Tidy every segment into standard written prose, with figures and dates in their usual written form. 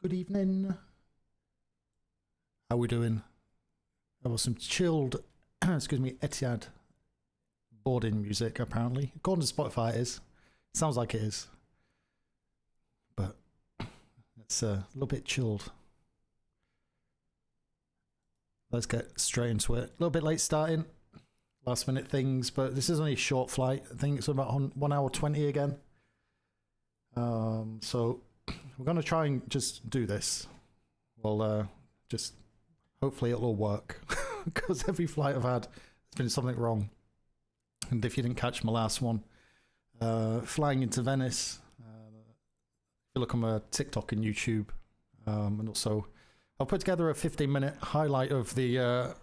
Good evening. How we doing? There was some chilled, excuse me, Etihad boarding music apparently. According to Spotify it is. It sounds like it is. But it's a little bit chilled. Let's get straight into it. A little bit late starting. Last minute things, but this is only a short flight. I think it's about 1 hour 20 again. So we're going to try and just do this. Well, just hopefully it'll all work because every flight I've had, there's been something wrong. And if you didn't catch my last one, flying into Venice, if you look on my TikTok and YouTube, and also I'll put together a 15-minute highlight of the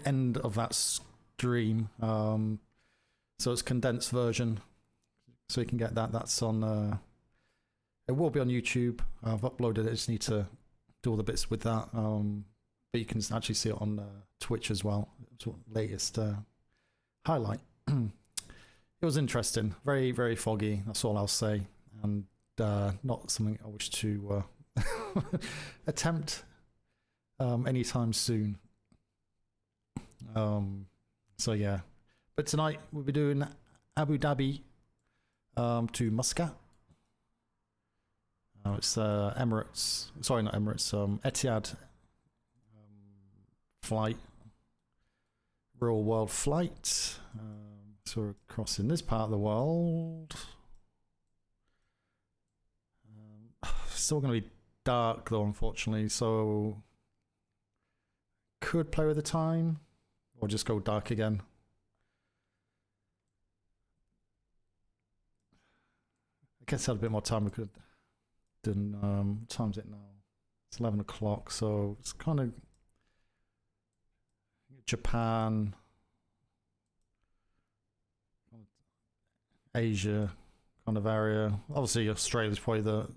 end of that stream. So it's condensed version, so you can get that. That's on. It will be on YouTube. I've uploaded it. I just need to do all the bits with that. But you can actually see it on Twitch as well. It's latest highlight. It was interesting. Very, very foggy. That's all I'll say. And not something I wish to attempt anytime soon. So yeah. But tonight we'll be doing Abu Dhabi to Muscat. It's Emirates, sorry, not Emirates, Etihad flight, real world flight. So we're crossing this part of the world. Still going to be dark though, unfortunately, so could play with the time or just go dark again. I guess I had a bit more time. We could. What time's it now? It's 11 o'clock, so it's kind of Japan, Asia kind of area. Obviously, Australia's probably the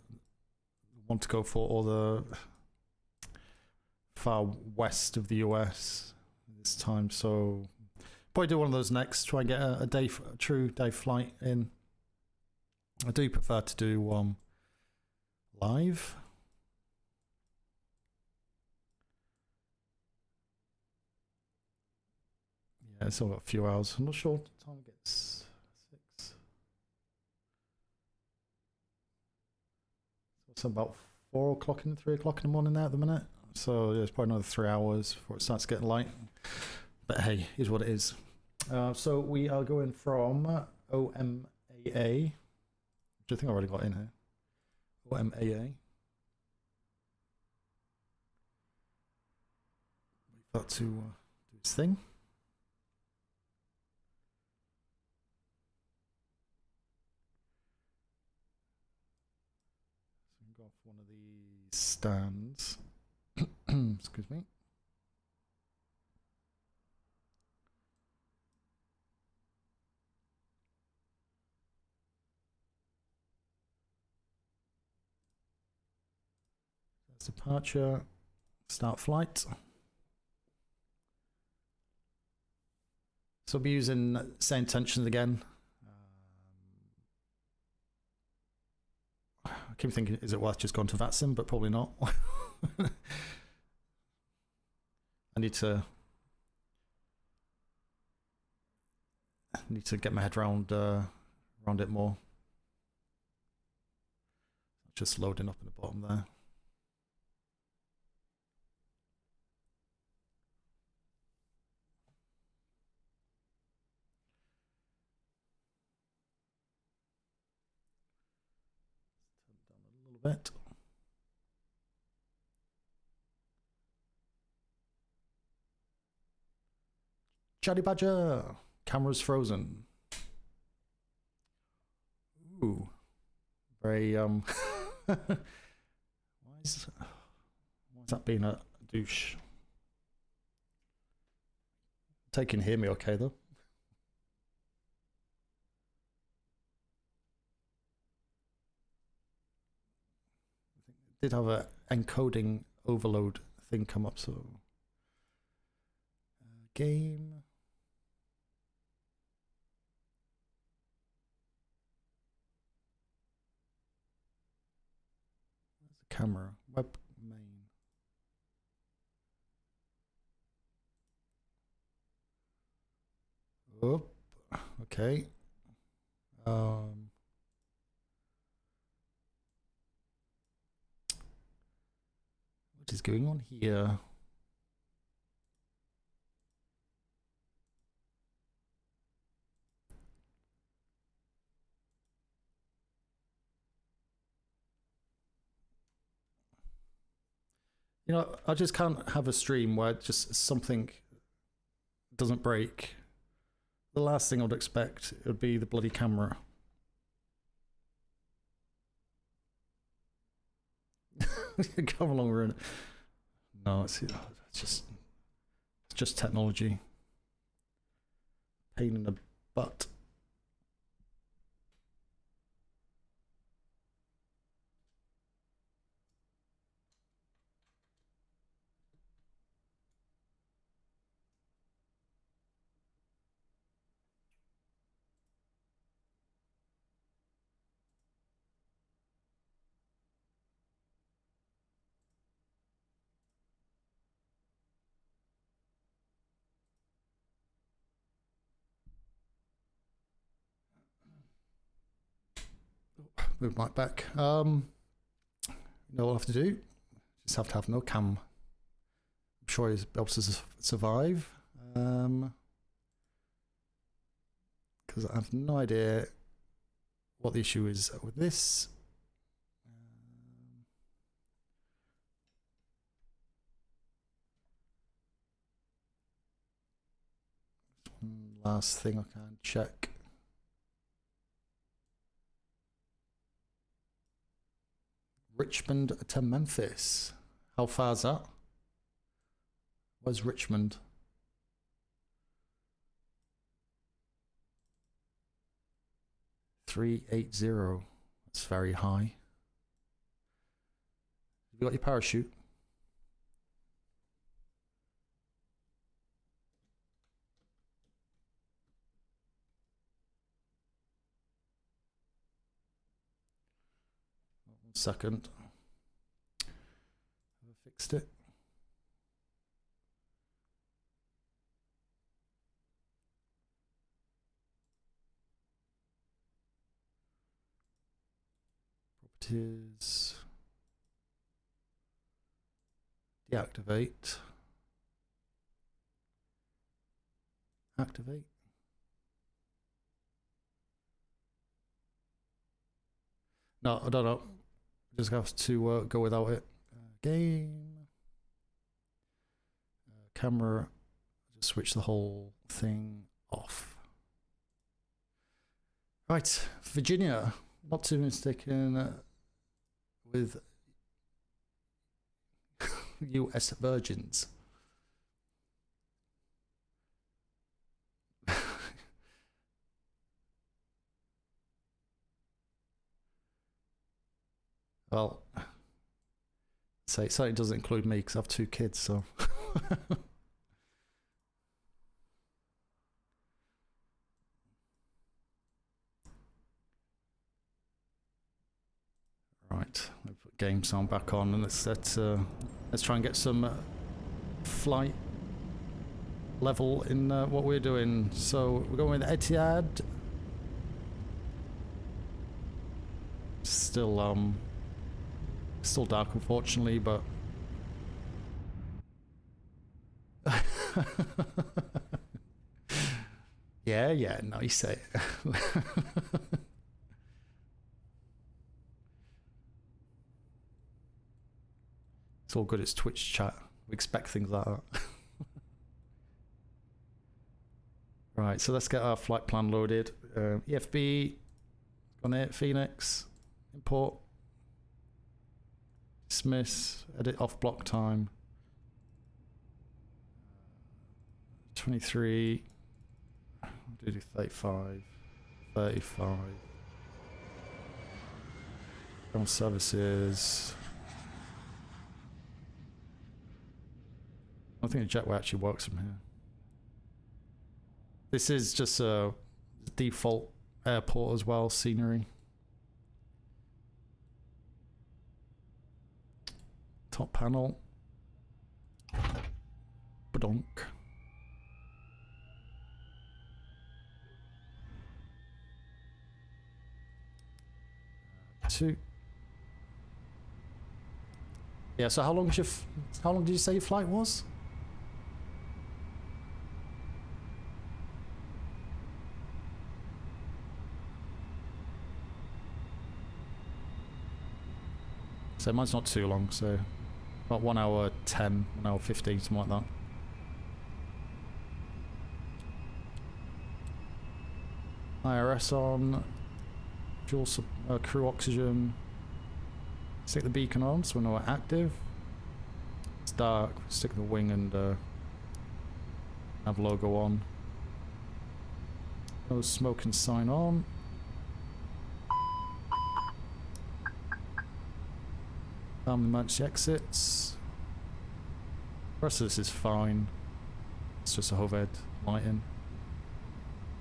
one to go for, or the far west of the US this time. So probably do one of those next. Try and get a true day flight in. I do prefer to do live. Yeah, it's all got a few hours. I'm not sure what time it gets. 6. So it's about 4 o'clock and 3 o'clock in the morning now at the minute. So yeah, it's probably another 3 hours before it starts getting light. But hey, here's what it is. So we are going from OMAA, which I think I already got in here. OMAA. Wait for that to do its thing. So we go off one of these stands. Excuse me. Departure, start flight. So I'll be using Sayintention again. I keep thinking, is it worth just going to VATSIM? But probably not. I need to get my head around it more. Just loading up in the bottom there. Bit. Chatty Badger, camera's frozen. Ooh, very why is that being a douche? Take can hear me okay though. Did have a encoding overload thing come up, so game. camera. Web main. Oh, okay. What is going on here? You know, I just can't have a stream where just something doesn't break. The last thing I'd expect would be the bloody camera. Come along, we're in it. No, it's just technology. Pain in the butt. Move mic back. You know what I'll have to do? Just have to have no cam. I'm sure he's able to survive. Because I have no idea what the issue is with this. Last thing I can check. Richmond to Memphis. How far is that? Where's Richmond? $380. That's very high. Have you got your parachute? One second. Have I fixed it? Properties. Deactivate. Activate. No, I don't know. Just have to go without it. Game. Camera. Just switch the whole thing off. Right, Virginia. Not too mistaken with US Virgins. Well, say it certainly doesn't include me because I have 2 kids, so. Right, I'll put game sound back on and let's try and get some flight level in what we're doing. So we're going with Etihad. Still dark, unfortunately, but yeah, no, you say it. It's all good, it's Twitch chat. We expect things like that. Right, so let's get our flight plan loaded. EFB, on it, Phoenix, import, dismiss, edit off block time. 23, do 35, 35. Ground services. I don't think the jetway actually works from here. This is just a default airport as well, scenery. Top panel. Badonk. 2. Yeah, so how long did you say your flight was? So mine's not too long, so about 1 hour 10, 1 hour 15, something like that. IRS on, fuel crew oxygen. Stick the beacon on so we know we're active. It's dark, stick the wing and have logo on. No smoke and sign on. Down the emergency exits. The rest of this is fine. It's just a overhead lighting.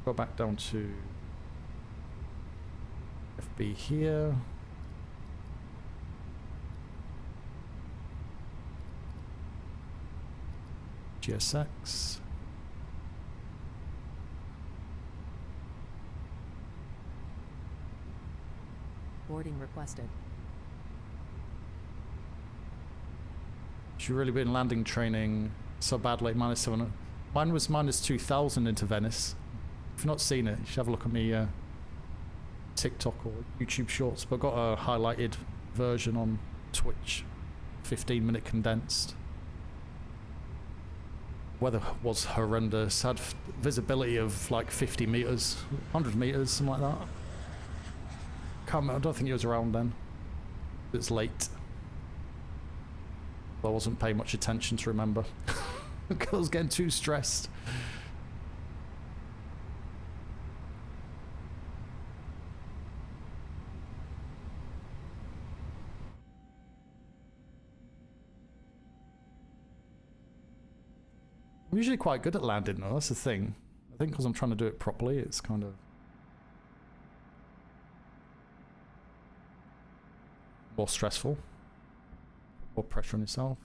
Go back down to FB here. GSX. Boarding requested. She's really been landing training so bad, like -700. Mine was -2000 into Venice. If you've not seen it, you should have a look at me TikTok or YouTube shorts, but I've got a highlighted version on Twitch, 15-minute condensed. Weather was horrendous, had visibility of like 50 meters, 100 meters, something like that. I don't think it was around then. It's late. I wasn't paying much attention to remember. I was getting too stressed. I'm usually quite good at landing though, that's the thing. I think because I'm trying to do it properly, it's kind of more stressful. More pressure on yourself.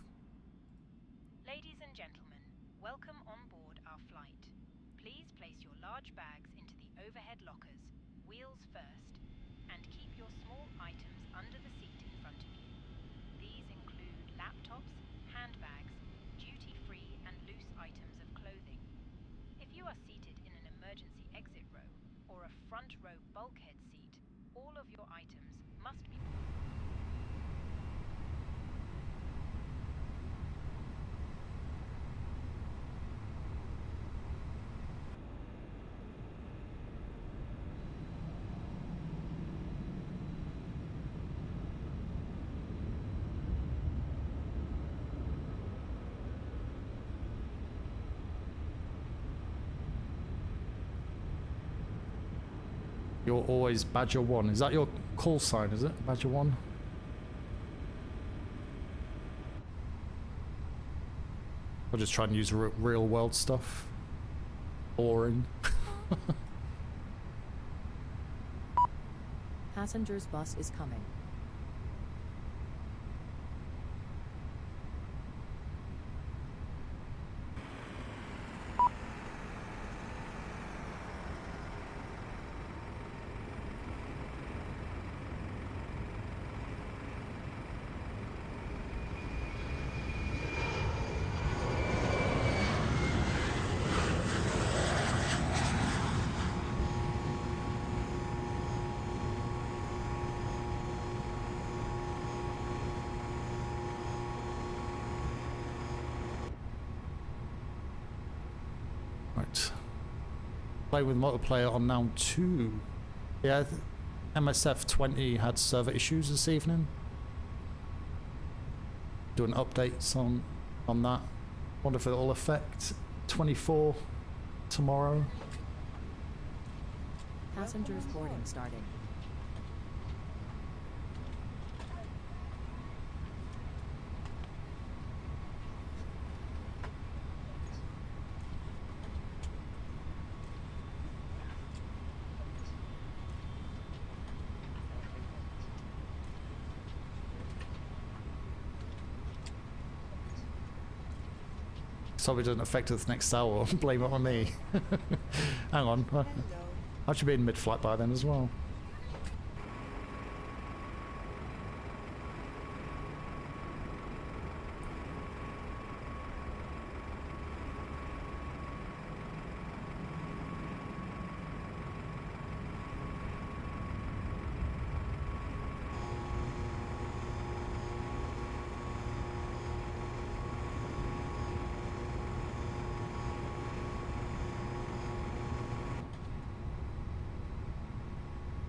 Ladies and gentlemen, welcome on board our flight. Please place your large bags into the overhead lockers, wheels first, and keep your small items under the seat in front of you. These include laptops, handbags, duty-free and loose items of clothing. If you are seated in an emergency exit row or a front row bulkhead seat, all of your items must be You're always Badger 1. Is that your call sign, is it? Badger 1? I'll just try and use real world stuff. Boring. Passengers bus is coming. Right. Play with multiplayer on now 2. Yeah, MSF 20 had server issues this evening. Doing updates on that. Wonder if it'll affect 24 tomorrow. Passengers boarding starting. So it doesn't affect us next hour. Blame it on me. Hang on. I should be in mid-flight by then as well.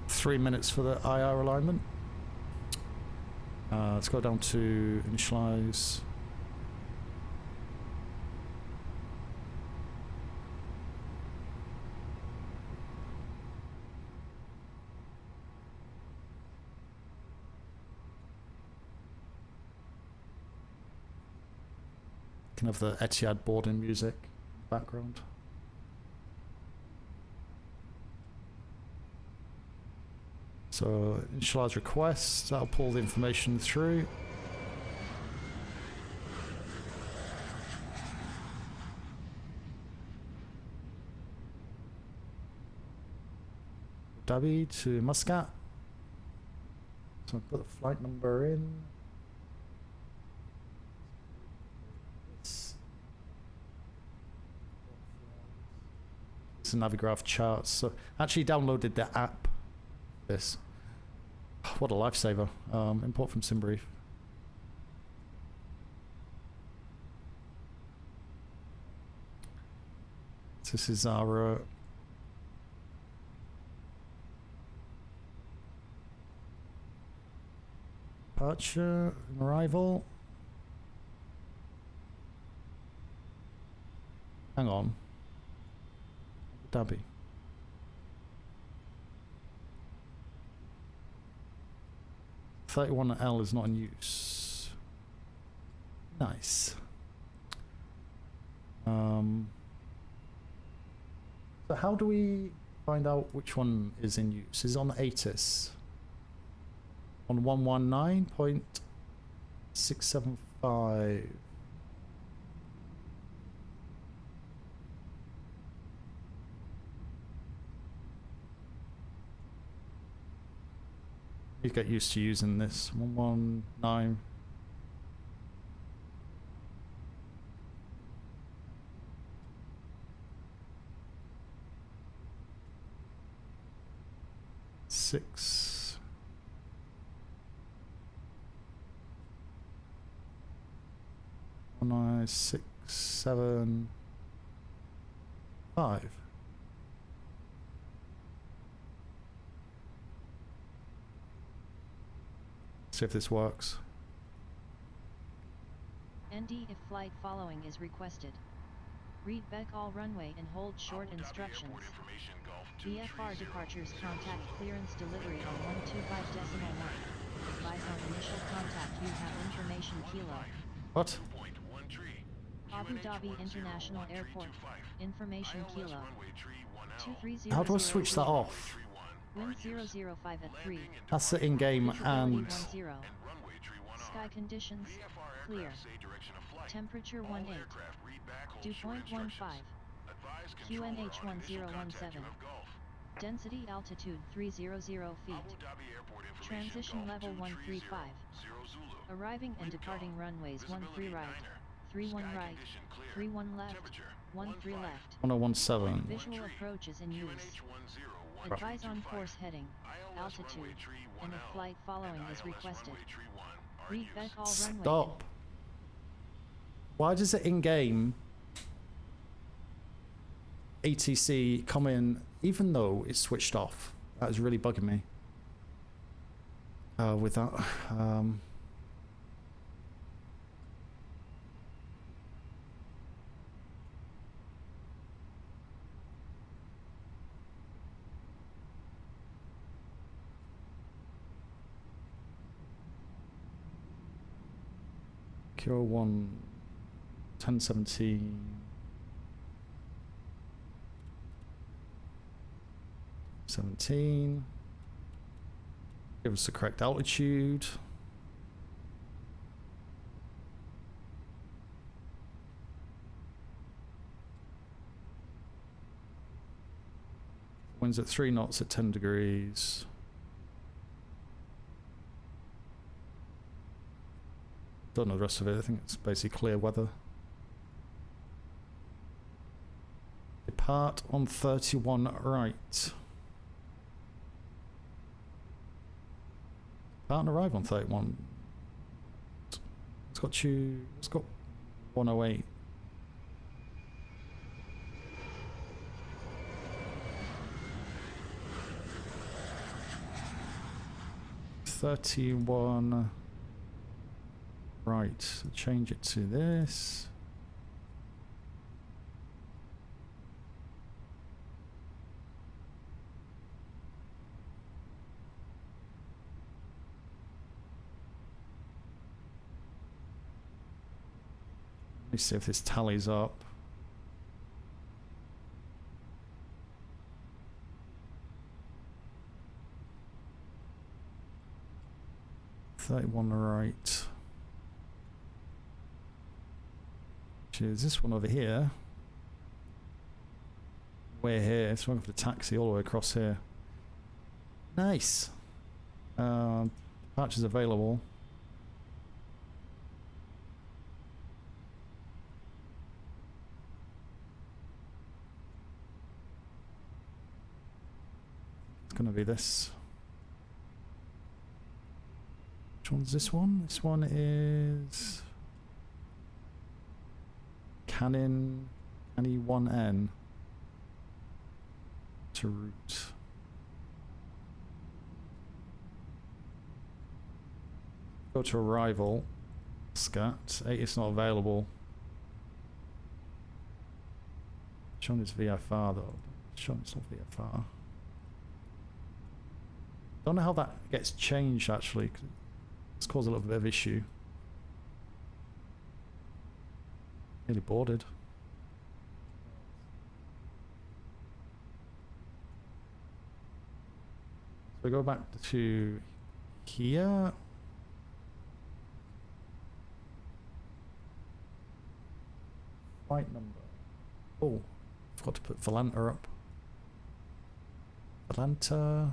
Three minutes for the IR alignment. Let's go down to initialize. Can have the Etihad boarding music in the background. So initialize request, that'll pull the information through. Dhabi to Muscat. So I'll put the flight number in. It's a Navigraph chart. So actually downloaded the app. This. What a lifesaver. Import from SimBrief. This is our departure and arrival. Hang on. Abu Dhabi. (31L) is not in use. Nice. So how do we find out which one is in use? Is it on the ATIS? On 119.675. You get used to using this 119. Six. One, 9, 6, 7, 5. See if this works. ND if flight following is requested. Read back all runway and hold short instructions. VFR departures contact clearance delivery on 125.1. Advise on initial contact you have information kilo. What? Abu Dhabi International Airport. Information kilo. 2300. How do I switch that off? Wind 005 at 3. That's the in-game and... Sky conditions, clear. Temperature 18. Dew point 15. QNH 1017. Density altitude 300 feet. Transition level 135. Arriving and departing runways 13 right, 31 right, 31 left, 13 left. 1017. Visual approach is in use. Advise on course heading, altitude, and if flight following is requested. Read back all runway. Stop. Why does it in-game ATC come in even though it's switched off? That is really bugging me. With that. Cure 1 1017 17. Give us the correct altitude. winds at 3 knots at 10 degrees. Don't know the rest of it. I think it's basically clear weather. Depart on 31 right. Depart and arrive on 31. It's got 108. $31 right, so change it to this. Let me see if this tallies up. $31 right. Which is this one over here. We're here, so I'm going for the taxi all the way across here. Nice. Patches available. It's going to be this. Which one's this one? This one is Canon 1N to route. Go to arrival. Muscat. 8 is not available. Shown is VFR though. Shown it's not VFR. Don't know how that gets changed actually. It's caused a little bit of issue. Nearly boarded. So we go back to here. Flight number. Oh, forgot to put Volanta up. Volanta.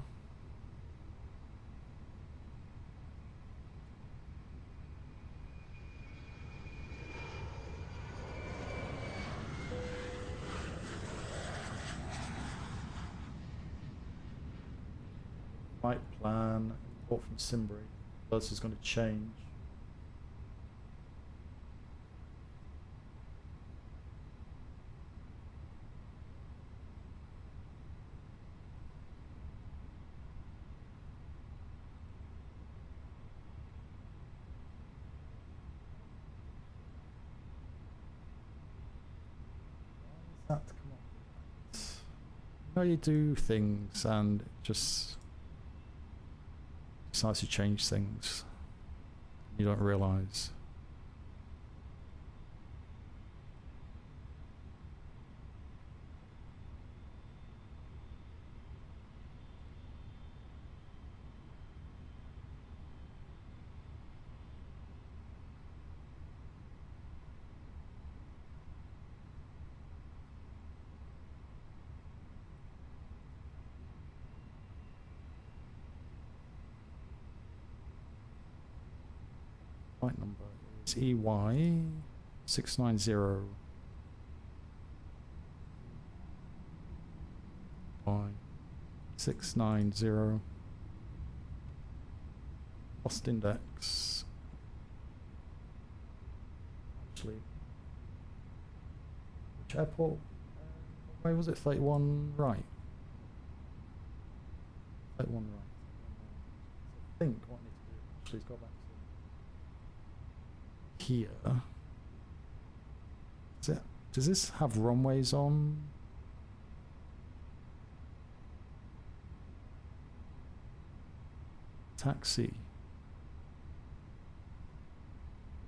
Flight plan, import from Simbury. This is going to change. Why is that come on? You know, you do things and it just decides to change things. You don't realise. Flight number is EY 690 Y 690. Lost index. Actually, which airport? Where was it? 31 right. 31 right. I think what I need to do actually is go back here. Does this have runways on? Taxi.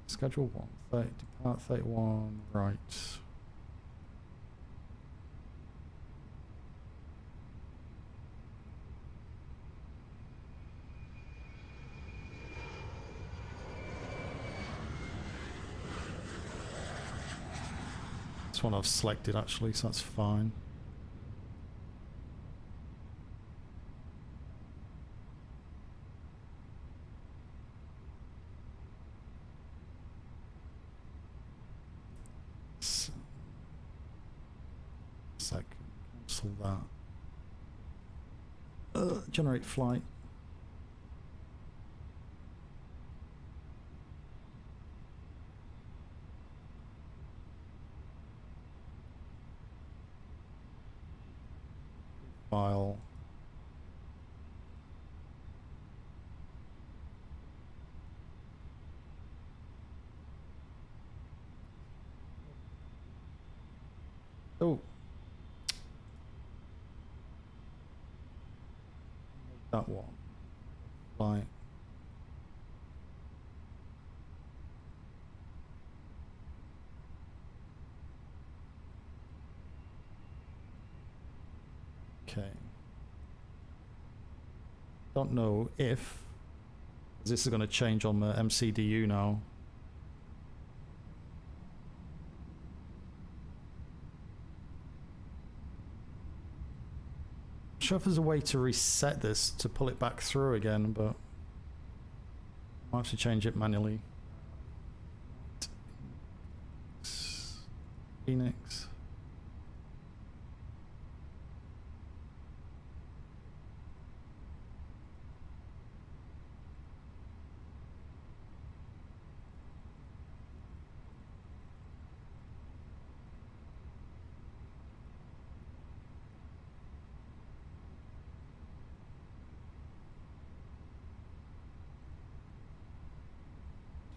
Schedule 1, depart 31, right. One I've selected actually, so that's fine. cancel that. Generate flight. File. Oh. That one. Flight. Okay. Don't know if this is going to change on the MCDU now. Not sure if there's a way to reset this to pull it back through again, but I might have to change it manually. Phoenix.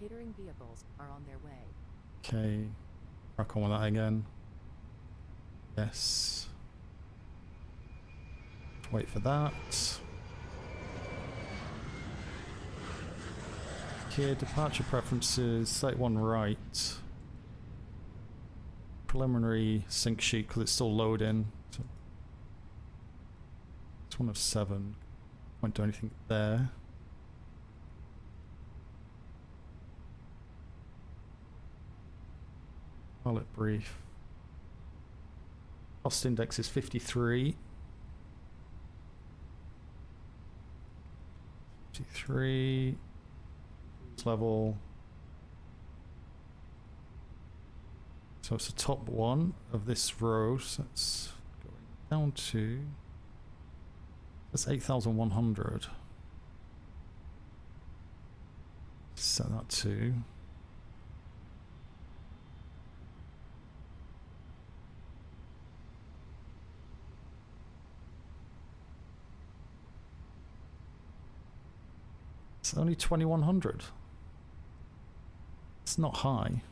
Catering vehicles are on their way. Okay, crack on with that again. Yes. Wait for that. Okay, departure preferences, 31 right. Preliminary sync sheet because it's still loading. So it's 1 of 7. Won't do anything there. Pilot brief. Cost index is 53. 53. Level. So it's the top one of this row. So it's going down to. That's 8,100. Set that to. It's only 2,100. It's not high.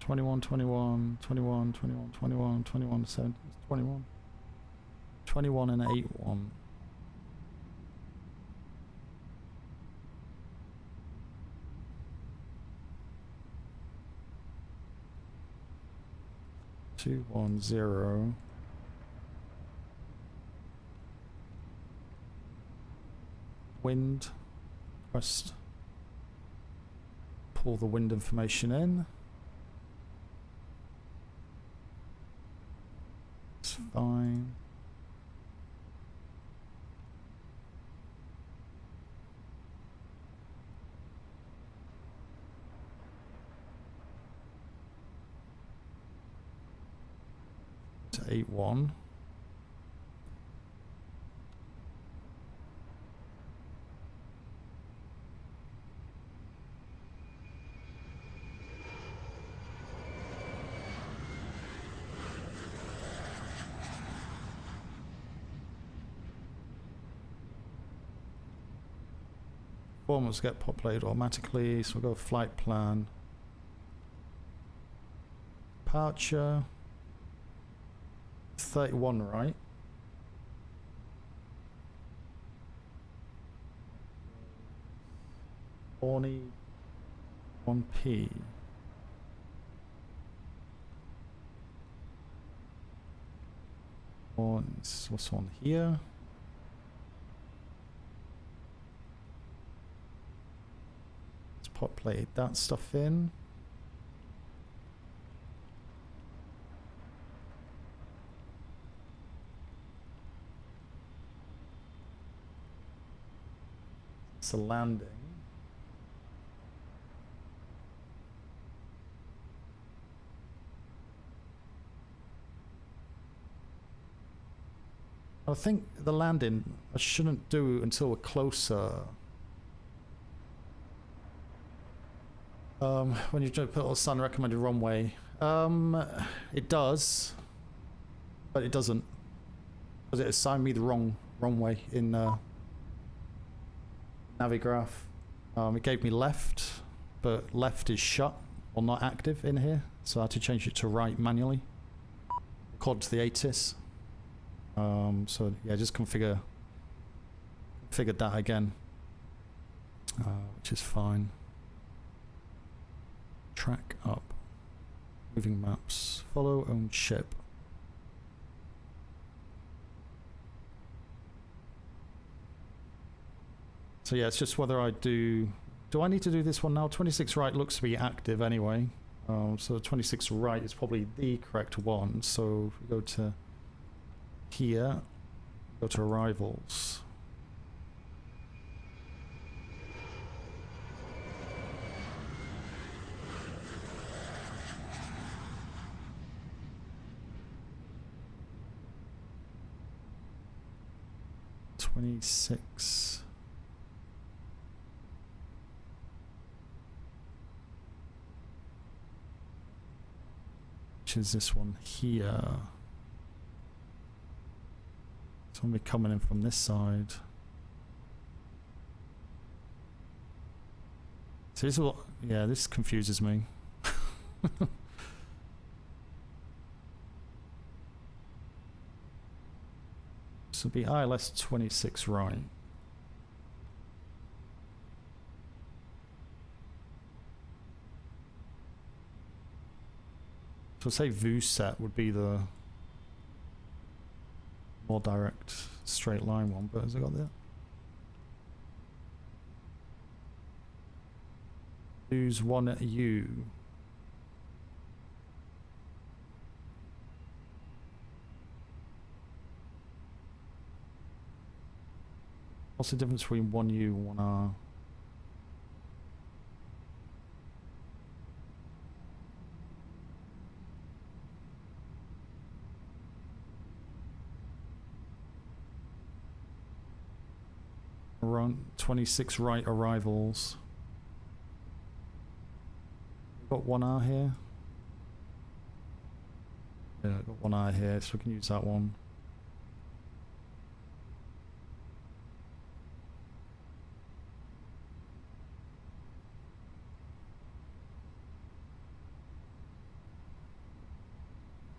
Twenty-one, 21, 21, 21, 21, 21, 7, 21. 21 and 8, 1. Two, 1, 0. Wind. Request. Pull the wind information in. It's fine. To 8-1. Forms get populated automatically, so we'll go flight plan. Departure. 31, right? Orny 1P. What's on here? Let's populate that stuff in. It's a landing. I think the landing I shouldn't do until we're closer. When you put all sun recommended runway, it does, but it doesn't, because it assigned me the wrong runway in Navigraph. It gave me left, but left is shut or not active in here, so I had to change it to right manually according to the ATIS. So yeah, just configured that again, which is fine. Track up, moving maps, follow own ship. So yeah, it's just whether I do I need to do this one now? 26 right looks to be active anyway. So 26 right is probably the correct one. So if we go to here, go to arrivals. '26. Which is this one here. So we're coming in from this side. So this is what, yeah, this confuses me. So it'll be ILS 26 right. So say Muscat would be the more direct straight line one, but has it got that? Use 1U. What's the difference between 1U and 1R? Around 26 right arrivals. We've got 1R here. Yeah, I've got 1R here, so we can use that one.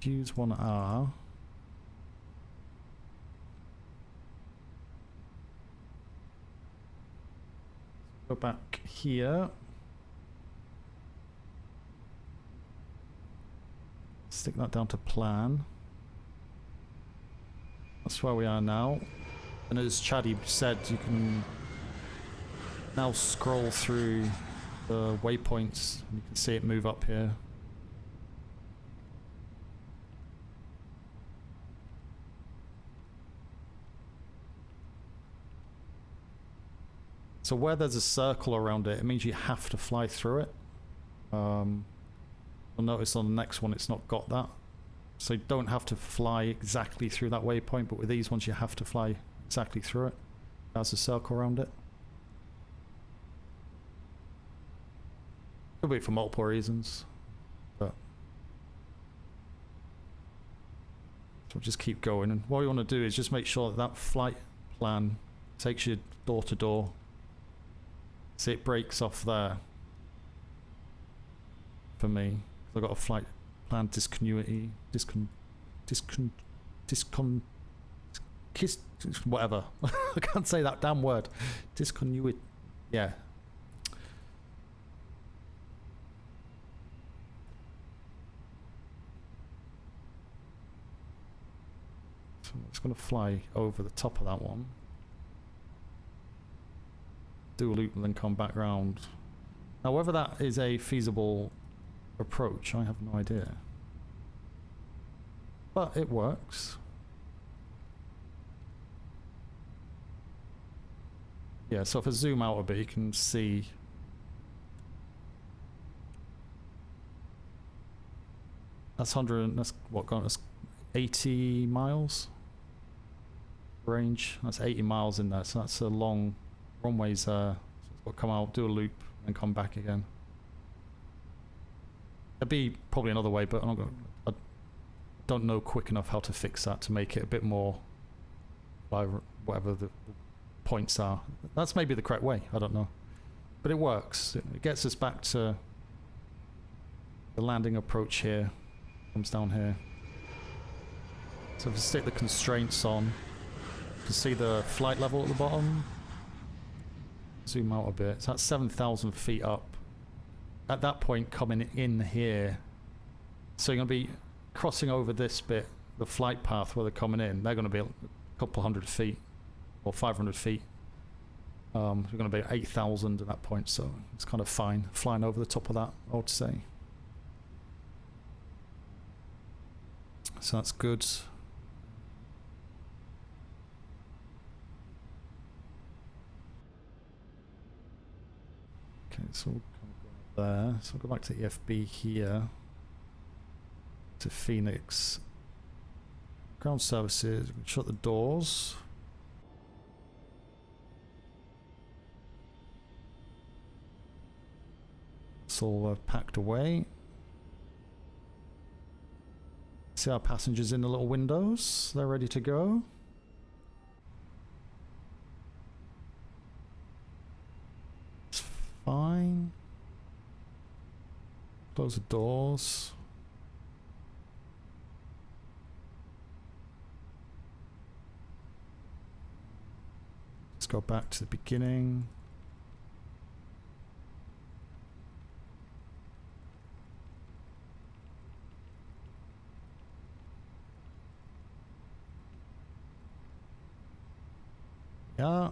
Use 1R. Go back here. Stick that down to plan. That's where we are now. And as Chaddy said, you can now scroll through the waypoints and you can see it move up here. So where there's a circle around it, it means you have to fly through it. You'll notice on the next one it's not got that. So you don't have to fly exactly through that waypoint, but with these ones you have to fly exactly through it. There's a circle around it. Could be for multiple reasons, but so we'll just keep going. And what you want to do is just make sure that that flight plan takes you door to door. So it breaks off there for me. I've got a flight plan discontinuity, whatever. I can't say that damn word. Discontinuity. Yeah. So it's going to fly over the top of that one. Do a loop and then come back round. Now whether that is a feasible approach, I have no idea. But it works. Yeah, so if I zoom out a bit you can see that's 100, that's what, gone, that's 80 miles? range. That's 80 miles in there, so that's a long runways there. So we'll come out, do a loop, and come back again. There'd be probably another way, but I don't know quick enough how to fix that to make it a bit more by whatever the points are. That's maybe the correct way, I don't know. But it works. It gets us back to the landing approach here. Comes down here. So if we stick the constraints on, you can see the flight level at the bottom. Zoom out a bit. So that's 7,000 feet up. At that point, coming in here, so you're going to be crossing over this bit, the flight path where they're coming in. They're going to be a couple hundred feet, or 500 feet. We're going to be at 8,000 at that point, so it's kind of fine flying over the top of that, I would say. So that's good. Okay, so we'll go there. So we'll go back to EFB here. To Phoenix. Ground services. We can shut the doors. It's all packed away. See our passengers in the little windows. They're ready to go. It's fine. Close the doors. Let's go back to the beginning. Yeah.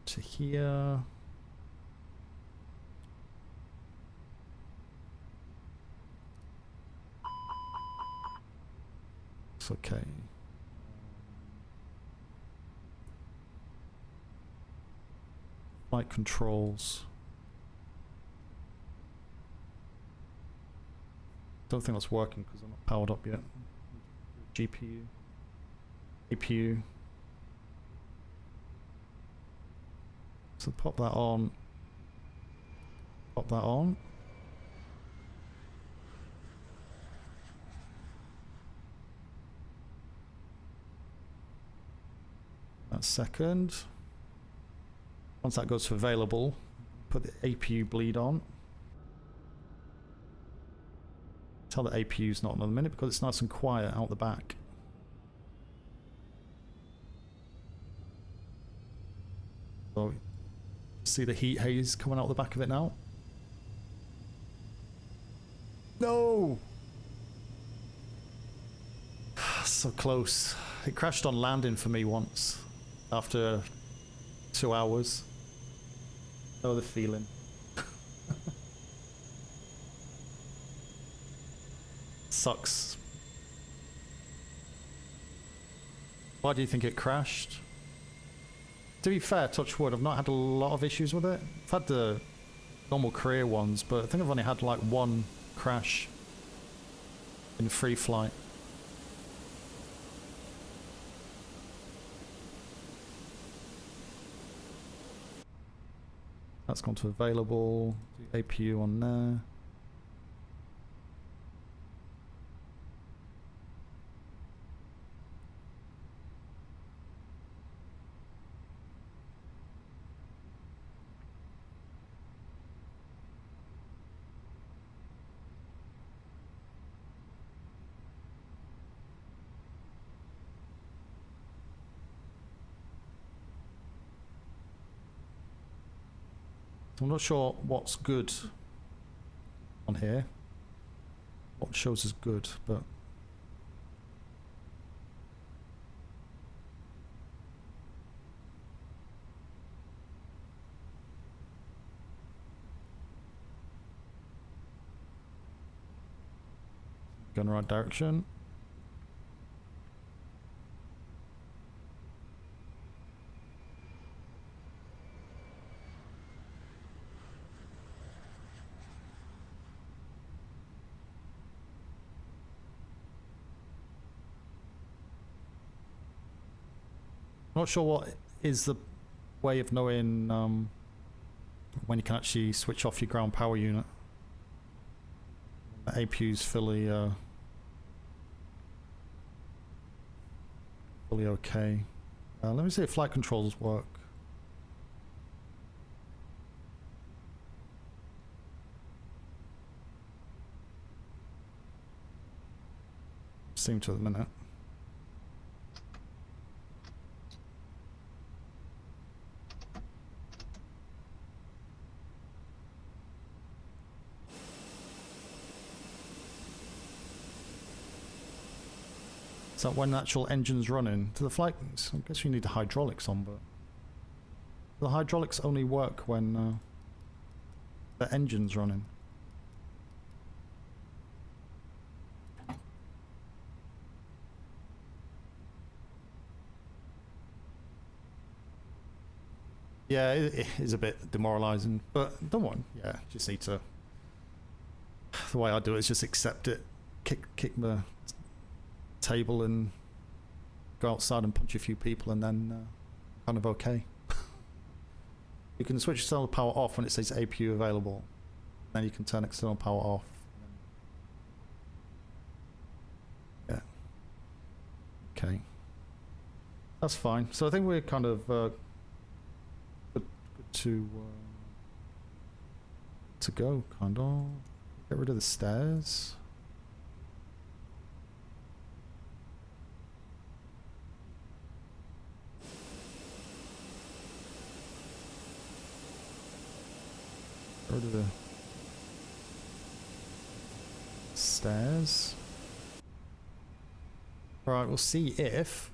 To here. It's okay. Flight controls. Don't think that's working because I'm not powered up yet. GPU. APU. So pop that on. Pop that on. That's second. Once that goes to available, put the APU bleed on. Tell the APU's not another minute because it's nice and quiet out the back. So, see the heat haze coming out the back of it now? No! So close. It crashed on landing for me once. After 2 hours. Know the feeling. Sucks. Why do you think it crashed? To be fair, touch wood, I've not had a lot of issues with it. I've had the normal career ones, but I think I've only had like one crash in free flight. That's gone to available. The APU on there. I'm not sure what's good on here. What shows as good, but go in the right direction. Not sure what is the way of knowing when you can actually switch off your ground power unit. The APU's fully okay. Let me see if flight controls work. Seem to at the minute. Is that when the actual engine's running? Do the flight... I guess you need the hydraulics on, but... The hydraulics only work when the engine's running. Yeah, it is a bit demoralising, but don't worry. Yeah, just need to... The way I do it is just accept it, kick the table and go outside and punch a few people, and then kind of okay. You can switch external power off when it says APU available. Then you can turn external power off. Yeah. Okay. That's fine. So I think we're kind of good to go, kind of. Get rid of the stairs. Get rid of the stairs. Right, we'll see if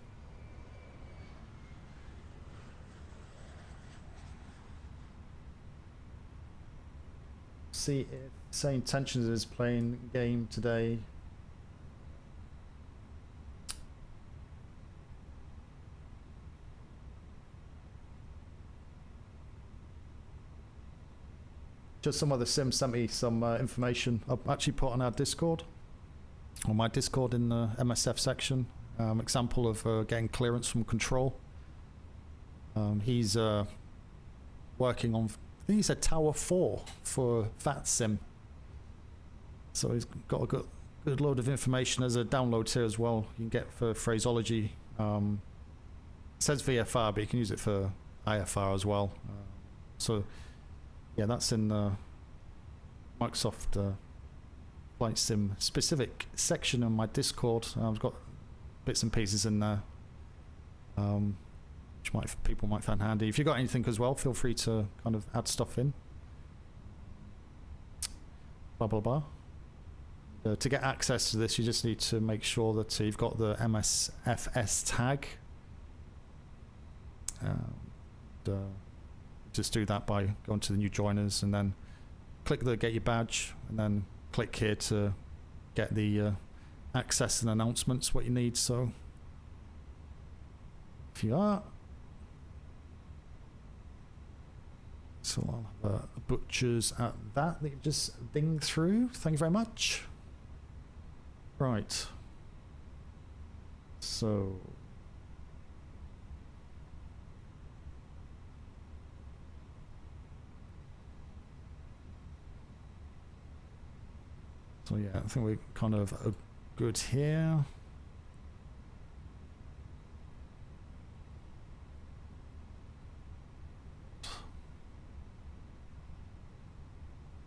Sayintention is playing game today. Just some other sim sent me some information. I've actually put on our Discord, on my Discord in the MSF section, example of getting clearance from control. He's working on, I think he said Tower 4 for VAT Sim. So he's got a good load of information. There's a download here as well you can get for phraseology. It says VFR, but you can use it for IFR as well. So yeah, that's in the Microsoft Flight Sim specific section on my Discord. I've got bits and pieces in there, which people might find handy. If you've got anything as well, feel free to kind of add stuff in. Blah blah blah. To get access to this, you just need to make sure that you've got the MSFS tag. Just do that by going to the new joiners and then click the get your badge, and then click here to get the access and announcements, what you need. So if you are, so I'll have a butchers at that you've just dinged through. Thank you very much. Right, so yeah, I think we're kind of good here.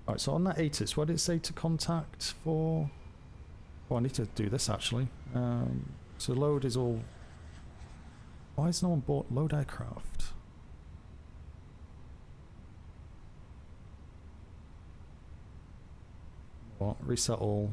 Right, so on that ATIS, what did it say to contact for? Oh, I need to do this actually. So load is all... Why has no one bought load aircraft? What? Reset all.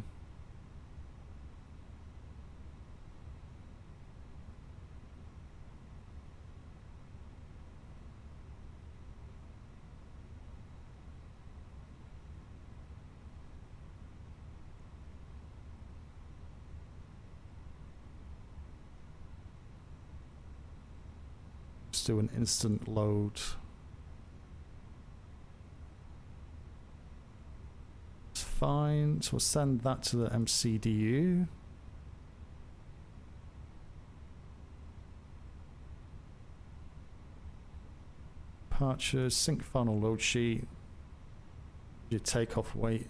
Just do an instant load. Fine, so we'll send that to the MCDU. departures, sync final load sheet, your takeoff weight,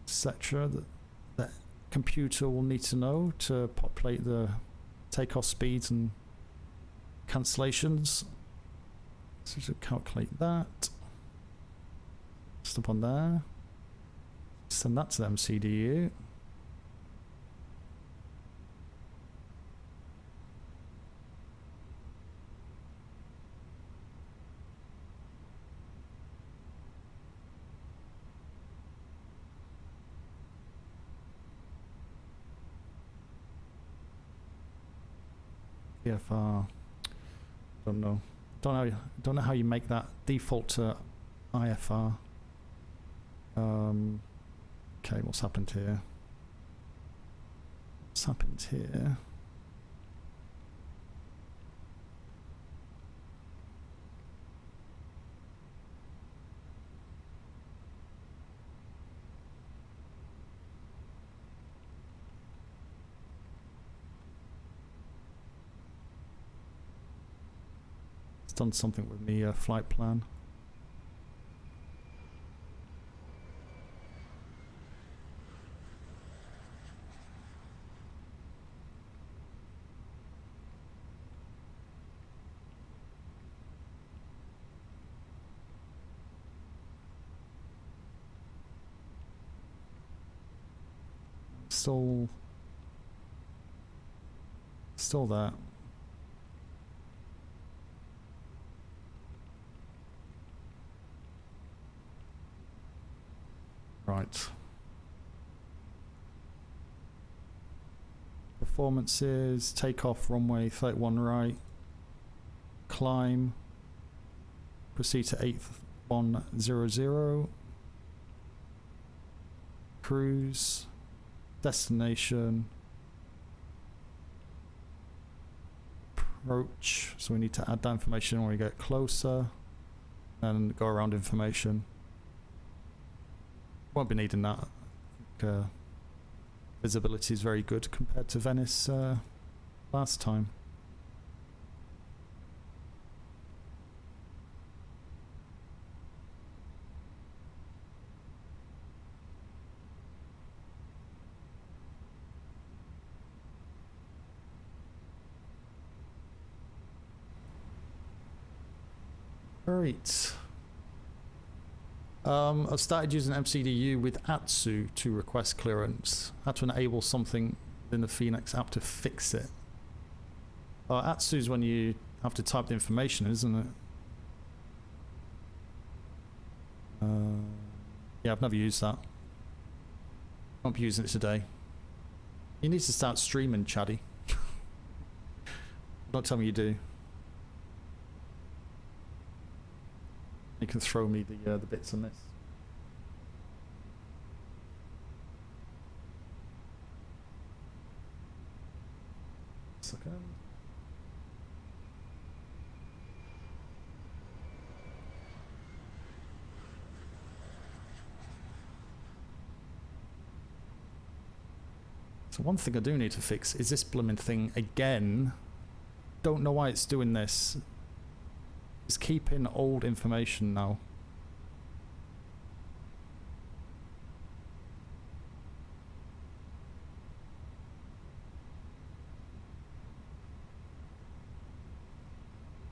etc. That computer will need to know to populate the takeoff speeds and cancellations. So to calculate that, just up on there, send that to the MCDU. IFR, don't know how you make that default to IFR. Okay, what's happened here? What's happened here? Done something with the flight plan. Still there. Right. Performances, takeoff runway 31 right, climb, proceed to 8100, cruise, destination, approach, so we need to add that information when we get closer, and go around information. Won't be needing that. Visibility is very good compared to Venice last time. Right. I've started using MCDU with Atsu to request clearance. I had to enable something in the Phoenix app to fix it. Atsu is when you have to type the information, isn't it? Yeah, I've never used that. I'll be using it today. You need to start streaming, Chaddy. Don't tell me you do. You can throw me the bits on this. Second. So one thing I do need to fix is this blooming thing again. Don't know why it's doing this. It's keeping old information now.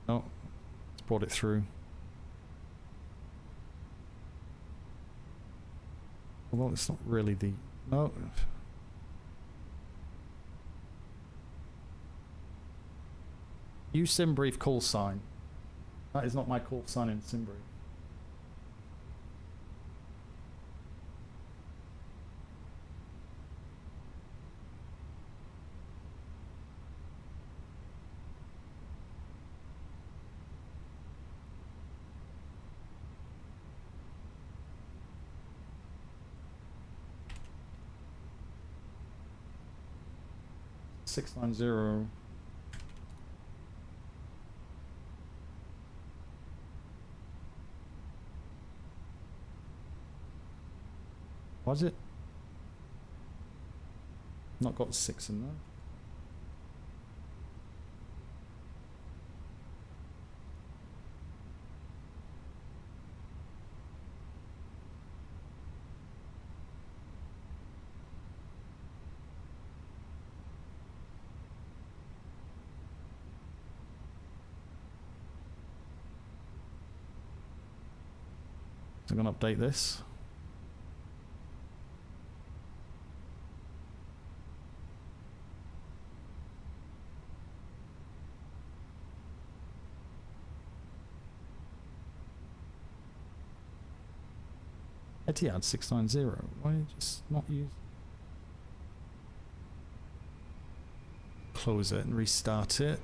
No, it's brought it through. Well, it's not really the... No. Use SimBrief call sign. That is not my call sign in SimBrief. $690. Was it? Not got 6 in there. So I'm going to update this. Etihad 690. Why just not use? Close it and restart it.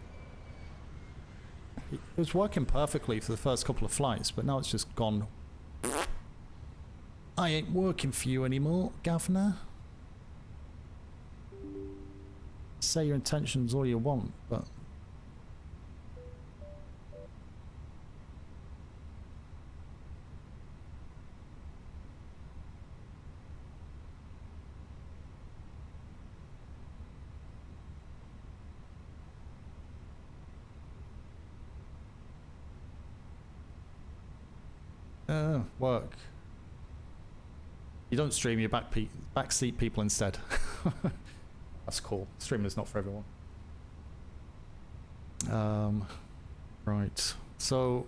It was working perfectly for the first couple of flights, but now it's just gone. I ain't working for you anymore, Governor. Say your intentions all you want, but work. You don't stream your backseat people instead. That's cool. Streaming is not for everyone. Right. So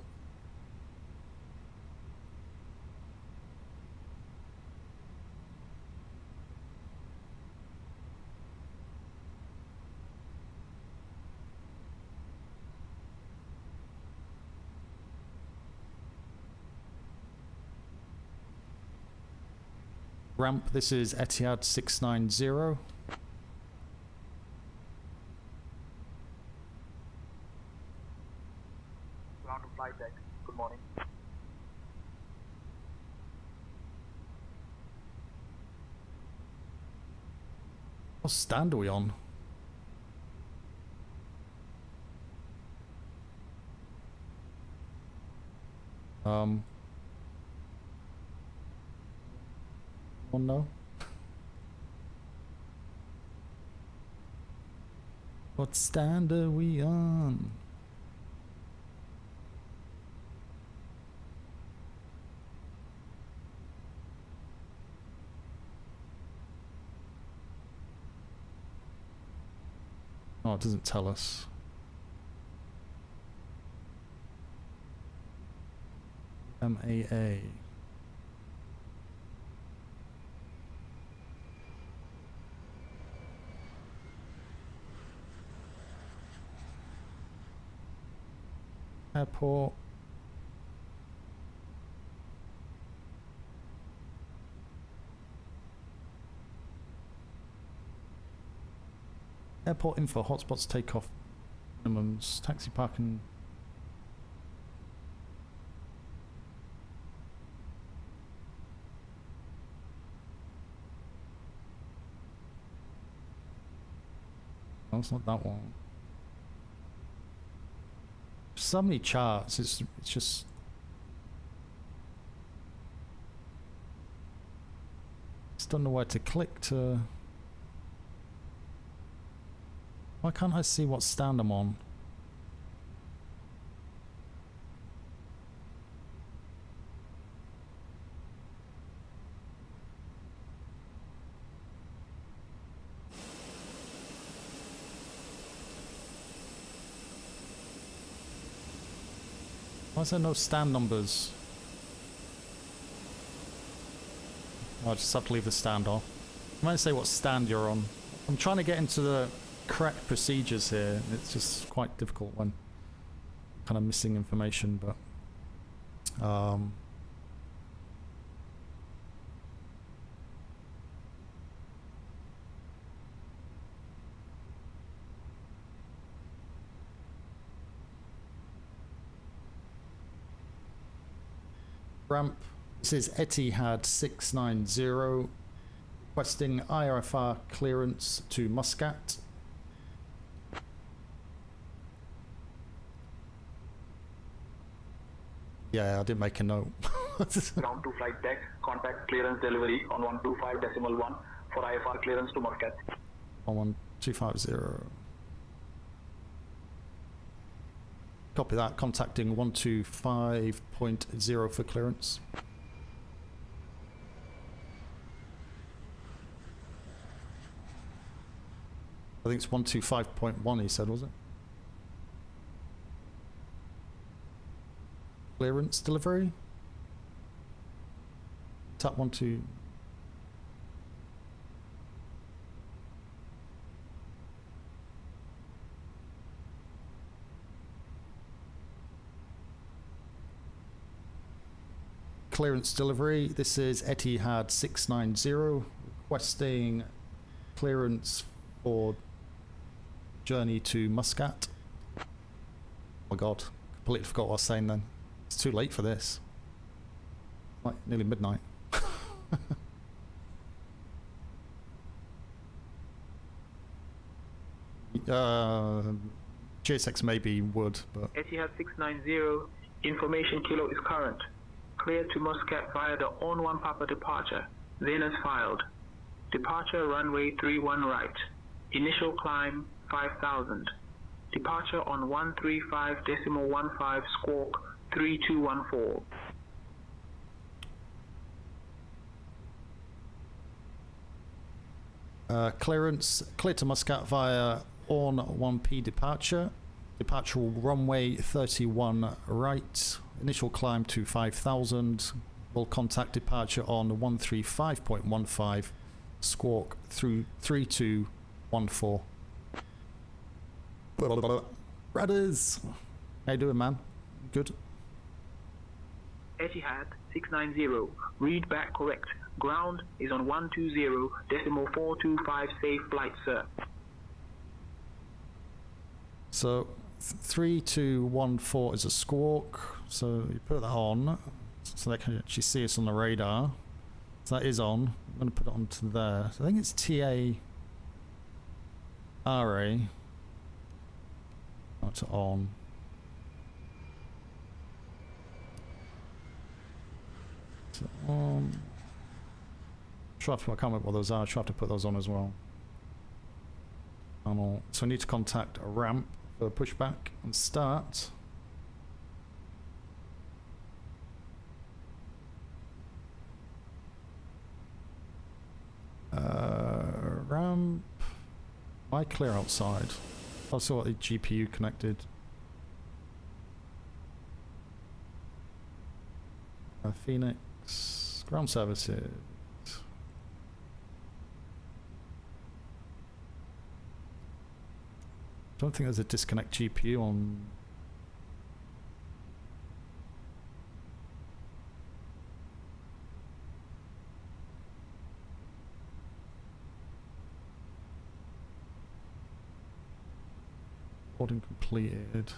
ramp, this is Etihad 690. Ground to flight deck. Good morning. What stand are we on? Oh no. What stand are we on? Oh, it doesn't tell us. OMAA. Airport. Airport info, hotspots, takeoff, minimums, taxi parking. Oh, it's not that one. So many charts, it's just don't know where to click to. Why can't I see what stand I'm on? Why is there no stand numbers? Oh, I just have to leave the stand off. You might say what stand you're on. I'm trying to get into the correct procedures here. It's just quite difficult when kind of missing information, but ramp. This is Etihad 690 requesting IRFR clearance to Muscat. Yeah, I did make a note. Ground to flight deck. Contact clearance delivery on 125.1 for IFR clearance to Muscat. 11250. Copy that. Contacting 125.0 for clearance. I think it's 125.1 he said, was it? Clearance delivery? contact 12. Clearance delivery. This is Etihad 690 requesting clearance for journey to Muscat. Oh my god, completely forgot what I was saying then. It's too late for this. Like nearly midnight. GSX maybe would, but Etihad 690, information kilo is current. Cleared to Muscat via the on 1 Papa departure. Then as filed. Departure runway 31 right. Initial climb 5,000. Departure on 135.15 squawk 3214. Clearance, clear to Muscat via on 1P departure. Departure will runway 31 right. Initial climb to 5,000. Will contact departure on 135.15 squawk through 3214. Brothers, how you doing, man? Good. Etihad 690, read back correct. Ground is on 120.425 safe flight, sir. So 3214 is a squawk, so you put that on so they can actually see us on the radar. So that is on. I'm going to put it onto there. So I think it's TARA. That's on. So on. I can't remember what those are. I have to put those on as well. So I need to contact a ramp for pushback and start. Ramp. Why clear outside? Also got the GPU connected. Phoenix. Ground services. Don't think there's a disconnect GPU on. Recording completed.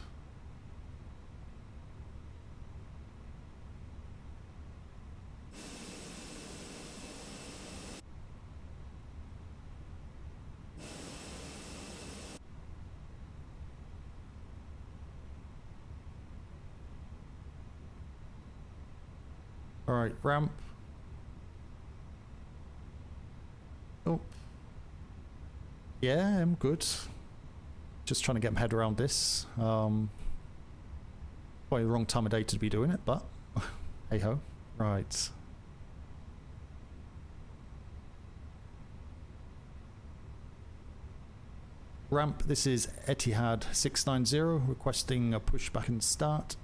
Alright, ramp. Oh. Yeah, I'm good. Just trying to get my head around this. Probably the wrong time of day to be doing it, but hey ho. Right. Ramp, this is Etihad 690 requesting a pushback and start.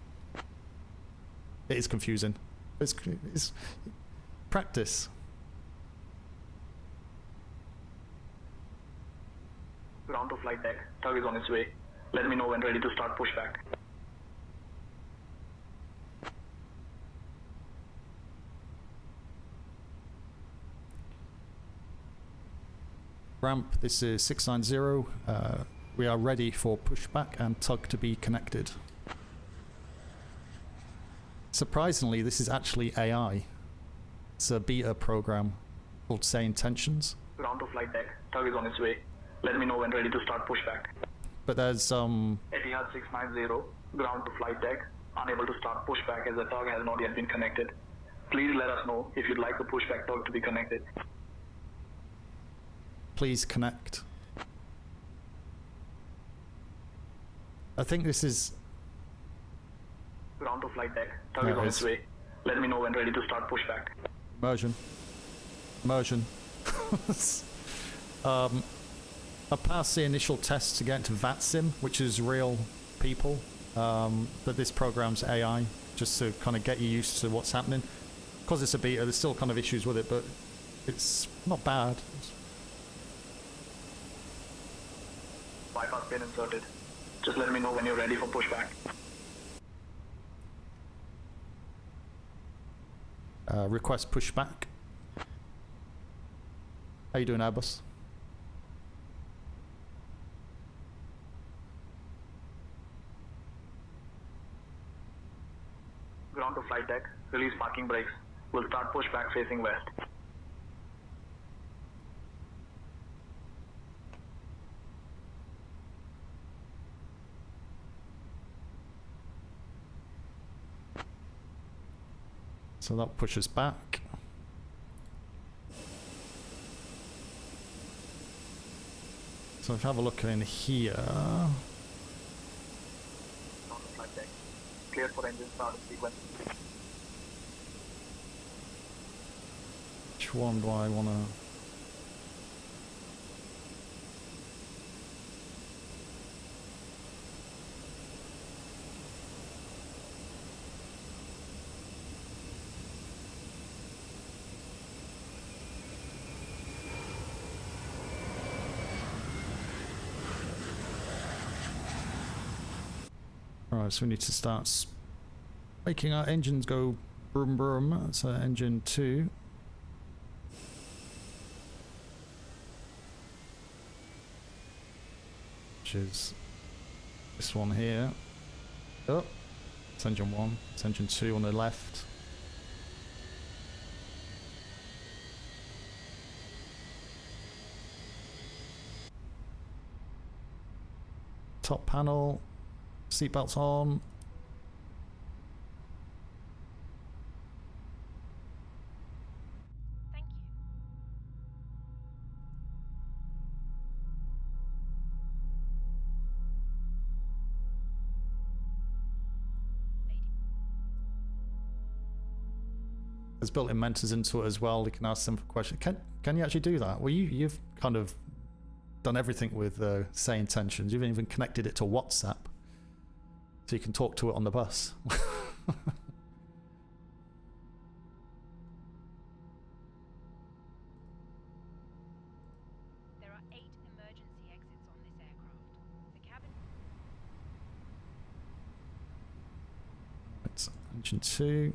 It is confusing. It's practice. Ground to flight deck. Tug is on its way. Let me know when ready to start pushback. Ramp, this is 690. We are ready for pushback and tug to be connected. Surprisingly, this is actually AI. It's a beta program called Sayintention.AI. Ground to flight deck. Tug is on its way. Let me know when ready to start pushback. But there's Etihad 690, ground to flight deck. Unable to start pushback as the tug has not yet been connected. Please let us know if you'd like the pushback tug to be connected. Please connect. I think this is Ground to flight deck. Tug is on its way. Let me know when ready to start pushback. immersion. Immersion. I passed the initial test to get into VATSIM, which is real people, but this program's AI, just to kind of get you used to what's happening. because it's a beta, there's still kind of issues with it, but it's not bad. Bypass pin inserted. Just let me know when you're ready for pushback. Request pushback. How you doing, Airbus? Ground to flight deck. Release parking brakes. We'll start pushback facing west. So that pushes back. So if you have a look in here. Ground to flight deck. Cleared for engine start sequence. Which one do I want to... Alright, so we need to start making our engines go brum brum. So engine 2. Which is this one here. Oh, it's engine 1. It's engine 2 on the left. Top panel. Seatbelts on. Thank you. Lady. There's built-in mentors into it as well. You can ask them for questions. Can you actually do that? Well, you've kind of done everything with Sayintentions. You've even connected it to WhatsApp, so you can talk to it on the bus. There are 8 emergency exits on this aircraft. The cabin. It's engine 2.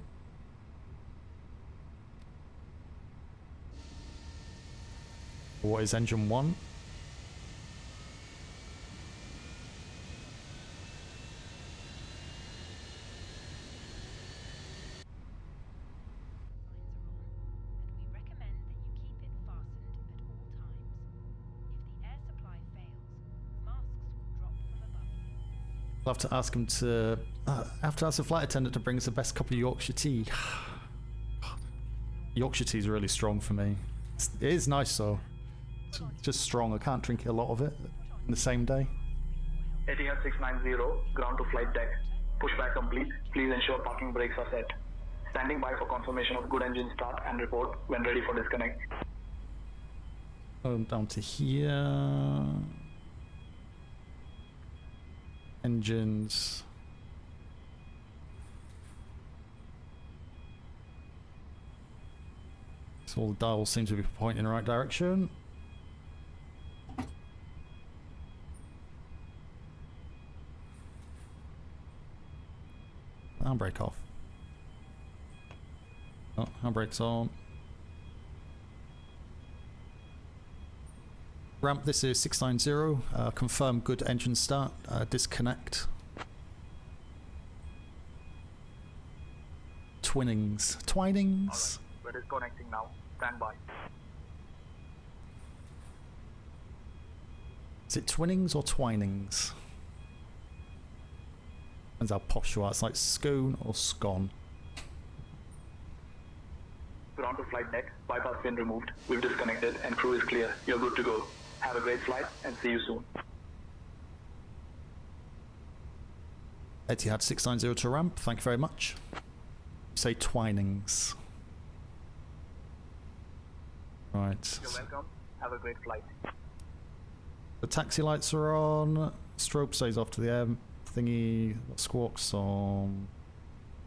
What is engine 1? I'll have to ask him to... I have to ask the flight attendant to bring us the best cup of Yorkshire tea. Yorkshire tea is really strong for me. It is nice though. It's just strong. I can't drink a lot of it in the same day. Etihad 690, ground to flight deck. Pushback complete. Please ensure parking brakes are set. Standing by for confirmation of good engine start and report when ready for disconnect. Down to here. Engines. So all the dials seem to be pointing in the right direction. Handbrake off. Oh, handbrake's on. Ramp, this is 690. Confirm good engine start. Disconnect. Twinnings. Twinings. Alright, we're disconnecting now. Stand by. Is it twinnings or twinings? Depends how posh you are. It's like scone or scone. Ground to flight deck. Bypass pin removed. We've disconnected and crew is clear. You're good to go. Have a great flight and see you soon. Etihad 690 to ramp. Thank you very much. Say twinings. Right. You're welcome. Have a great flight. The taxi lights are on. Strobe stays off to the air thingy. Squawks on.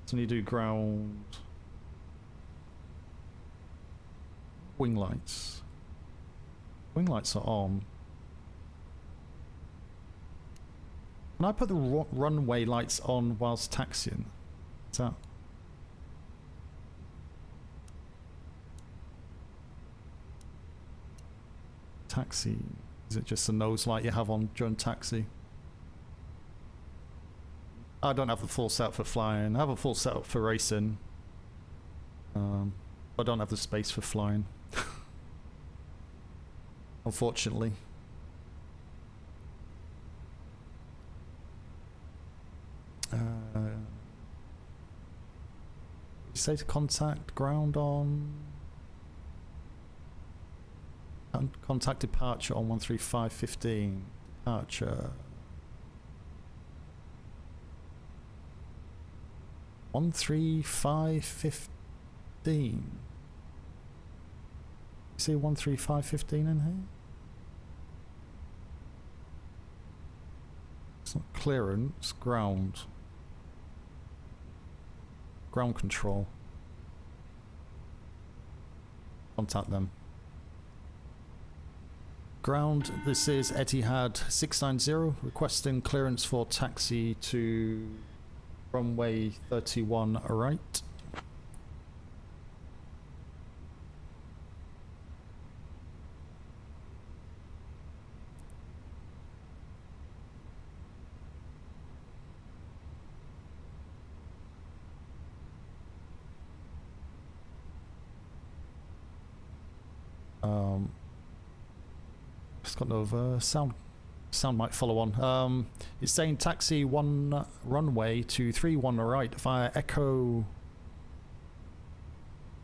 So you do ground. Wing lights. Wing lights are on. Can I put the runway lights on whilst taxiing? Is that... Taxi. Is it just a nose light you have on during taxi? I don't have the full setup for flying. I have a full setup for racing. I don't have the space for flying. Unfortunately. You say to contact ground on... Contact departure on 13515. Departure. 13515. You see 13515 in here? It's not clearance, ground. Ground control. Contact them. Ground, this is Etihad 690, requesting clearance for taxi to runway 31 right. It's got no sound might follow on. It's saying taxi 1 runway to 31 right via Echo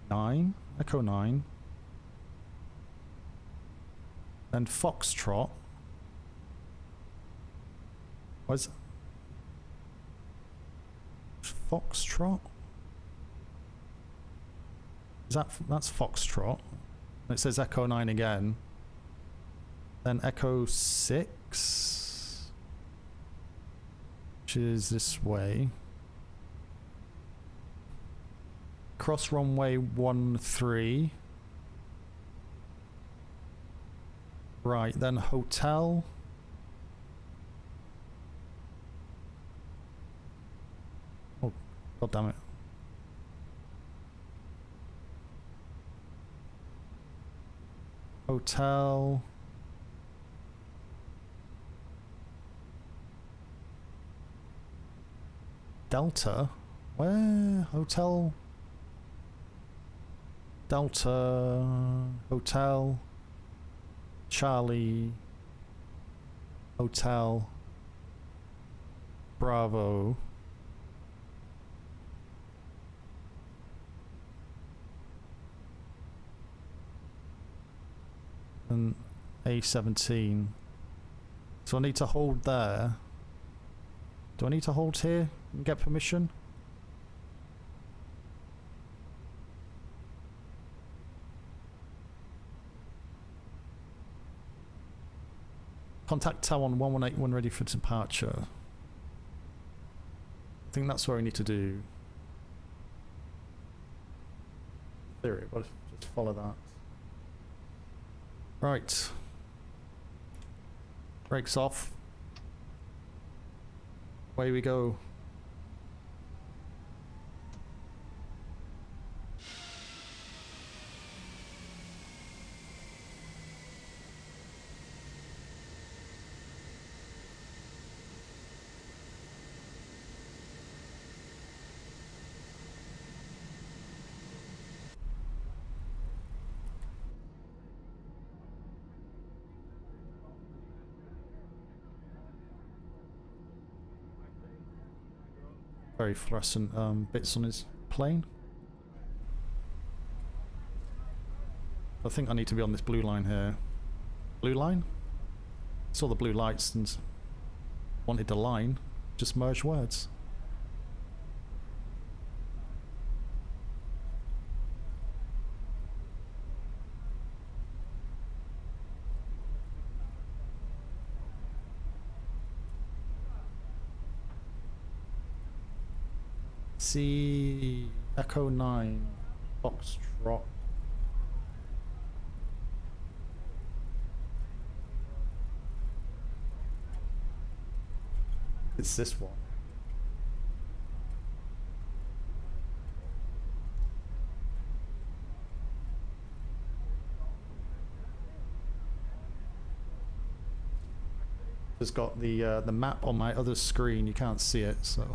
9. Echo 9. Then Foxtrot. Where's Foxtrot? Is that's Foxtrot? It says Echo 9 again. Then Echo 6, which is this way. Cross runway 13. Right, then hotel. Oh, god damn it. Hotel. Delta? Where? Hotel? Delta. Hotel. Charlie. Hotel. Bravo. And A17. So I need to hold there. Do I need to hold here and get permission? Contact Taiwan 118 when ready for departure. I think that's what I need to do. Theory, but just follow that. Right. Brakes off. Away we go. Very fluorescent bits on his plane. I think I need to be on this blue line here. Blue line? Saw the blue lights and wanted a line. Just merge words. See Echo 9 Foxtrot. it's this one. Just got the map on my other screen. You can't see it, so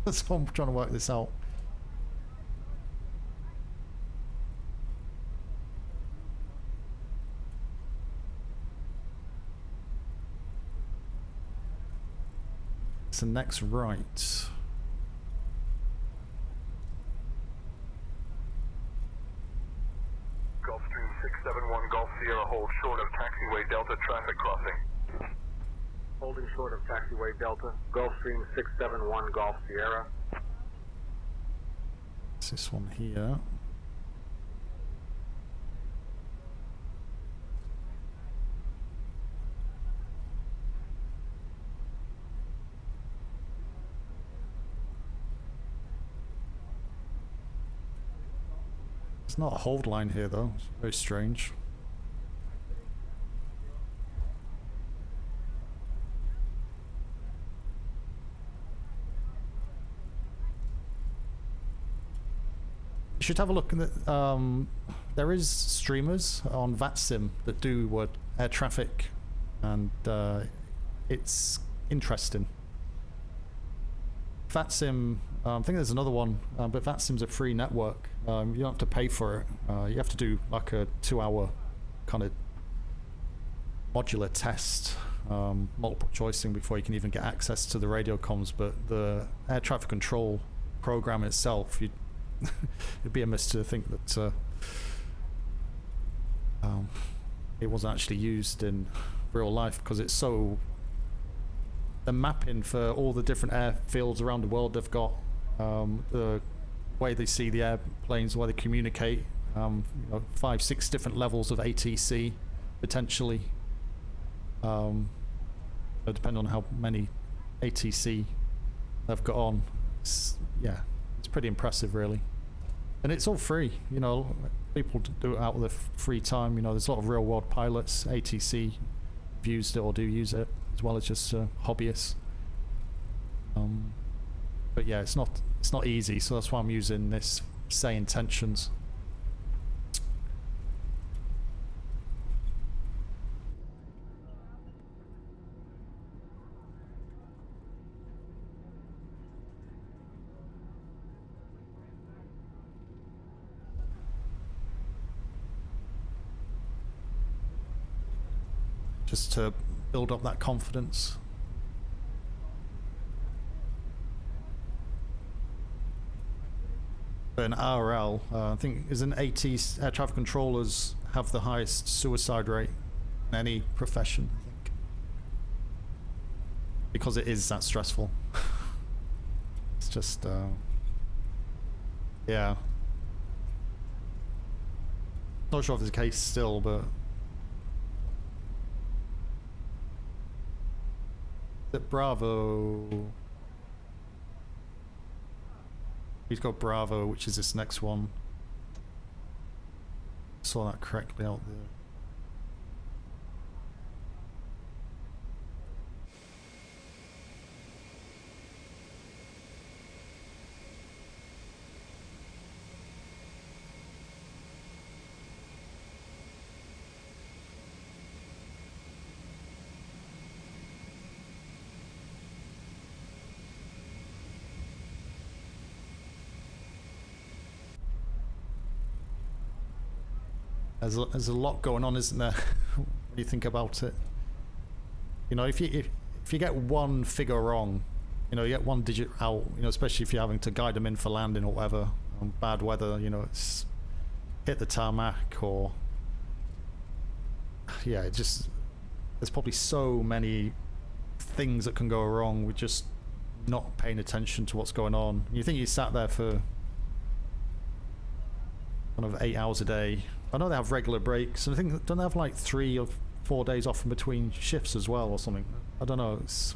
that's why I'm trying to work this out. It's the next right. Gulfstream 671 Golf Sierra, hold short of taxiway Delta traffic crossing. Holding short of taxiway Delta, Gulfstream 671 Golf Sierra. It's this one here. It's not a hold line here though. It's very strange. You should have a look at the, there is streamers on VATSIM that do air traffic, and it's interesting. VATSIM, I think there's another one, but VATSIM's a free network. You don't have to pay for it. You have to do like a 2-hour kind of modular test, multiple choicing before you can even get access to the radio comms. But the air traffic control program itself, it'd be amiss to think that it wasn't actually used in real life, because it's so... The mapping for all the different airfields around the world they've got, the way they see the airplanes, the way they communicate, 5-6 different levels of ATC potentially, depending on how many ATC they've got on. It's pretty impressive really, and it's all free. People do it out of their free time. There's a lot of real world pilots, ATC, have used it or do use it, as well as just hobbyists. But yeah, it's not easy, so that's why I'm using this Sayintentions. Just to build up that confidence. But in RL, I think isn't AT air traffic controllers have the highest suicide rate in any profession, I think, because it is that stressful. It's just yeah, not sure if it's the case still, but that Bravo, he's got Bravo, which is this next one. Saw that correctly out there. There's a lot going on, isn't there? When you think about it, if you get one figure wrong, you get one digit out, especially if you're having to guide them in for landing or whatever on bad weather, it's hit the tarmac, or yeah, there's probably so many things that can go wrong with just not paying attention to what's going on. You think you sat there for kind of 8 hours a day. I know they have regular breaks, and I think, don't they have like 3 or 4 days off in between shifts as well or something? I don't know. It's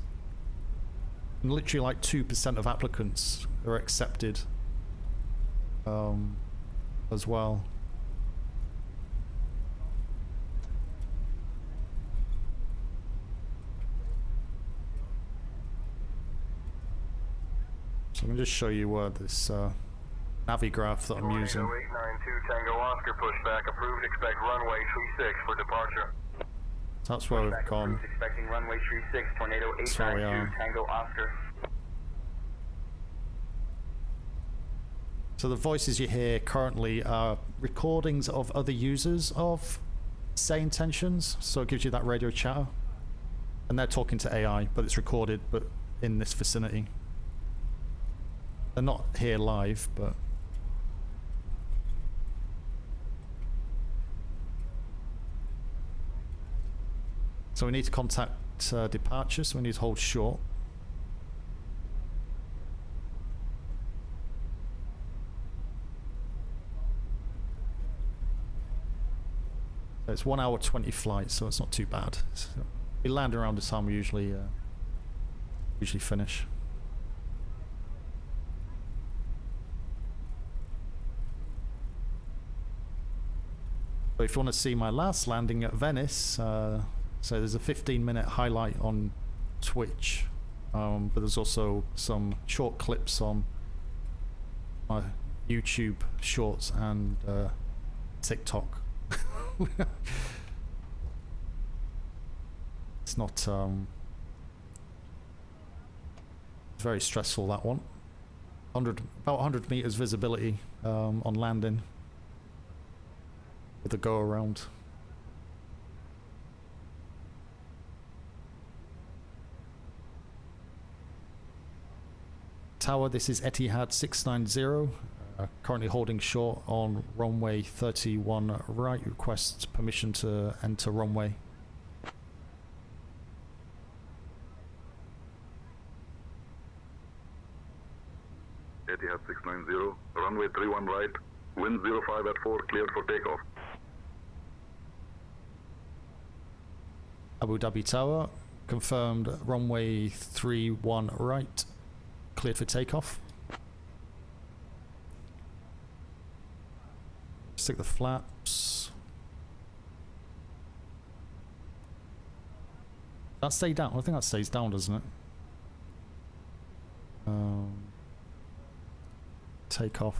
literally like 2% of applicants are accepted as well. So I'm going to just show you this Navi graph that I'm using. 0892 Tango Oscar, pushback approved, expect runway 36 for departure. So that's where we've gone. Expecting runway 36, Tornado 892 Tango Oscar. So the voices you hear currently are recordings of other users of Sayintentions, so it gives you that radio chatter. And they're talking to AI, but it's recorded, but in this vicinity. They're not here live, but... So we need to contact departure, so we need to hold short. It's 1 hour 20 flight, so it's not too bad. So we land around the time we usually finish. But if you want to see my last landing at Venice, so there's a 15-minute highlight on Twitch, but there's also some short clips on my YouTube Shorts and TikTok. It's not it's very stressful, that one. About 100 meters visibility on landing with a go around. Tower, this is Etihad 690. Currently holding short on runway 31 right. Requests permission to enter runway. Etihad 690, runway 31 right, wind 05 at 4, cleared for takeoff. Abu Dhabi Tower, confirmed runway 31 right, cleared for takeoff. Stick the flaps. That stay down? I think that stays down, doesn't it? Take off.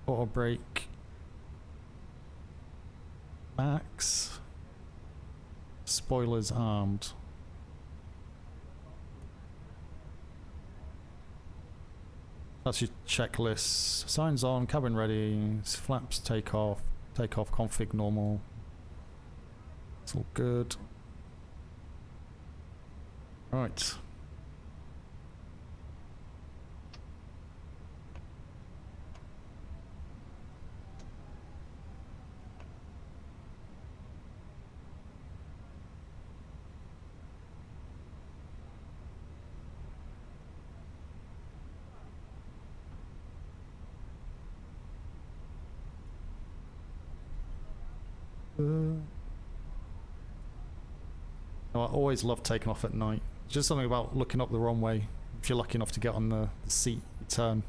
Auto brake. Max. Spoilers armed. That's your checklist. Signs on, cabin ready, flaps takeoff config normal. It's all good. Right. I always love taking off at night. Just something about looking up the runway. If you're lucky enough to get on the seat, you turn.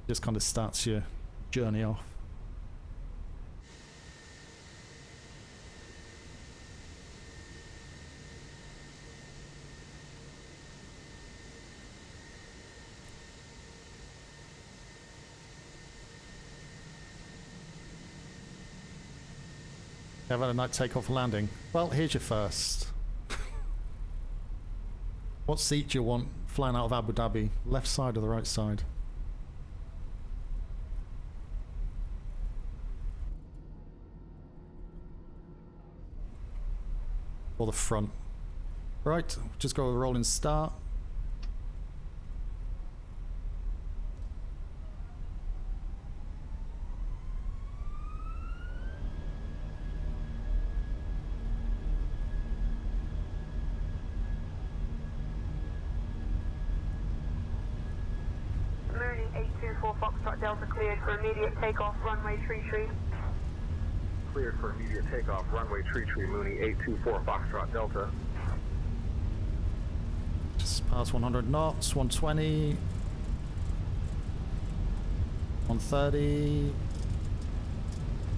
Just kind of starts your journey off. Have had a night takeoff landing. Well, here's your first. What seat do you want flying out of Abu Dhabi? Left side or the right side? Or the front? Right, just go with a rolling start. Delta cleared for immediate takeoff, runway 33. Cleared for immediate takeoff, runway 33, Mooney 824 Foxtrot Delta. Just past 100 knots, 120, 130,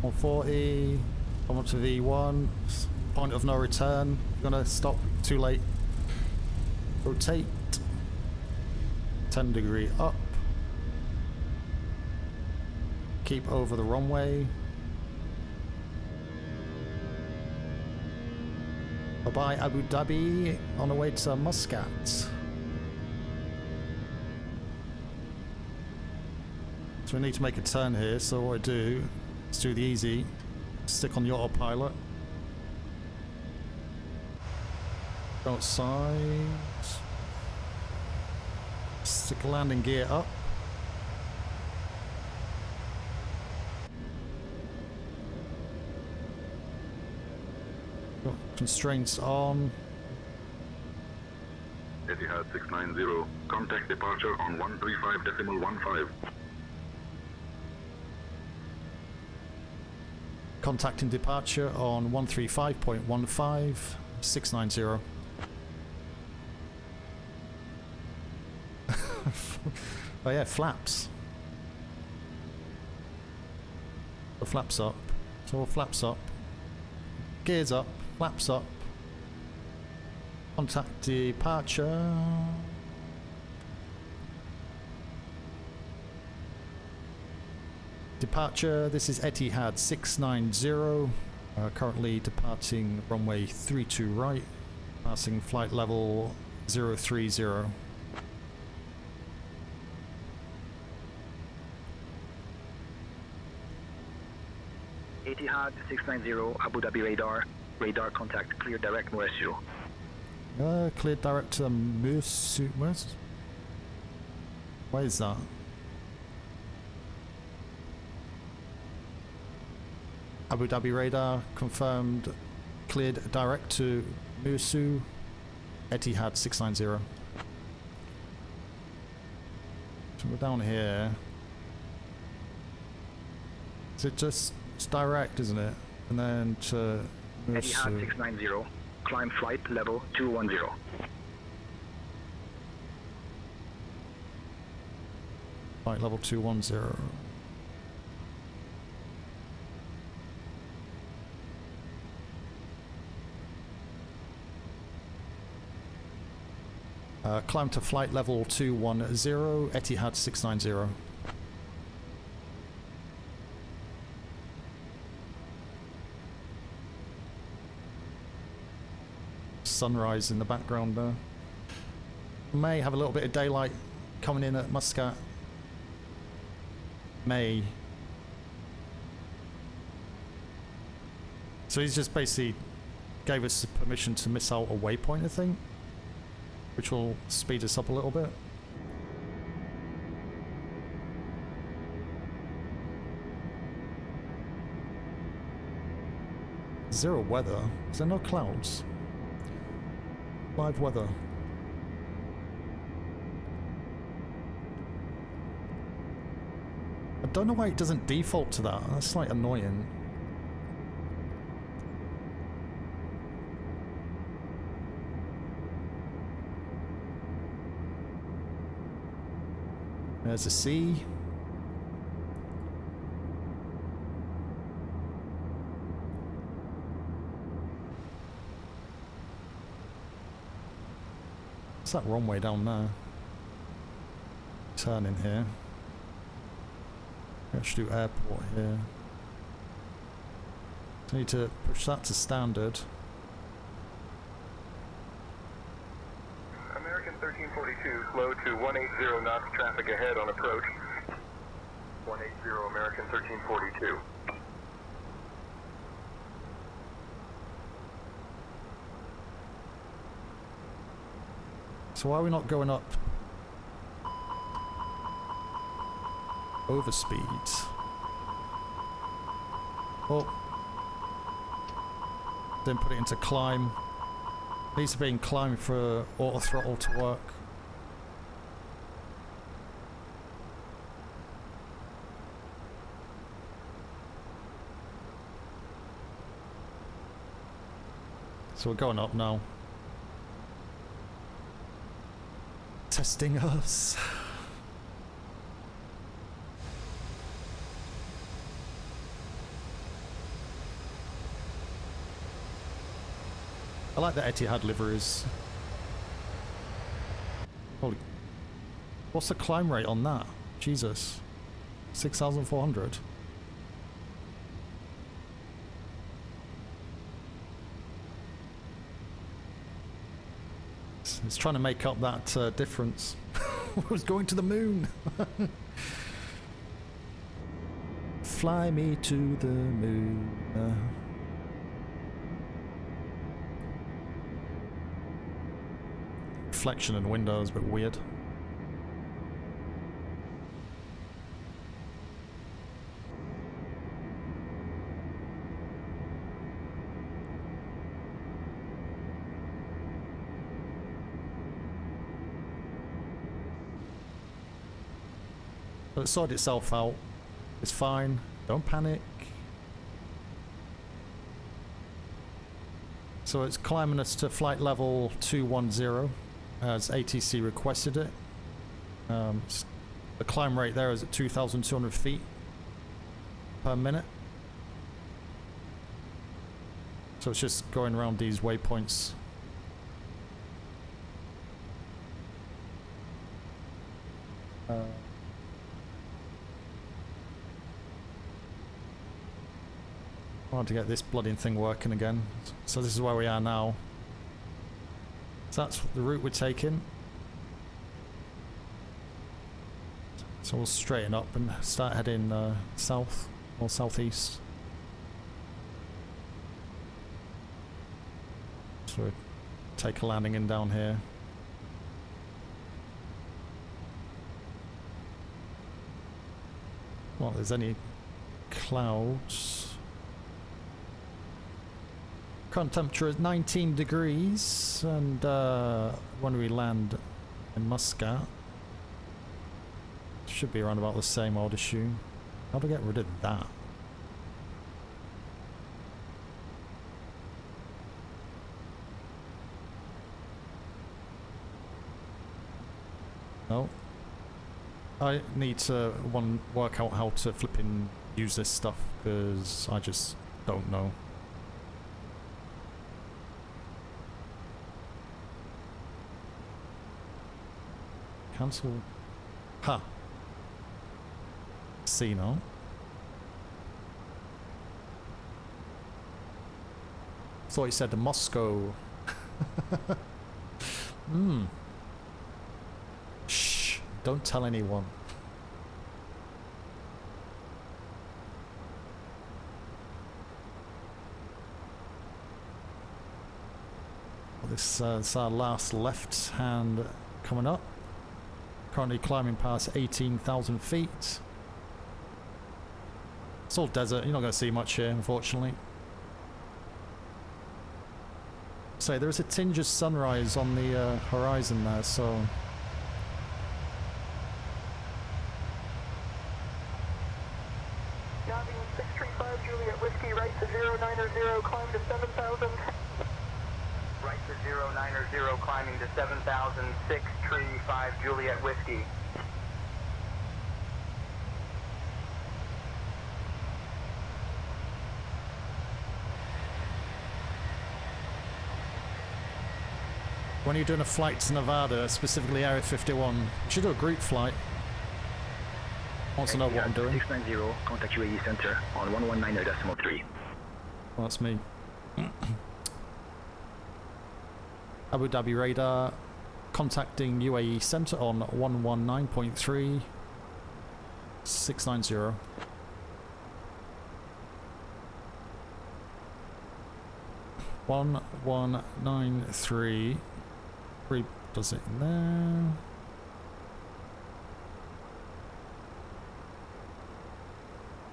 140, come up to V1, point of no return, gonna stop, too late. Rotate, 10-degree up. Keep over the runway. Bye-bye Abu Dhabi, on the way to Muscat. So we need to make a turn here, so what I do, let's do the easy. Stick on the autopilot. Go outside. Stick landing gear up. Got constraints on. Etihad 690, contact departure on 135.15. Contacting departure on 135.15, 690. Oh yeah, flaps. The flaps up. So flaps up. Gears up. Flaps up. Contact departure. Departure, this is Etihad 690, currently departing runway 32 right, passing flight level 030. Etihad 690, Abu Dhabi radar. Radar contact, clear direct Muessu. Clear direct to Muessu. Where is that? Abu Dhabi radar confirmed, cleared direct to Muessu, Etihad 690. So we're down here. Is it just, it's direct, isn't it? And then to Muessu. Etihad 690, climb flight level 210. Flight level 210. Climb to flight level 210, Etihad 690. Sunrise in the background there. May have a little bit of daylight coming in at Muscat. May. So he's just basically gave us permission to miss out a waypoint, I think, which will speed us up a little bit. Zero weather. Is there no clouds? Live weather. I don't know why it doesn't default to that. That's like annoying. There's a sea. What's that runway down there? Turn in here. Let's do airport here. So I need to push that to standard. American 1342, slow to 180 knots, traffic ahead on approach. 180 American 1342. So why are we not going up over speed? Oh, then put it into climb. Needs to be in climb for auto throttle to work. So we're going up now. Testing us. I like the Etihad liveries. Holy. What's the climb rate on that? Jesus. 6,400. It's trying to make up that difference. I was going to the moon. Fly me to the moon. Reflection and windows, a bit weird. But it sorted itself out. It's fine. Don't panic. So it's climbing us to flight level 210 as ATC requested it. The climb rate there is at 2,200 feet per minute. So it's just going around these waypoints. I want to get this bloody thing working again. So this is where we are now. So that's the route we're taking. So we'll straighten up and start heading south or southeast. So we'll take a landing in down here. Well, there's any clouds. Current temperature is 19 degrees, and when we land in Muscat, should be around about the same, I would assume. How do I get rid of that? No. I need to work out how to flipping use this stuff, because I just don't know. Cancel. Ha. See now. Thought he said Moscow. Shh. Don't tell anyone. This is our last left hand coming up. Currently climbing past 18,000 feet. It's all desert, you're not going to see much here, unfortunately. So there is a tinge of sunrise on the horizon there, so... Dhabi 635 Juliet Whiskey, right to 090, climb to 7,000. Right to 090, climbing to 7,000, 635 Juliet Whiskey. When you're doing a flight to Nevada, specifically Area 51, you should do a group flight. Wants to know what I'm doing. 690, contact UAE Center on 119.3. Well, that's me. Abu Dhabi radar contacting UAE Center on 119.3 690. One 193. Does it in there?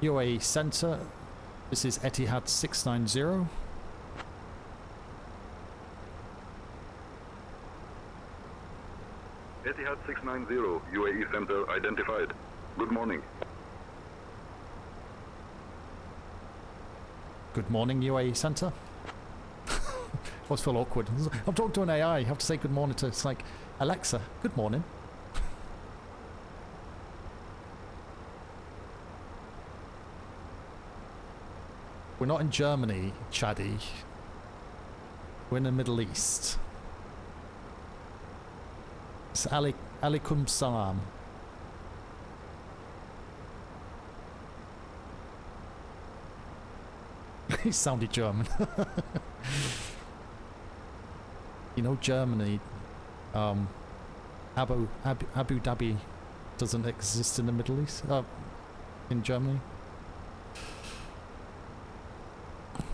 UAE Center. This is Etihad 690. Etihad 690, UAE Center identified. Good morning. Good morning, UAE Center. I always feel awkward. I'm talking to an AI. I have to say good morning to. It's like, Alexa, good morning. We're not in Germany, Chaddy. We're in the Middle East. It's Alaikum Salam. He sounded German. You know, Germany, Abu Dhabi doesn't exist in the Middle East, in Germany.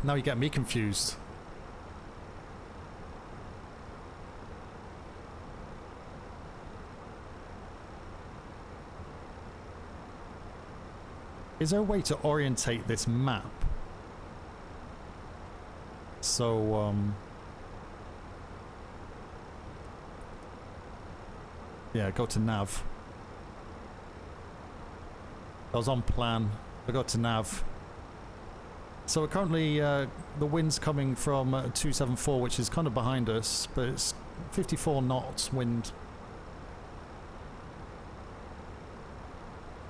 Now you get me confused. Is there a way to orientate this map? So, yeah, go to nav. I was on plan. I got to nav. So we're currently, the wind's coming from 274, which is kind of behind us, but it's 54 knots wind.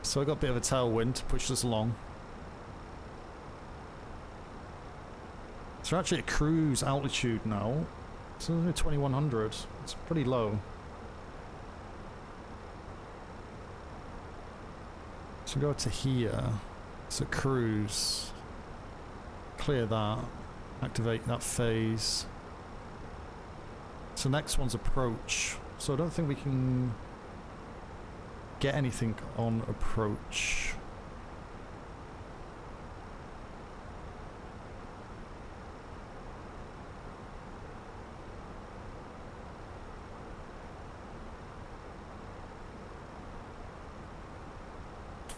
So I got a bit of a tailwind to push us along. So we're actually at cruise altitude now. It's only 2100. It's pretty low. So go to here. So cruise. Clear that. Activate that phase. So next one's approach. So I don't think we can get anything on approach.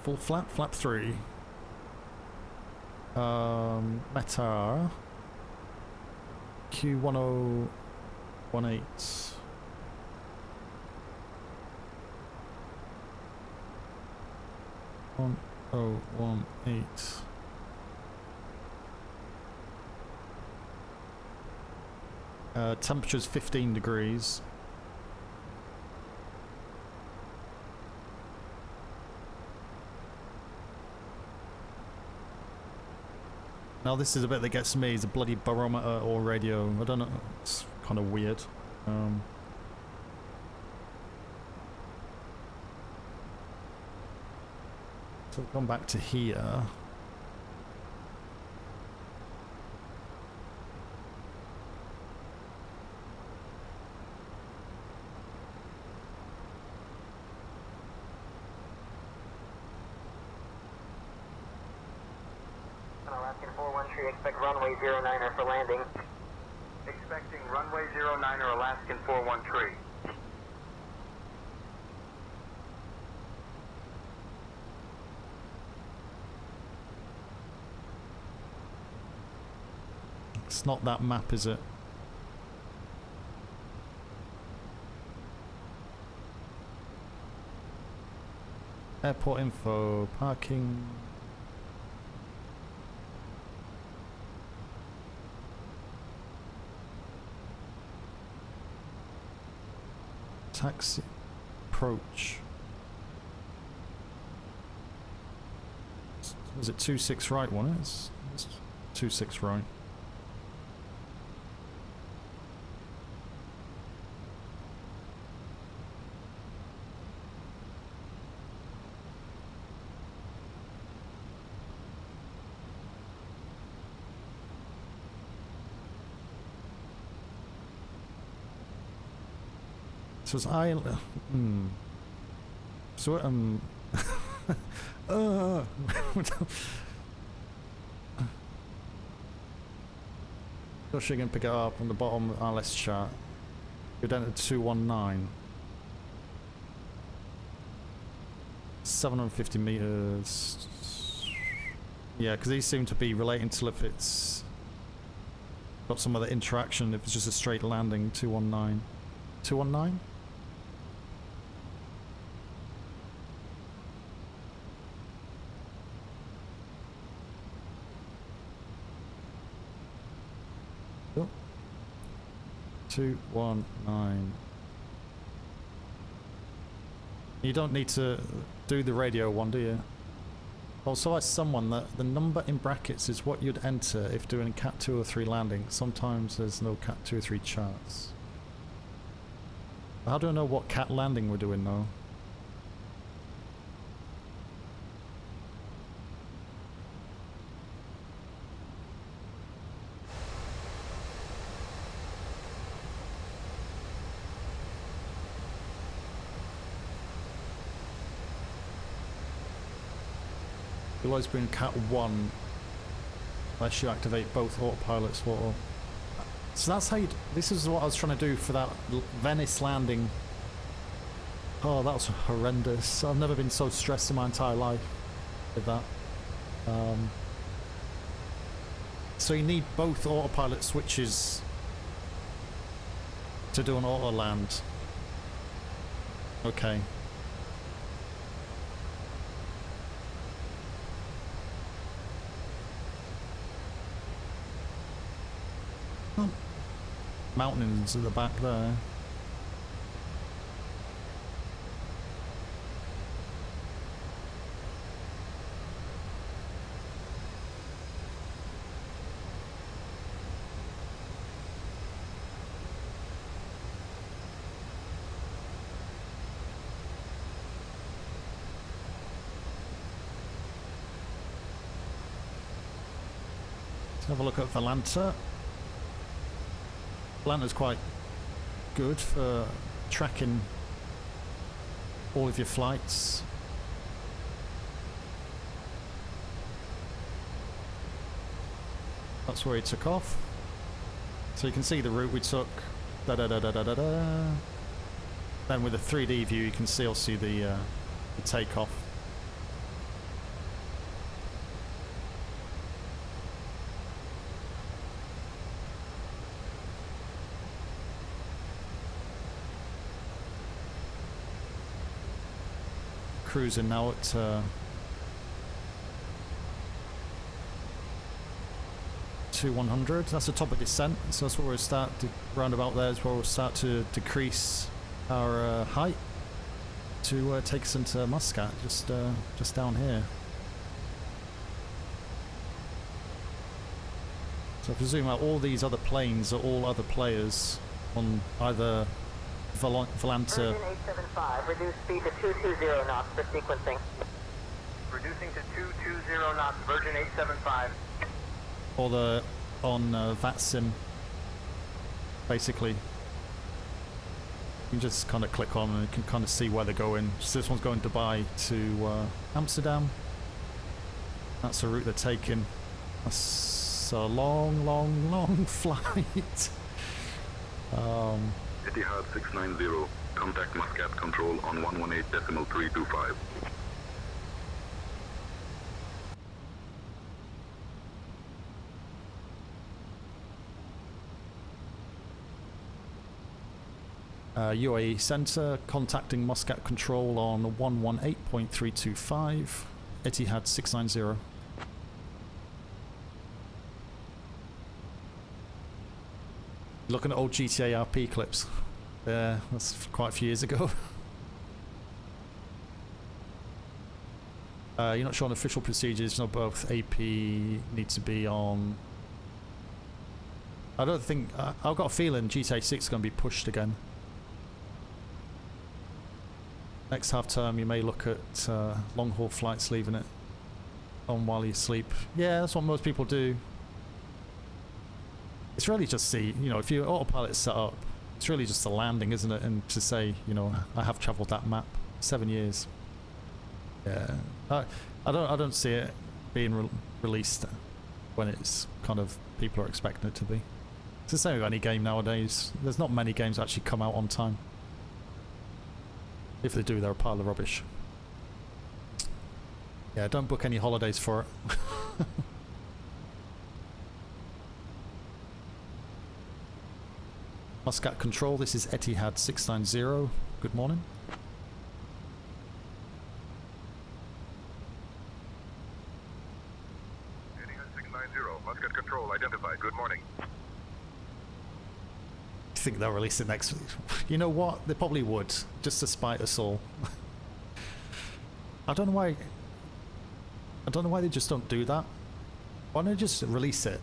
Full flap, flap 3. Meta Q1018. 1018. Temperature's 15 degrees. Now this is a bit that gets me, is a bloody barometer or radio. I don't know, it's kind of weird. So I've gone back to here. Alaskan 413, expect runway 09er for landing. Expecting runway 09er, Alaskan 413. It's not that map, is it? Airport info, parking. Taxi approach. Was it 26 right one? It's 26 right. So it's So Josh, you can pick it up on the bottom. Let's chat. Go down to 219. 750 meters. Yeah, because these seem to be relating to if it's got some other interaction. If it's just a straight landing, 219. 219? Oh. 219. You don't need to do the radio one, do you? Also, I someone that the number in brackets is what you'd enter if doing Cat 2 or 3 landing. Sometimes there's no Cat 2 or 3 charts. How do I know what cat landing we're doing now? You'll always bring Cat 1 unless you activate both autopilots for... So that's how you... This is what I was trying to do for that Venice landing. Oh, that was horrendous. I've never been so stressed in my entire life with that. So you need both autopilot switches to do an auto land. Okay. Mountains at the back there. Let's have a look at Valanta. Atlanta's quite good for tracking all of your flights. That's where he took off. So you can see the route we took. Da da da da da da da. Then with a 3D view, you can still see the takeoff. Cruising now at 2100. That's the top of descent, so that's where we'll start to roundabout. There is where we'll start to decrease our height to take us into Muscat, just down here. So I presume all these other planes are all other players on either Valanta. Virgin 875, reduce speed to 220 knots for sequencing. Reducing to 220 knots, Virgin 875. Or on VATSIM, basically. You can just kind of click on and you can kind of see where they're going. So this one's going Dubai to Amsterdam. That's the route they're taking. That's a long, long, long flight. Etihad 690, contact Muscat control on 118.325. UAE Centre, contacting Muscat control on 118.325, Etihad 690. Looking at old GTA RP clips. Yeah, that's quite a few years ago. You're not sure on official procedures, no, both AP need to be on... I don't think... I've got a feeling GTA 6 is going to be pushed again. Next half term you may look at long haul flights leaving it on while you sleep. Yeah, that's what most people do. It's really just if your autopilot's set up, it's really just the landing, isn't it? And to say, I have travelled that map 7 years. Yeah, I don't see it being released when it's kind of people are expecting it to be. It's the same with any game nowadays. There's not many games that actually come out on time. If they do, they're a pile of rubbish. Yeah, don't book any holidays for it. Muscat control, this is Etihad 690. Good morning. Etihad 690, Muscat control identified. Good morning. I think they'll release it next week. You know what? They probably would, just to spite us all. I don't know why they just don't do that. Why don't they just release it?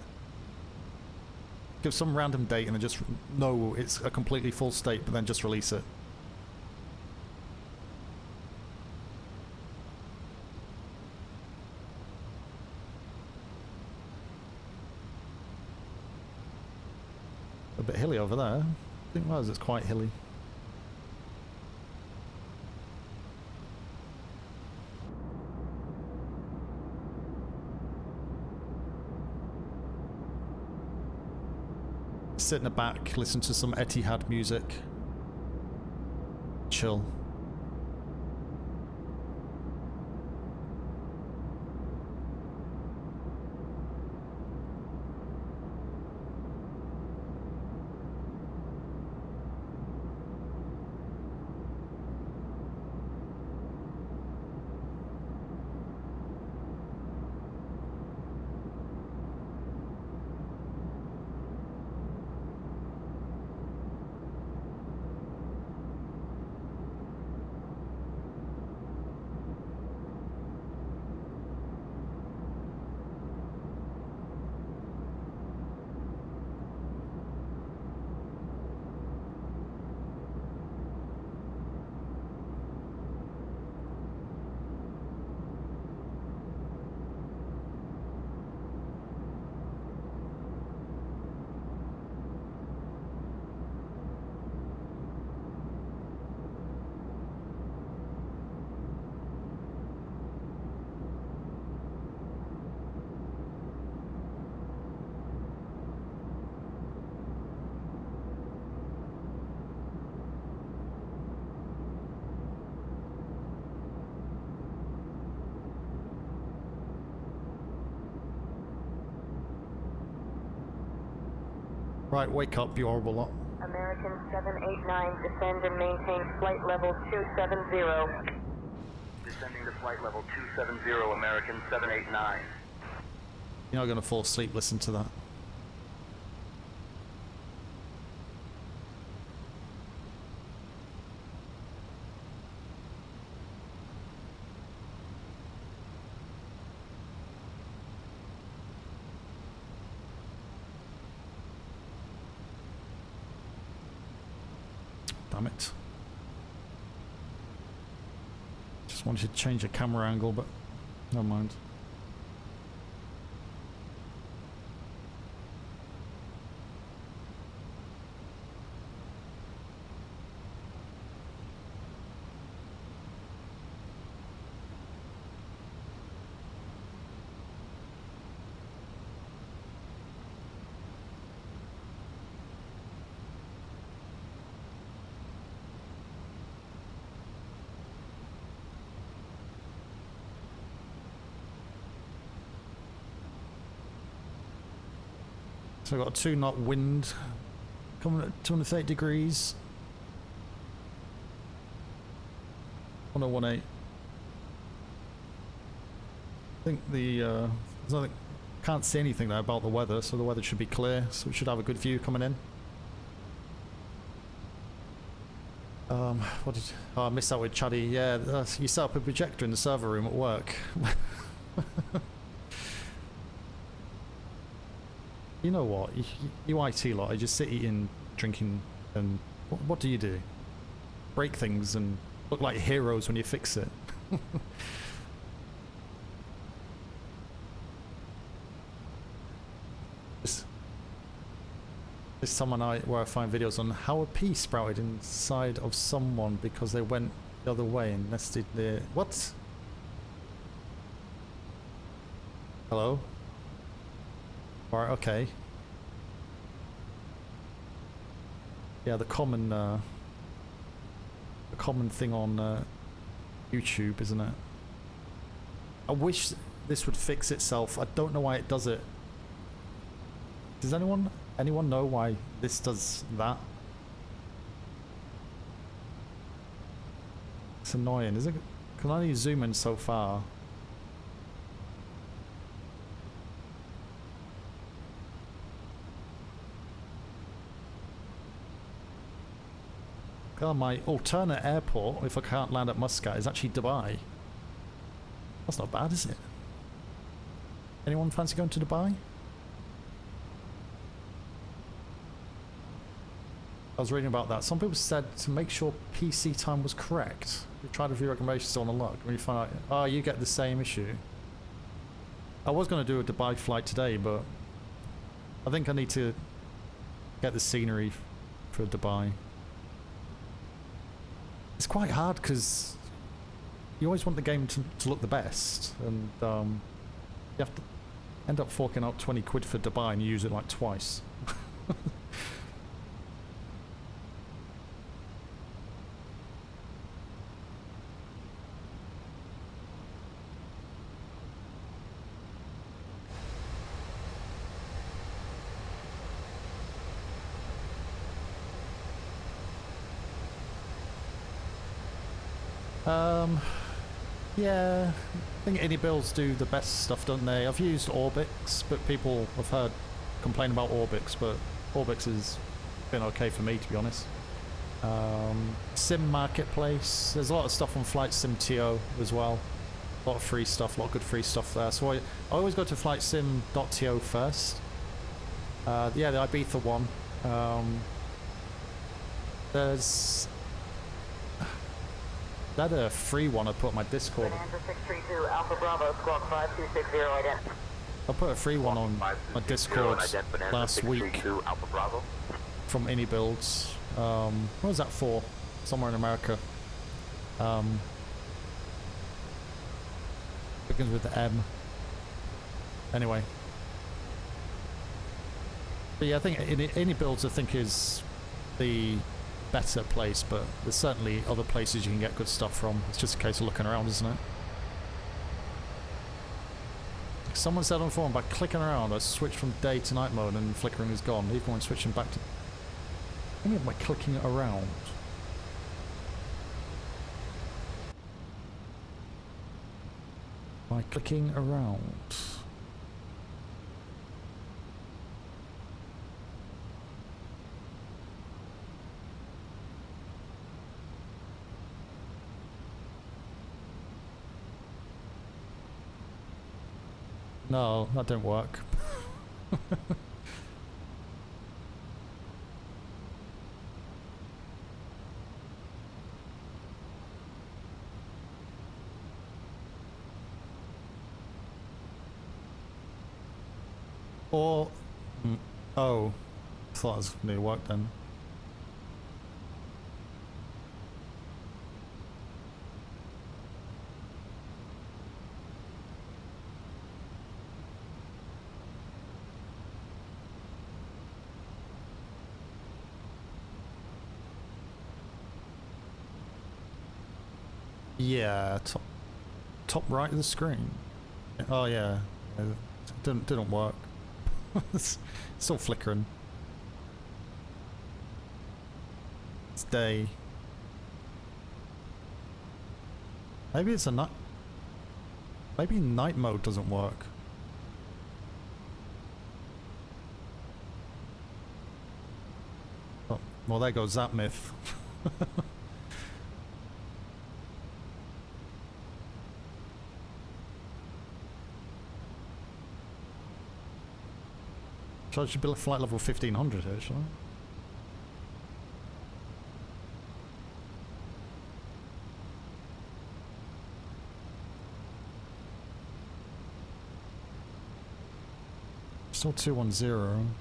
Give some random date and then just know it's a completely full state, but then just release it. bit hilly over there. I think it's quite hilly. Sit in the back, listen to some Etihad music. Chill. Right, wake up, you horrible lot. American 789, descend and maintain flight level 270. Descending to flight level 270, American 789. You're not going to fall asleep, listen to that. Damn it. Just wanted to change the camera angle, but never mind. So I've got a 2-knot wind coming at 230 degrees. 1018. I think there's nothing, can't see anything there about the weather, so the weather should be clear, so we should have a good view coming in. What did I missed out with Chaddy? Yeah, you set up a projector in the server room at work. You know what? You IT lot, I just sit eating, drinking, and what do you do? Break things and look like heroes when you fix it. There's someone where I find videos on how a pea sprouted inside of someone because they went the other way and nested there. What? Hello? Alright, okay. Yeah, the common thing on YouTube, isn't it? I wish this would fix itself. I don't know why it does it. Does anyone know why this does that? It's annoying, is it? Can only zoom in so far. God, my alternate airport, if I can't land at Muscat, is actually Dubai. That's not bad, is it? Anyone fancy going to Dubai? I was reading about that. Some people said to make sure PC time was correct. We tried a few recommendations on the log. When you find out, oh, you get the same issue. I was going to do a Dubai flight today, but I think I need to get the scenery for Dubai. It's quite hard because you always want the game to look the best, and you have to end up forking out 20 quid for Dubai and you use it like twice. Yeah, I think any builds do the best stuff, don't they? I've used Orbix, but people have heard complain about Orbix, but Orbix has been okay for me, to be honest. Sim Marketplace, there's a lot of stuff on Flight Sim TO as well. A lot of free stuff, a lot of good free stuff there. So I always go to flightsim.to first. Yeah, the Ibiza one. There's... That a free one I put on my Discord. Bonanza 632 Alpha Bravo Squawk 5260 ident. I put a free one on my Discord last week Alpha Bravo. from Any Builds. What was that for? Somewhere in America. Begins with the M. Anyway. But yeah, I think Any Builds I think is the better place, but there's certainly other places you can get good stuff from. It's just a case of looking around, isn't it? Someone said on the forum, by clicking around I switched from day to night mode and flickering is gone, even when switching back to... What do you mean by clicking around? By clicking around... No, that didn't work. Or... oh. Thought it was going to work then. Yeah, top right of the screen. Oh yeah, it didn't work. It's still flickering. It's day. Maybe it's a night. Maybe night mode doesn't work. Oh, well, there goes that myth. So I should build a flight level 1500 here, shall I? Still 210.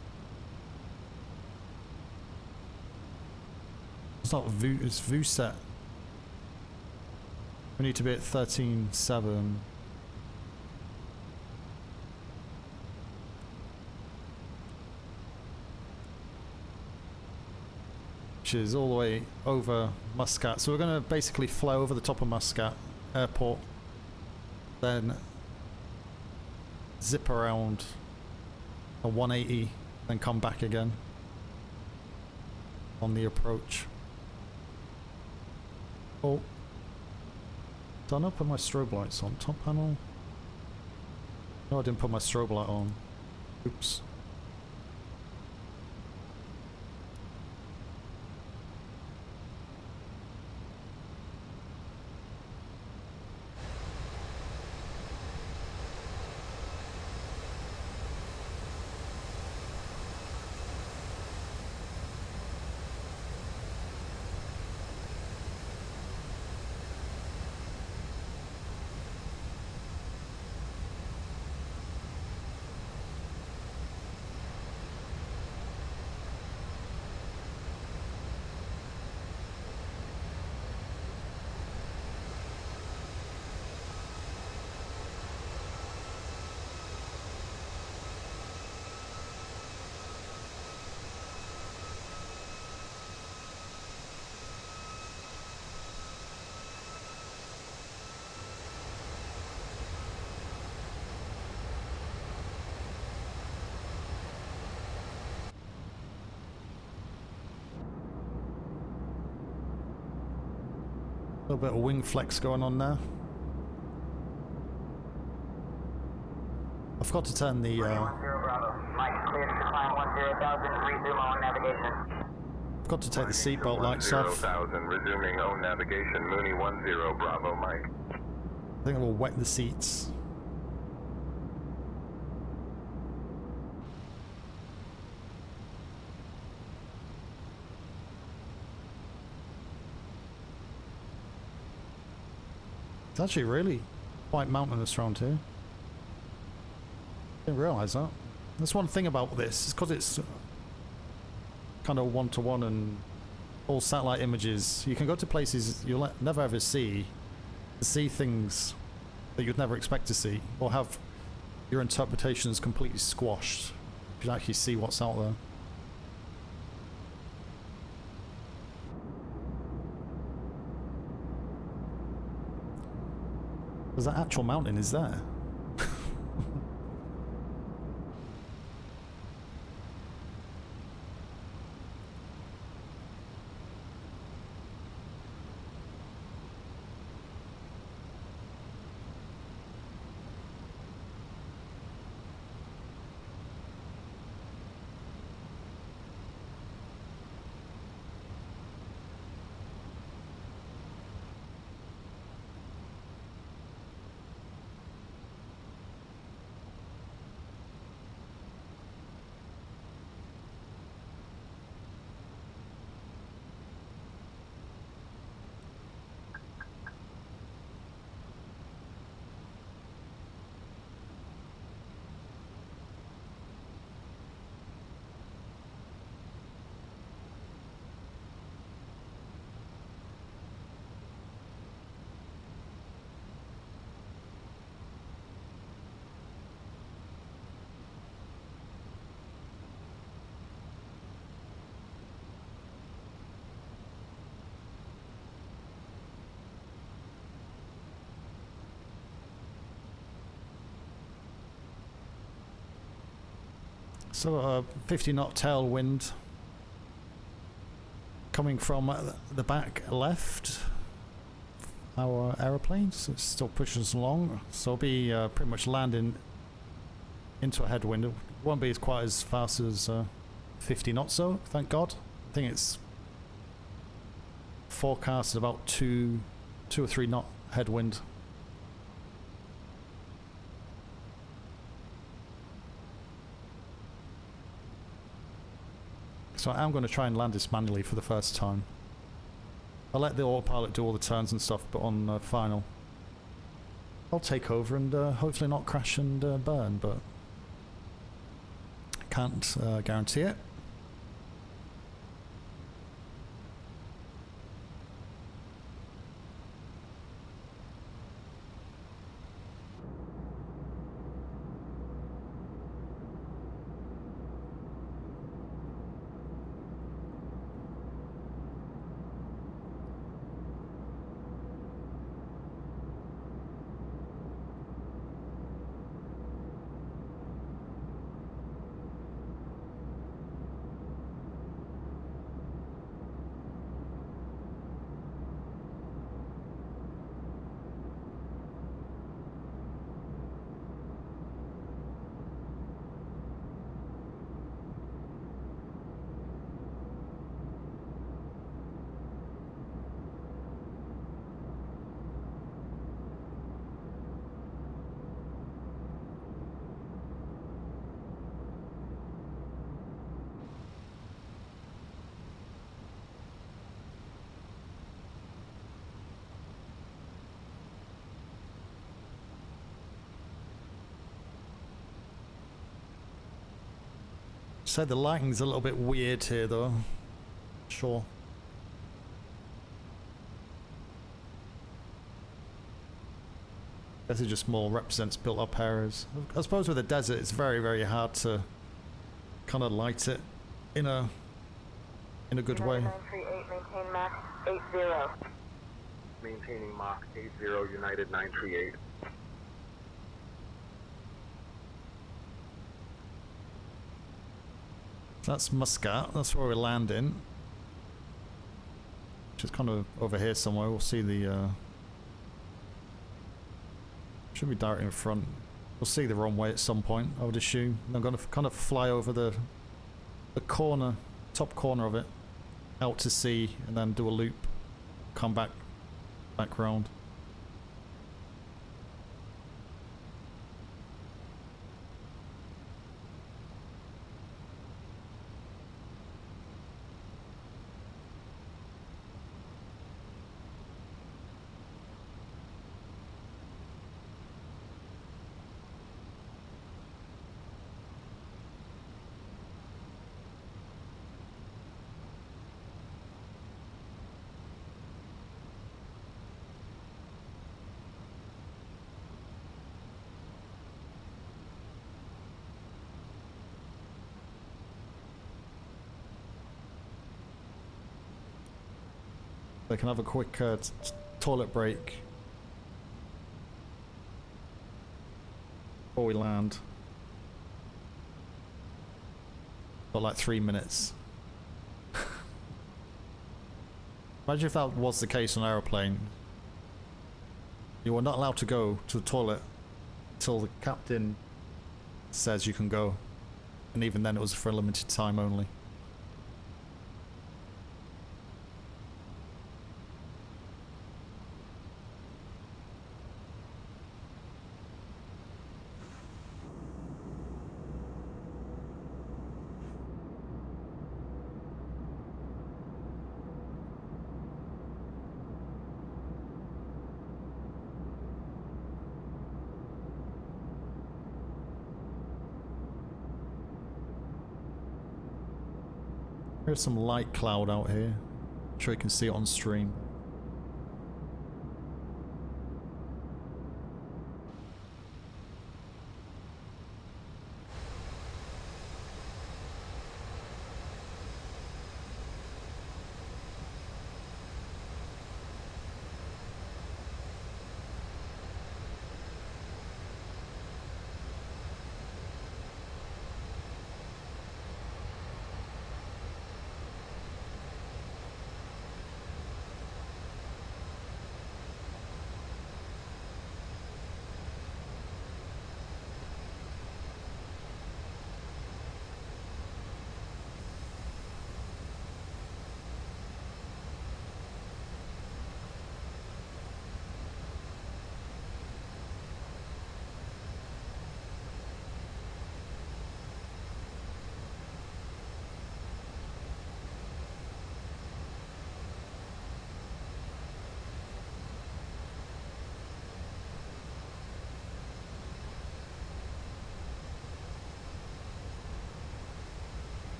It's not it's VUSET. We need to be at 13.7. Which is all the way over Muscat. So we're going to basically fly over the top of Muscat Airport, then zip around a 180, then come back again on the approach. Oh, did I not put my strobe lights on? Top panel? No, I didn't put my strobe light on. Oops. little bit of wing flex going on there. I forgot to turn the forgot to take the seatbelt lights off. Resuming own navigation, Mooney 10 Bravo, Mike. I think I will wet the seats. It's actually really quite mountainous around here. Didn't realise that. That's one thing about this, is because it's kind of one-to-one and all satellite images, you can go to places you'll never ever see things that you'd never expect to see, or have your interpretations completely squashed. You can actually see what's out there. Because that actual mountain is there. So a 50 knot tailwind coming from the back left. Our aeroplane, so it still pushes along, so it'll be pretty much landing into a headwind. It won't be quite as fast as 50 knots though, thank God. I think it's forecasted about 2 or 3 knot headwind. So I'm going to try and land this manually for the first time. I'll let the autopilot do all the turns and stuff, but on final I'll take over and hopefully not crash and burn, but can't guarantee it. So the lighting's a little bit weird here though. Sure. This is just more represents built up areas. I suppose with the desert it's very, very hard to kind of light it in a good way. 938, maintain Mach 80. Maintaining Mach 80, United 938. That's Muscat, that's where we're landing. which is kind of over here somewhere. We'll see the... should be directly in front. We'll see the runway at some point, I would assume. And I'm going to kind of fly over the corner, top corner of it, out to sea, and then do a loop, come back round. They can have a quick toilet break before we land. Got like 3 minutes. Imagine if that was the case on an aeroplane. You were not allowed to go to the toilet until the captain says you can go. And even then it was for a limited time only. There's some light cloud out here. I'm sure you can see it on stream.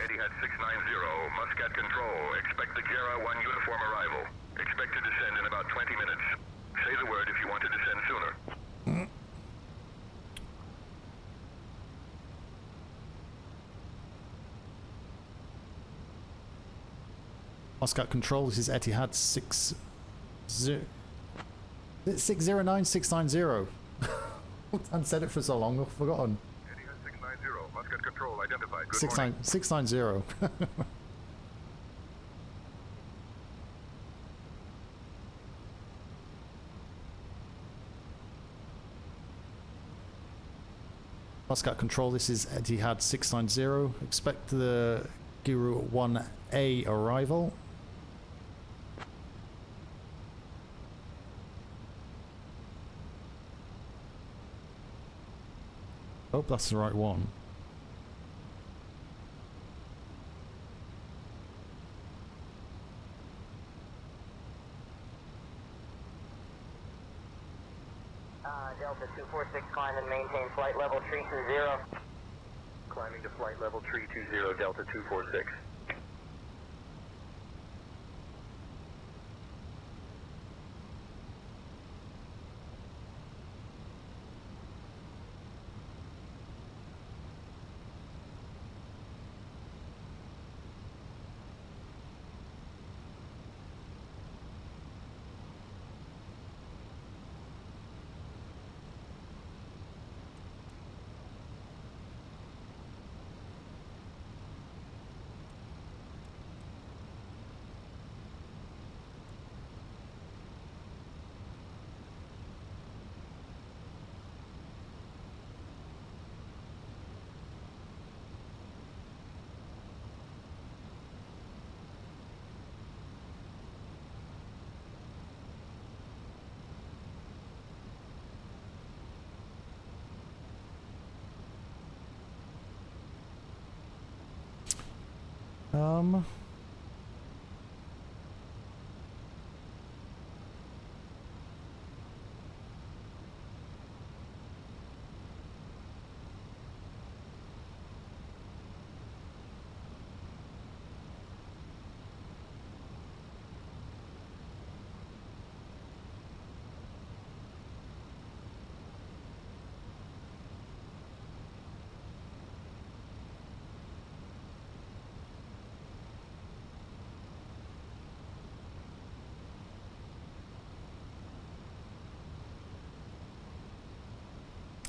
Etihad 690, Muscat Control. Expect the Jera 1 uniform arrival. Expect to descend in about 20 minutes. Say the word if you want to descend sooner. Muscat Control, this is Etihad 609, 690. I haven't said it for so long, I've forgotten. Etihad 690, Muscat Control identified. Good 690. Muscat Control, this is Etihad 690. Expect the Guru 1A arrival. Hope that's the right one. Delta 246, climb and maintain flight level 320. Climbing to flight level 320, Delta 246. Um.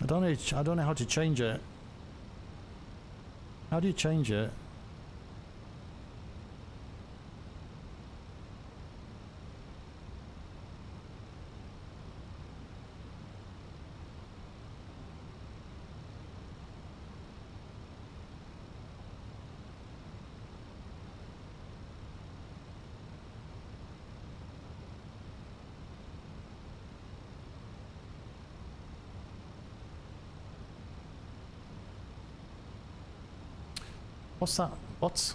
I don't know how to change it. How do you change it? What's that? What?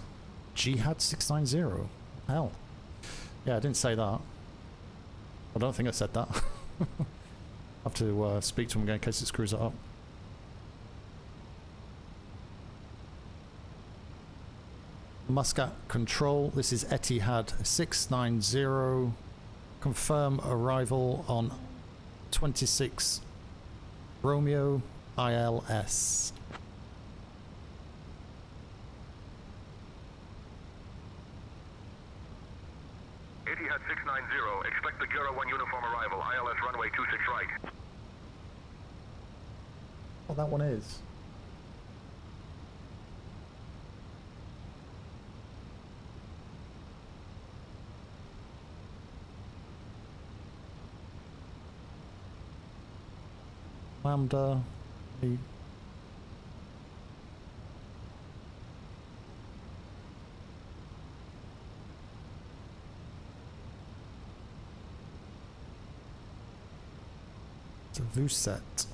Jihad 690? Hell. Yeah, I didn't say that. I don't think I said that. I have to speak to him again in case it screws it up. Muscat Control, this is Etihad 690. Confirm arrival on 26 Romeo ILS. Etihad 690, expect the Gera 1 uniform arrival, ILS runway 26 right. What that one is? Lambda. It's a Muscat.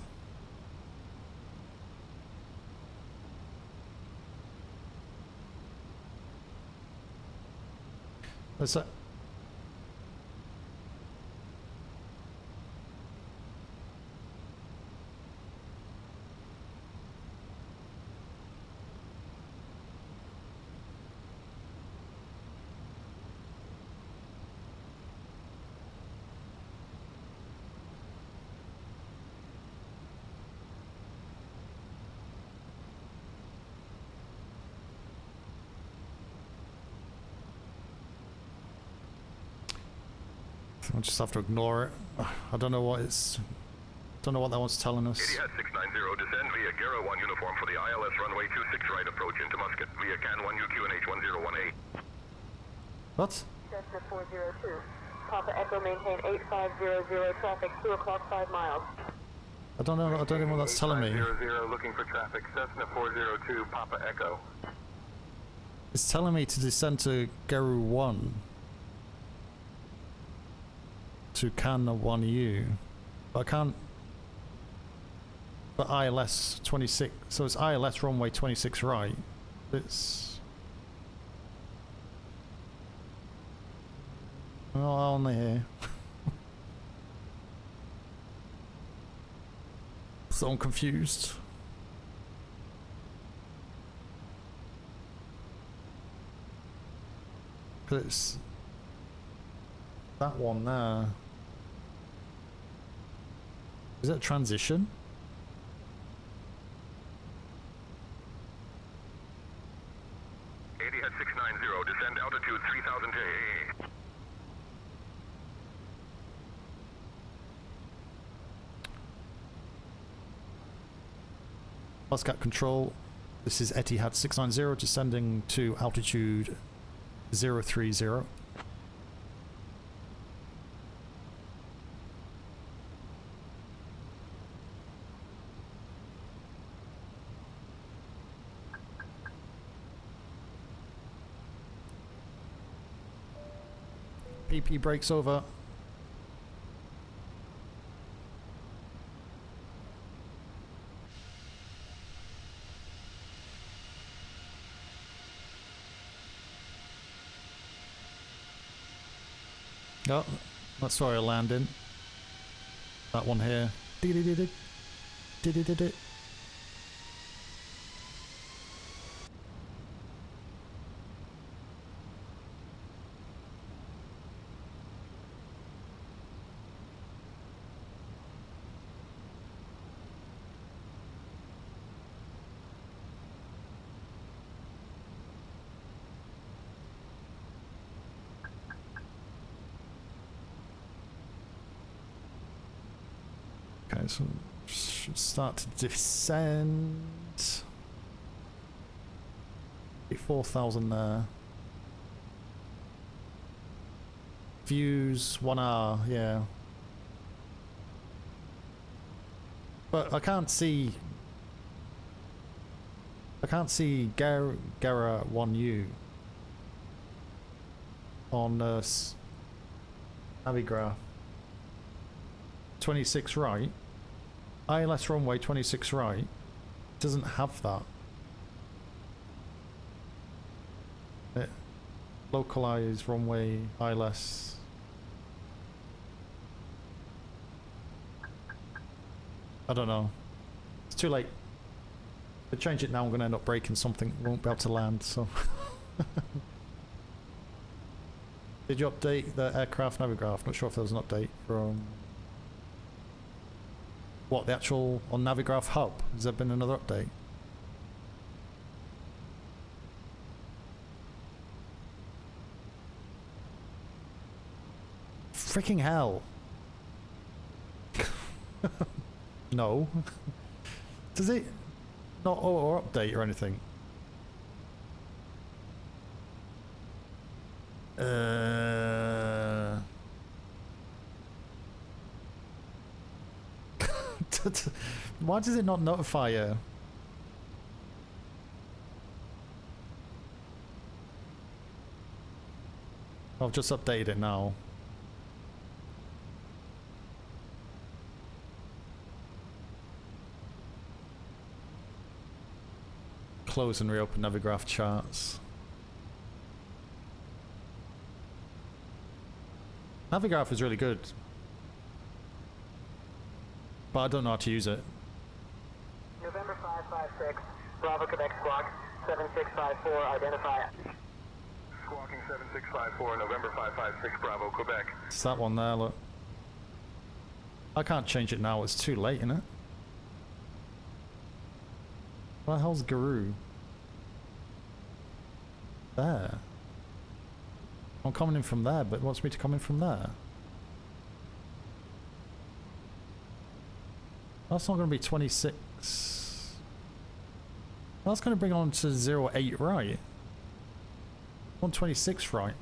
What's that? I'll just have to ignore it. I don't know what it's... Don't know what that one's telling us. Etihad 690, descend via Gera 1 uniform for the ILS runway 26 right approach into Muscat via CAN 1 UQNH 101A. What? Cessna 402. Papa Echo maintain 8500 traffic 2 o'clock 5 miles. I don't know what that's telling me. 500 looking for traffic. Cessna 402, Papa Echo. It's telling me to descend to Geru 1. To CAN 1U. But I can't... But ILS 26... So it's ILS runway 26 right. It's... Not on here. So I'm confused. But it's... That one there. Is that transition? Etihad 690, descend altitude 3000 AAA. Muscat Control, this is Etihad 690, descending to altitude 030. PP brakes over. Oh, that's where I landed. That one here. Did. Okay, so should start to descend. 4,000 there. Views 1 hour, yeah. But I can't see. I can't see Gara 1U on Navigraph. 26 right. ILS runway 26 right doesn't have that. It localized runway ILS. I don't know. It's too late. If I change it now, I'm going to end up breaking something. Won't be able to land, so. Did you update the aircraft Navigraph? Not sure if there was an update from... What, the actual on Navigraph hub? Has there been another update? Freaking hell. No. Does it not auto update or anything? Why does it not notify you? I've just updated it now. Close and reopen Navigraph charts. Navigraph is really good, but I don't know how to use it. November 556, Bravo Quebec Squawk 7654, identify. Squawking 7654, November 556, Bravo, Quebec. It's that one there, look. I can't change it now, it's too late, isn't it? Where the hell's Guru? There. I'm coming in from there, but it wants me to come in from there. That's not going to be 26. That's going to bring on to 08 right. 126 right.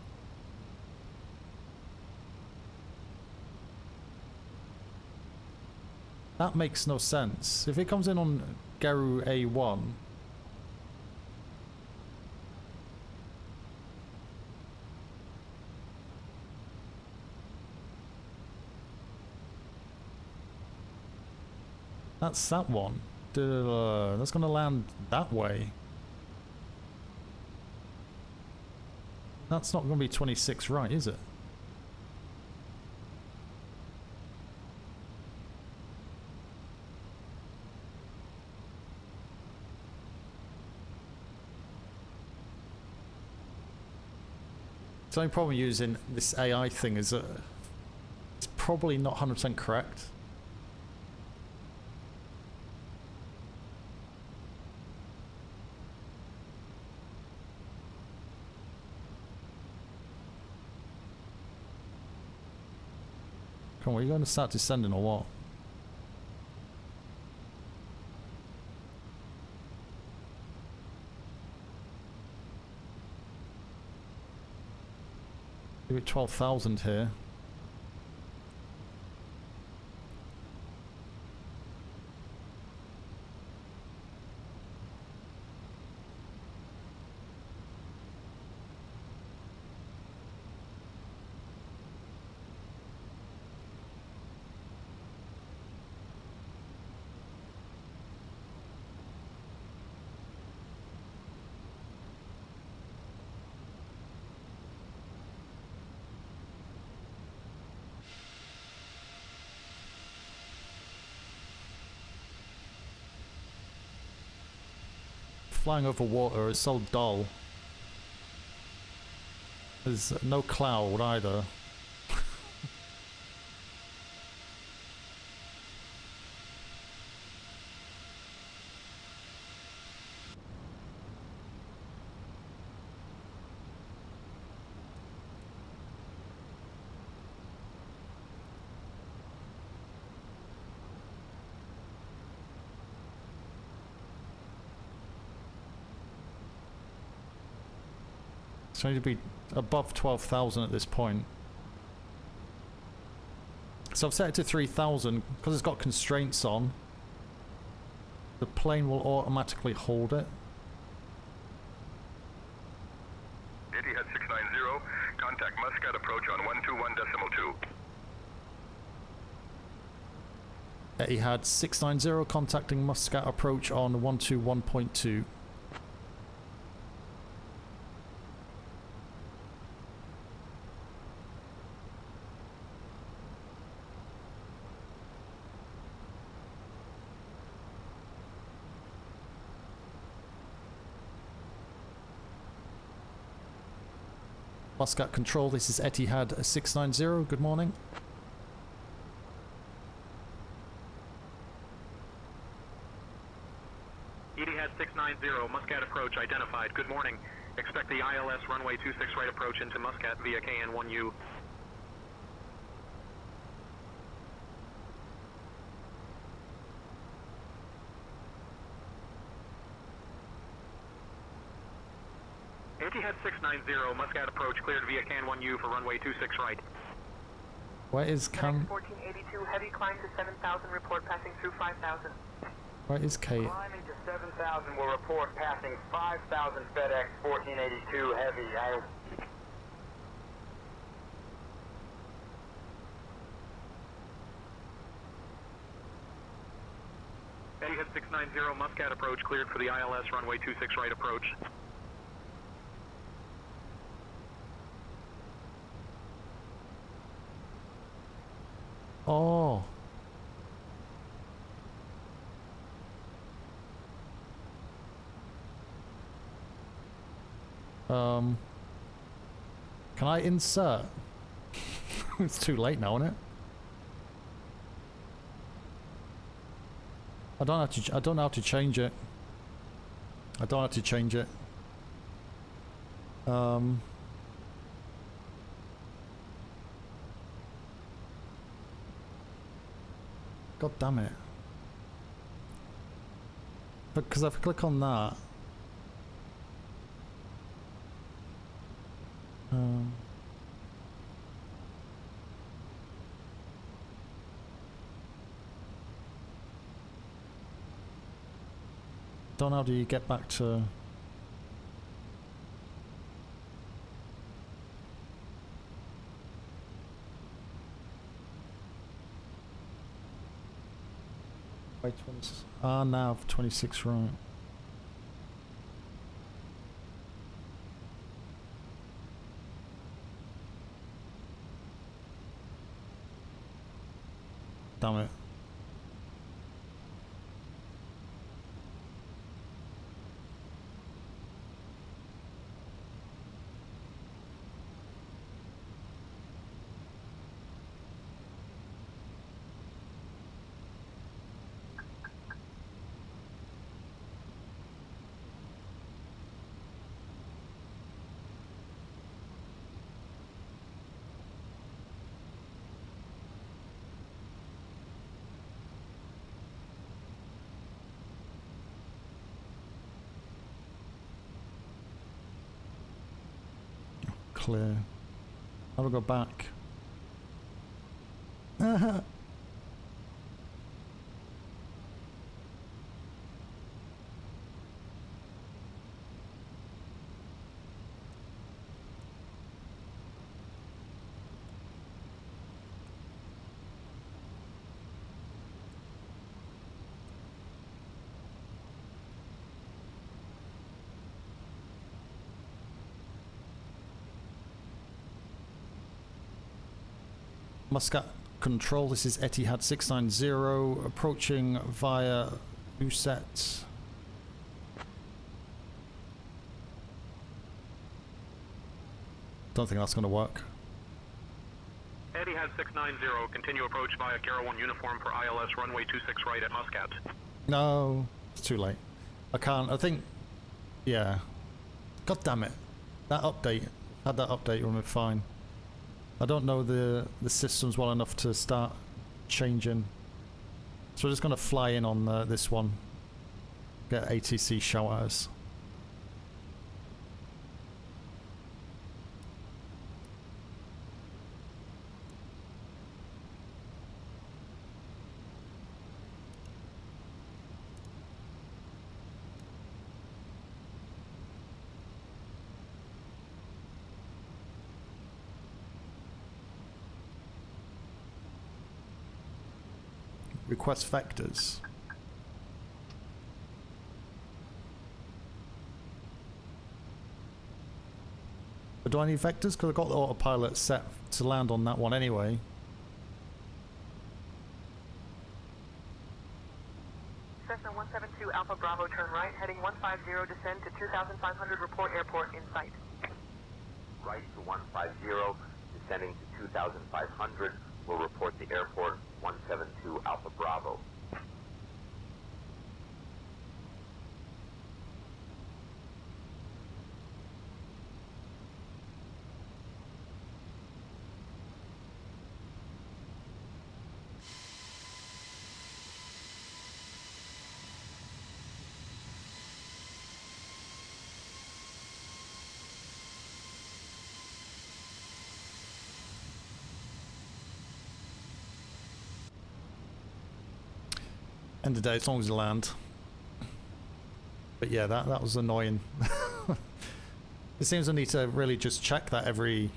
That makes no sense. If it comes in on Garu A1, that's that one. That's going to land that way. That's not going to be 26 right, is it? The only problem using this AI thing is that it's probably not 100% correct. Come on, are you going to start descending or what? Give it 12,000 here. flying over water is so dull. There's no cloud either. So I need to be above 12,000 at this point. So I've set it to 3,000 because it's got constraints on. The plane will automatically hold it. Etihad 690, contact Muscat approach on 121.2. Etihad 690 contacting Muscat approach on 121.2. Muscat control, this is Etihad 690, good morning. Etihad 690, Muscat approach identified. Good morning. Expect the ILS runway 26 right approach into Muscat via KN1U. Etihad 690, Muscat approach cleared via KN1U for runway 26 right. Where is Cam? 1482, heavy climb to 7,000, report passing through 5,000. Where is Kate? Climbing to 7,000, will report passing 5,000 FedEx 1482 heavy. Etihad 690, Muscat approach cleared for the ILS runway 26 right approach. Oh. Can I insert? It's too late now, isn't it? I don't know how to change it. I don't know how to change it. God damn it. Because if I click on that, don't know how do you get back to nav 26 right. Damn it. Clear. How do I go back? Muscat control, this is Etihad 690 approaching via Muscat. Don't think that's going to work. Etihad 690, continue approach via Kara 1 uniform for ILS runway 26 right at Muscat. No, it's too late. I can't. I think, yeah. God damn it. That update. Had that update run fine. I don't know the systems well enough to start changing. So we're just going to fly in on this one. Get ATC shout at us. Request vectors. But do I need vectors? Because I've got the autopilot set to land on that one anyway. Cessna 172 Alpha Bravo, turn right, heading 150, descend to 2,500, report airport in sight. Right to 150, descending to 2,500, will report the airport 172 Alpha Bravo. End of the day, as long as you land. But yeah, that was annoying. It seems I need to really just check that every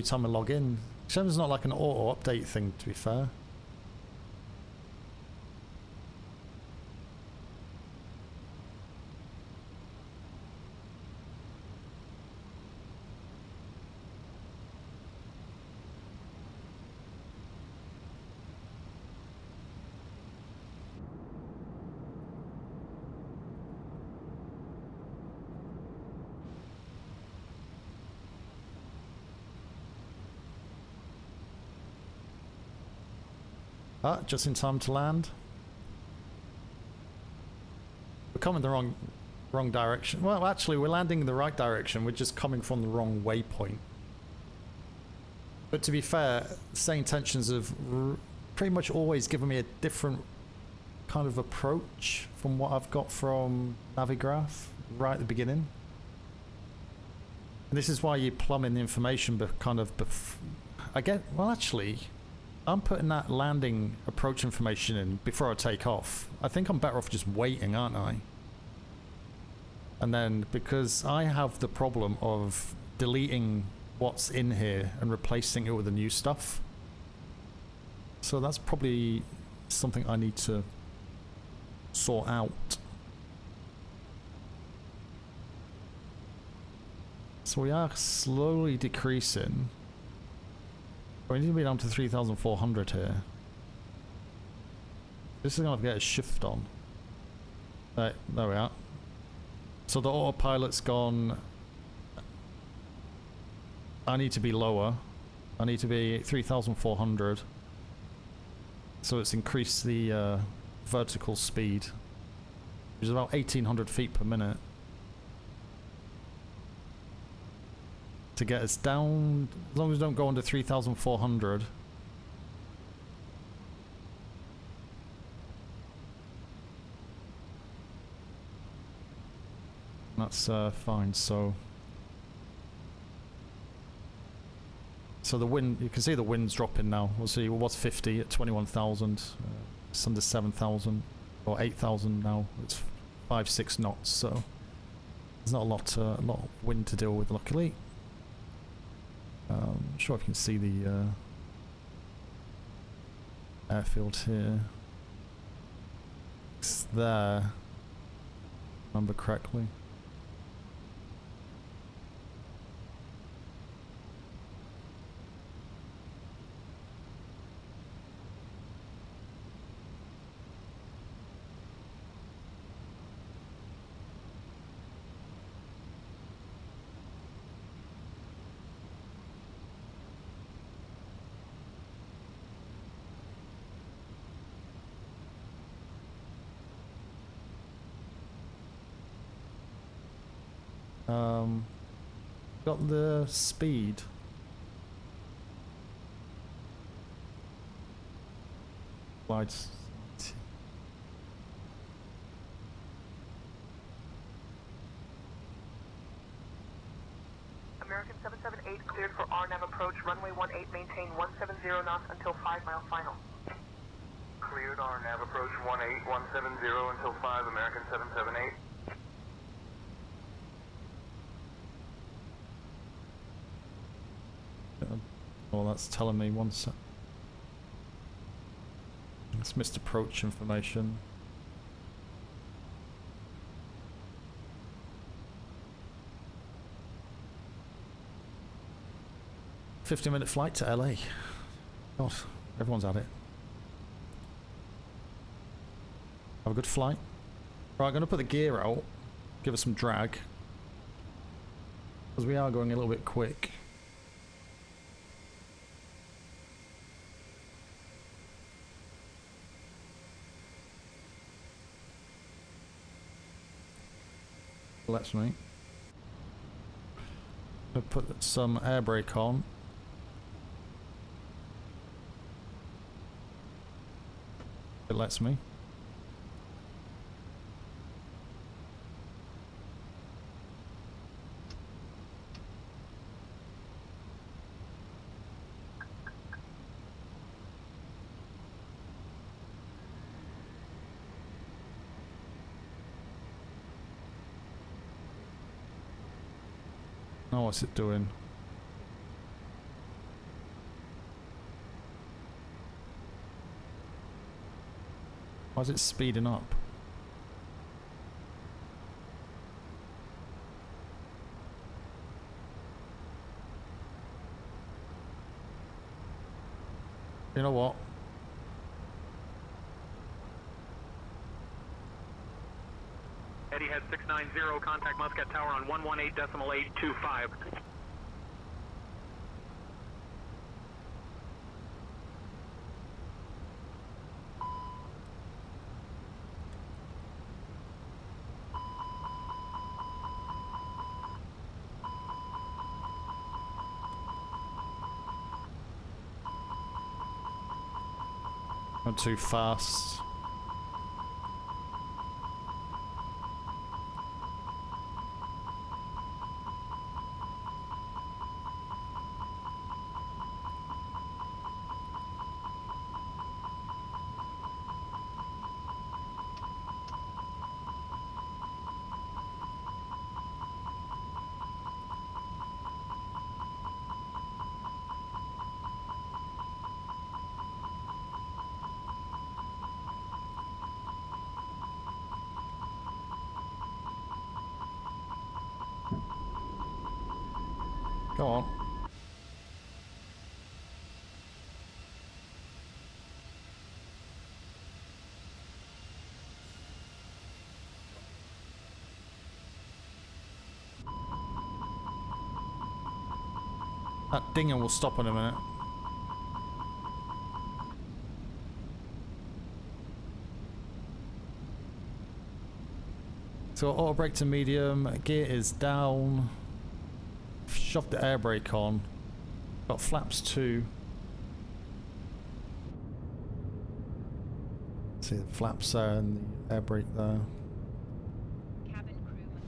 time I log in. Except it's not like an auto update thing, to be fair. Ah, just in time to land. We're coming the wrong direction. Well, actually, we're landing in the right direction. We're just coming from the wrong waypoint. But to be fair, Sayintentions have pretty much always given me a different kind of approach from what I've got from Navigraph right at the beginning. And this is why you plumb in the information, but kind of well, actually, I'm putting that landing approach information in before I take off. I think I'm better off just waiting, aren't I? And then, because I have the problem of deleting what's in here and replacing it with the new stuff. So that's probably something I need to sort out. So we are slowly decreasing. We need to be down to 3,400 here. This is going to get a shift on. Right, there we are. So the autopilot's gone. I need to be lower. I need to be 3,400. So it's increased the vertical speed, which is about 1,800 feet per minute. To get us down, as long as we don't go under 3,400. That's fine. So the wind, you can see the wind's dropping now. We'll see. It was 50 at 21,000. It's under 7,000 or 8,000 now. It's 5-6 knots. So there's not a lot of wind to deal with, luckily. I'm sure if you can see the airfield here. It's there, if I remember correctly. Got the speed. Lights. American 778 cleared for RNAV approach, runway 18, maintain 170 knots until 5 mile final. Cleared RNAV approach 18, 170 until 5, American 778. Well, that's telling me one sec. It's missed approach information. $50-minute flight to LA. God, everyone's at it. Have a good flight. Right, I'm going to put the gear out. Give us some drag. Because we are going a little bit quick. Lets me. I'll put some air brake on. It lets me. Oh, what's it doing? Why is it speeding up? You know what? Eddie had 690, contact Muscat Tower on 118.825. Not too fast. Go on. That dinger will stop in a minute. So auto brake to medium, gear is down. Shoved the air brake on. Got flaps 2. See the flaps there and the air brake there. Cabin crew must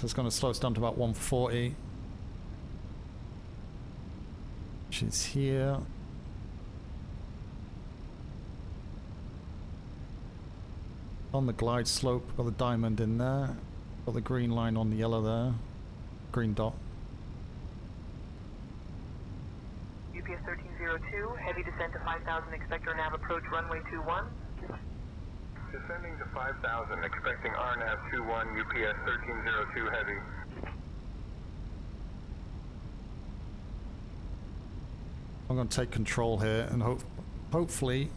So it's going to slow us down to about 140. Which is here. On the glide slope, got the diamond in there. Got the green line on the yellow there. Green dot. UPS 1302, heavy descent to 5,000, expect our nav approach runway 21. Descending to 5,000, expecting RNAV 21, UPS 1302 heavy. I'm going to take control here and hopefully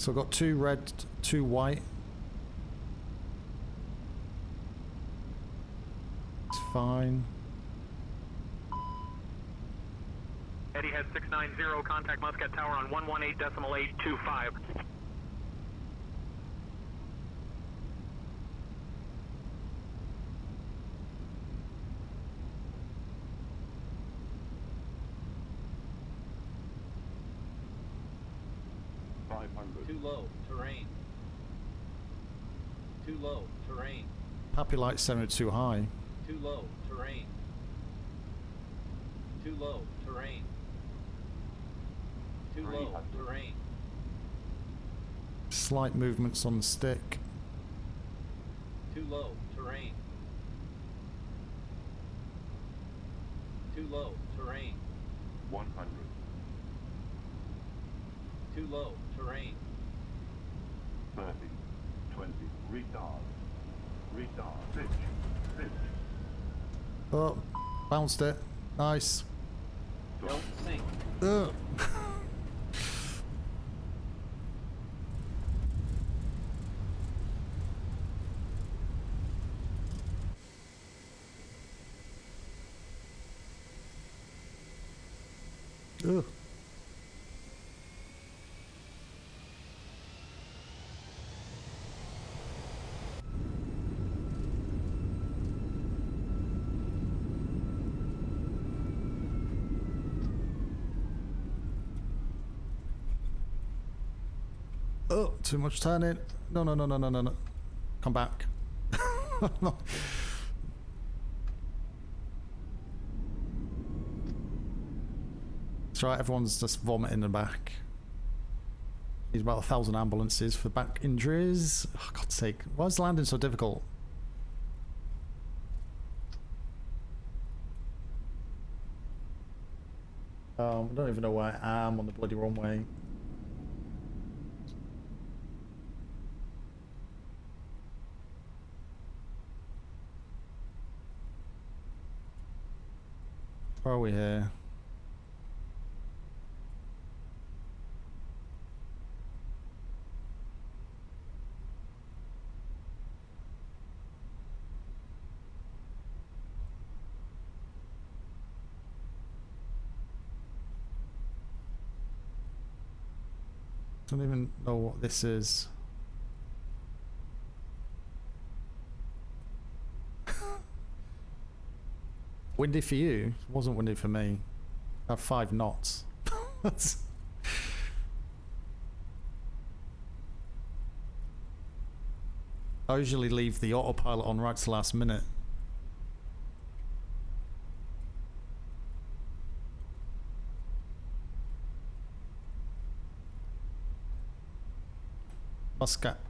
So I've got 2 red, 2 white. It's fine. Eddie had 690, contact Muscat Tower on 118.825. Too low, terrain. Too low, terrain. Pappy light sounded too high. Too low, terrain. Too low, terrain. Too low, terrain. Slight movements on the stick. Too low, terrain. Too low, terrain. 100. Too low, terrain. 30. 20. Retard. Retard. Pitch. Pitch. Oh, bounced it. Nice. Don't sink. Ugh. Ugh. Oh, too much turning. No, no, no, no, no, no, no. Come back. No. It's right, everyone's just vomiting in the back. Need about 1,000 ambulances for back injuries. Oh, God's sake. Why is landing so difficult? I don't even know where I am on the bloody runway. Where are we here? Don't even know what this is. Windy for you? It wasn't windy for me. I have 5 knots. I usually leave the autopilot on right to the last minute. Muscat.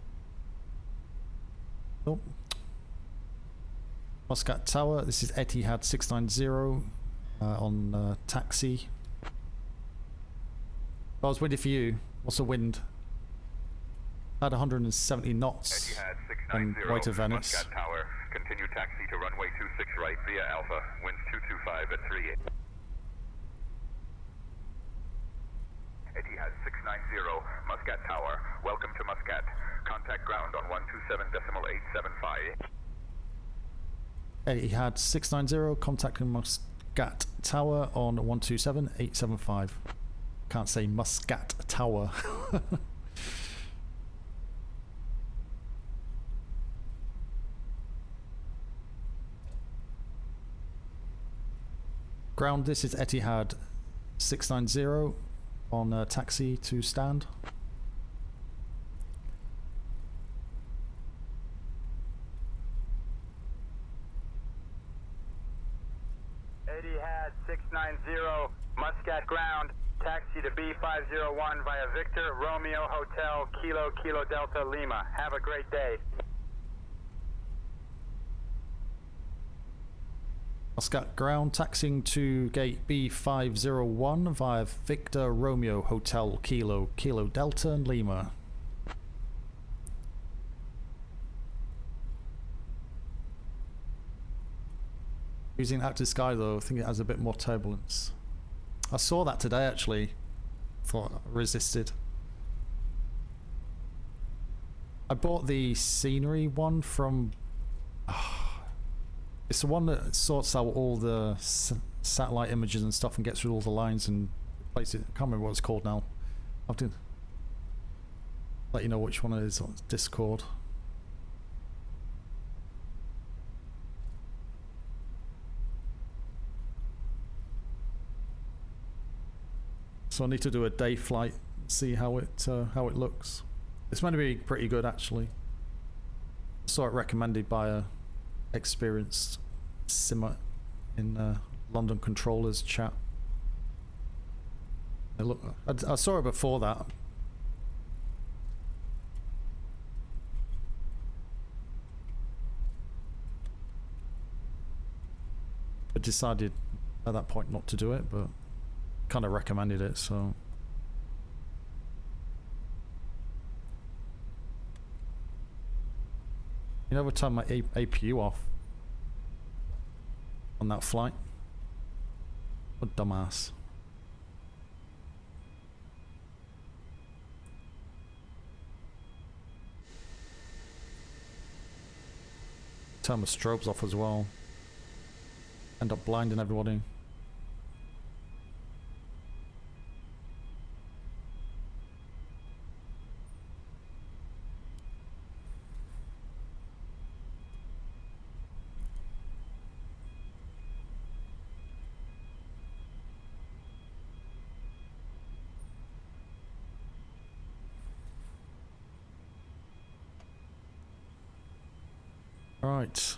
Oh. Muscat Tower. This is Etihad 690 on taxi. Oh, it's windy for you. What's the wind? Had 170 knots on way to Venice. Muscat Tower. Continue taxi to runway 26 right via Alpha. Winds 225 at 38. Etihad 690, Muscat Tower. Welcome to Muscat. Contact ground on 127.875. Etihad 690, contacting Muscat Tower on 127.875. Can't say Muscat Tower. Ground, this is Etihad 690 on taxi to stand. Etihad 690, Muscat ground, taxi to B501 via Victor Romeo Hotel, Kilo Kilo Delta Lima. Have a great day. Muscat ground, taxiing to gate B501 via Victor Romeo Hotel, Kilo Kilo Delta and Lima. Using active sky though, I think it has a bit more turbulence. I saw that today actually. Thought I resisted. I bought the scenery one from... it's the one that sorts out all the satellite images and stuff and gets rid of all the lines and places. I can't remember what it's called now. I'll have to let you know which one it is on Discord. So I need to do a day flight, see how it looks. It's meant to be pretty good actually. I saw it recommended by a experienced simmer in London Controllers chat. I saw it before that. I decided at that point not to do it, but kind of recommended it, so. You never turn my APU off on that flight. What a dumbass. Turn my strobes off as well. End up blinding everybody. Right.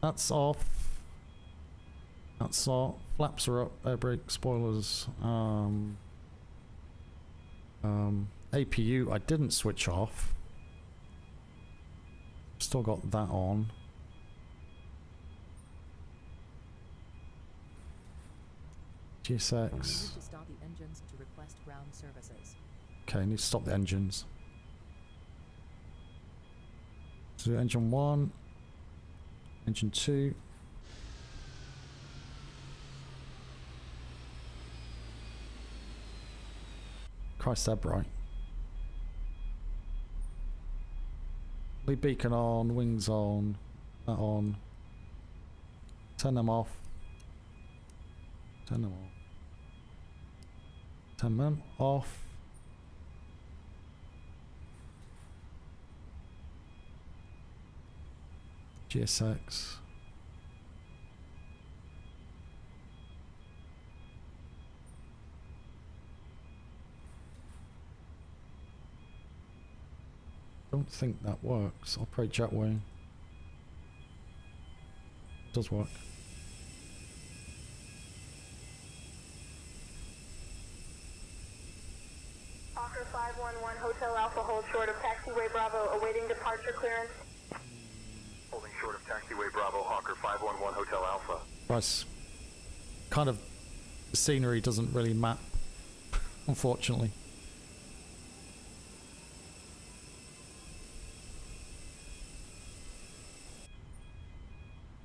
That's off. That's all. Flaps are up. Air brake spoilers. APU I didn't switch off. Still got that on. GSX. Need to stop the engines to request ground services. Okay, need to stop the engines. So engine 1, engine 2. Christ, they're bright. Lead beacon on, wings on, that on. Turn them off. Turn them off. Turn them off. GSX. Don't think that works. Operate jetway. Does work. Hawker 511 Hotel Alpha, hold short of taxiway Bravo, awaiting departure clearance. Holding short of taxiway Bravo, Hawker 511 Hotel Alpha. Nice. Kind of the scenery doesn't really map, unfortunately.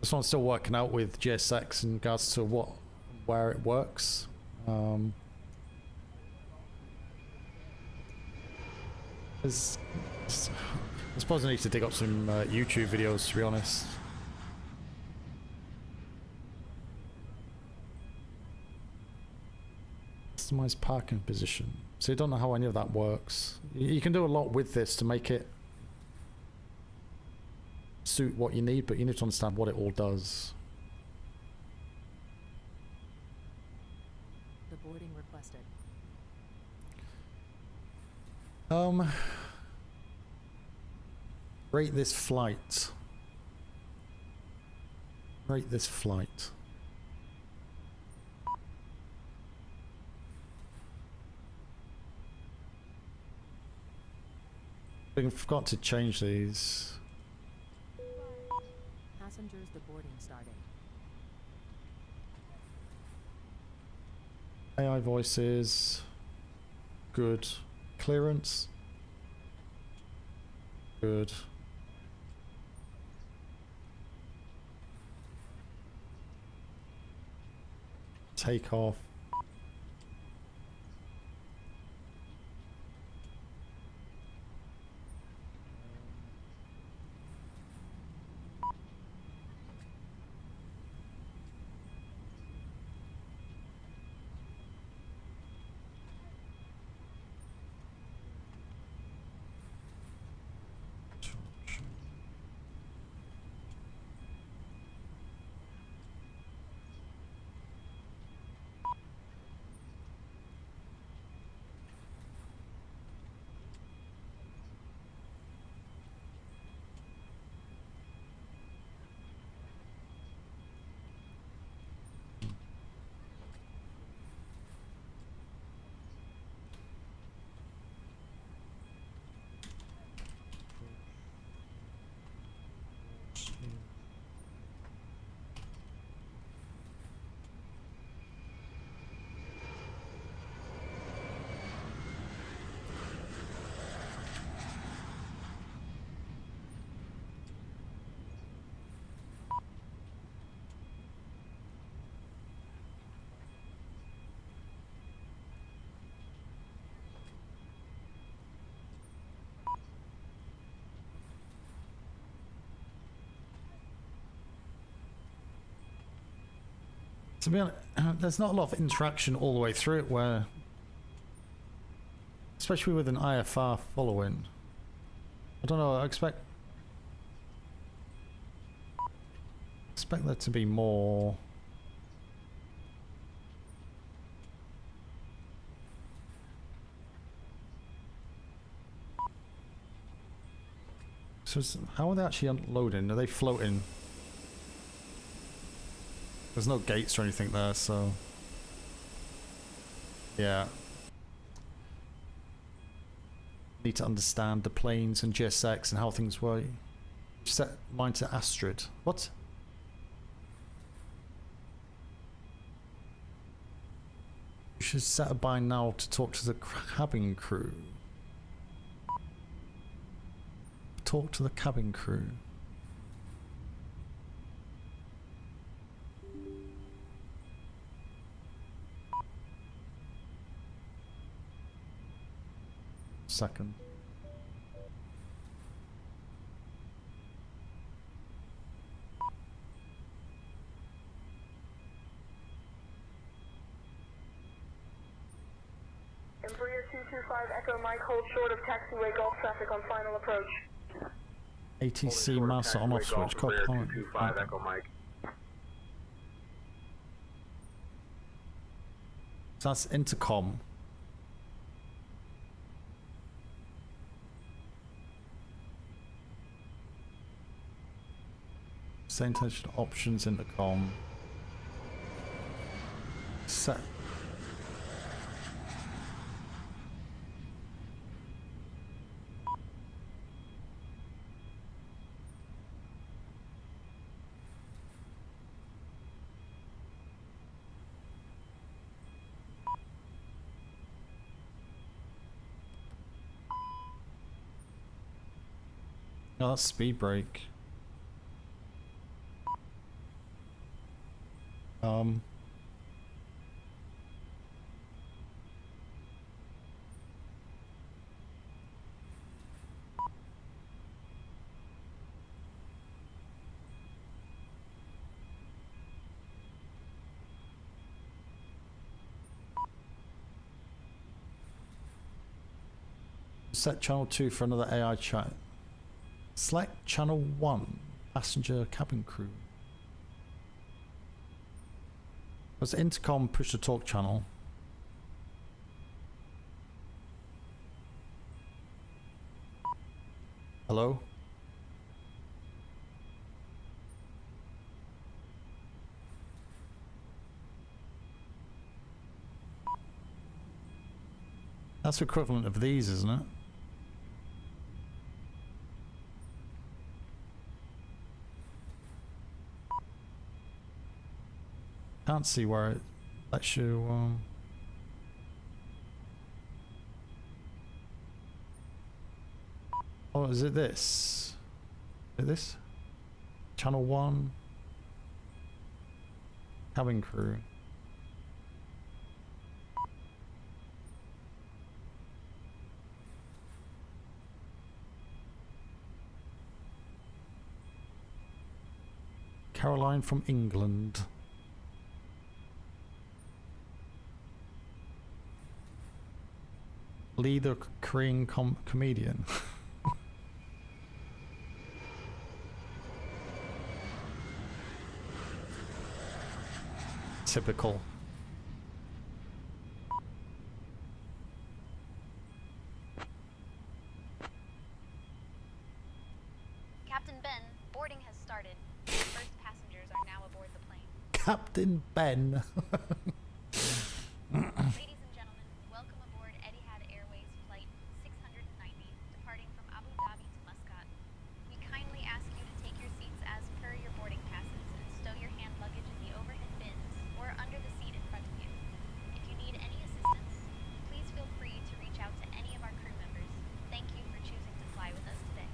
This one's still working out with GSX in regards to where it works. I suppose I need to dig up some YouTube videos, to be honest. Customize parking position. So you don't know how any of that works. You can do a lot with this to make it suit what you need, but you need to understand what it all does. The boarding requested. Rate this flight. Rate this flight. I forgot to change these. Passengers, the boarding starting. AI voices. Good. Clearance. Good. Takeoff. To be honest, there's not a lot of interaction all the way through it where, especially with an IFR following. I don't know, I expect there to be more. So how are they actually unloading? Are they floating? There's no gates or anything there, so yeah. Need to understand the planes and GSX and how things work. Set mine to Astrid. What? You should set a bind now to talk to the cabin crew. Talk to the cabin crew. Second. Embraer 225 Echo Mike, hold short of taxiway Gulf traffic on final approach. ATC master on off switch. Embraer 225 Echo Mike. So that's intercom. Sayintention options intercom. Set. No, that's speed brake. Set channel 2 for another AI chat. Select channel 1, passenger cabin crew. Was intercom push to talk channel? Hello? That's equivalent of these, isn't it? Can't see where it lets you oh, is it this? Is it this? Channel 1 cabin crew. Caroline from England. Lee the Korean comedian. Typical. Captain Ben, boarding has started. The first passengers are now aboard the plane. Captain Ben. Ladies and gentlemen, welcome aboard Etihad Airways Flight 690, departing from Abu Dhabi to Muscat. We kindly ask you to take your seats as per your boarding passes and stow your hand luggage in the overhead bins or under the seat in front of you. If you need any assistance, please feel free to reach out to any of our crew members. Thank you for choosing to fly with us today.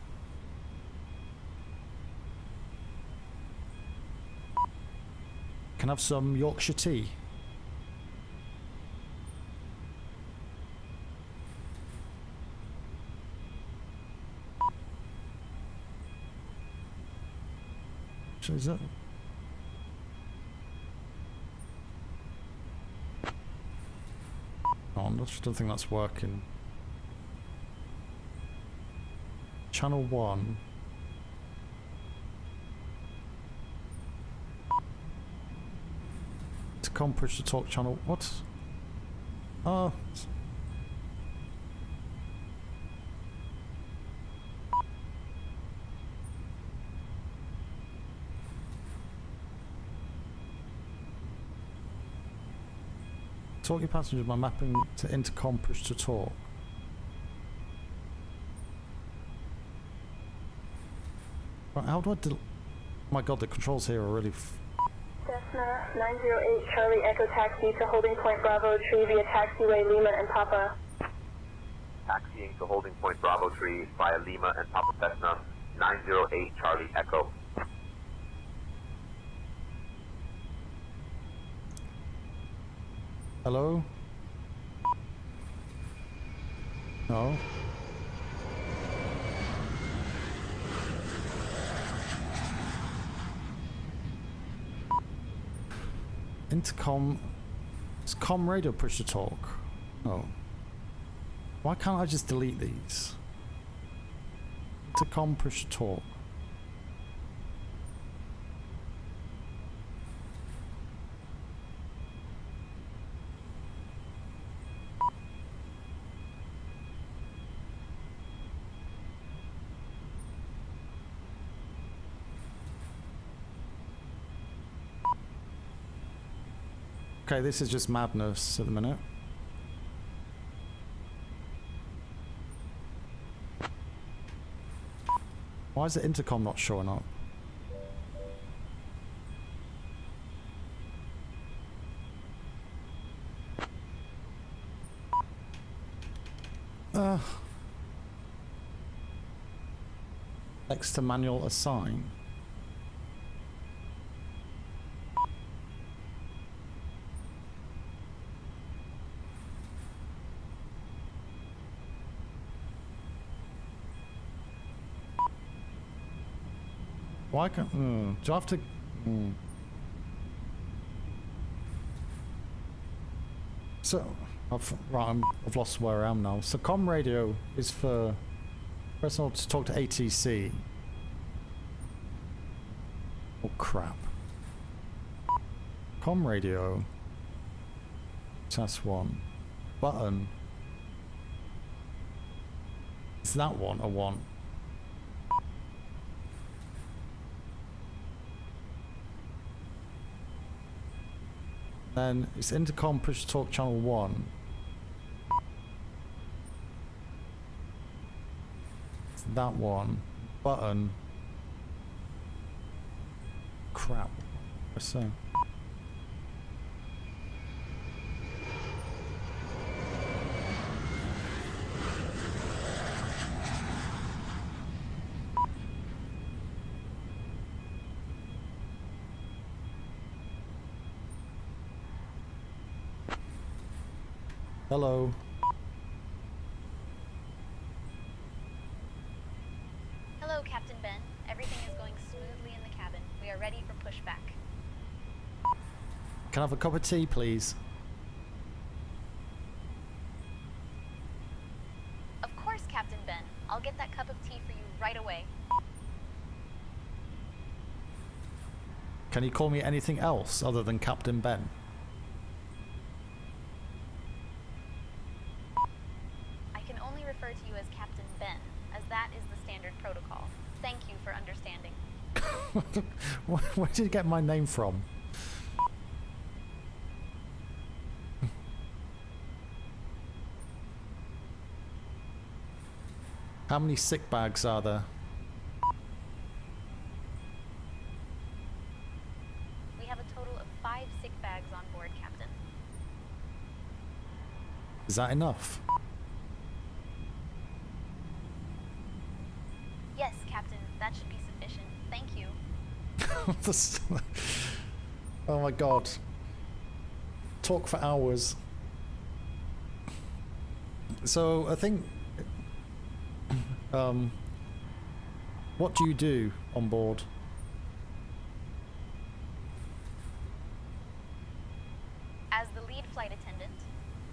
Can I have some Yorkshire tea? So is that? on. I just don't think that's working. Channel 1. Intercom push to talk channel. What? Oh. Talk your passengers by mapping to intercom push to talk. Right, how do I oh my god, the controls here are really Cessna 908 Charlie Echo Taxi to holding point Bravo Tree via taxiway Lima and Papa. Taxiing to holding point Bravo Tree via Lima and Papa Cessna 908 Charlie Echo. Hello? No? Intercom... It's com radio push to talk. Oh. Why can't I just delete these? Intercom push to talk. Okay, this is just madness at the minute. Why is the intercom not showing up? Next to manual assign. Why can't... do I have to... So... I've lost where I am now. So com radio is for... Personal to talk to ATC. Oh crap. Com radio. Test 1. Button. Is that one a 1? Then it's intercom push to talk channel 1. It's that one. Button. Crap. What's so? Hello. Hello, Captain Ben. Everything is going smoothly in the cabin. We are ready for pushback. Can I have a cup of tea, please? Of course, Captain Ben. I'll get that cup of tea for you right away. Can you call me anything else other than Captain Ben? Refer to you as Captain Ben, as that is the standard protocol. Thank you for understanding. Where did you get my name from? How many sick bags are there? We have a total of 5 sick bags on board, Captain. Is that enough? Yes, Captain, that should be sufficient. Thank you. Oh my god. Talk for hours. So, I think... what do you do on board? As the lead flight attendant,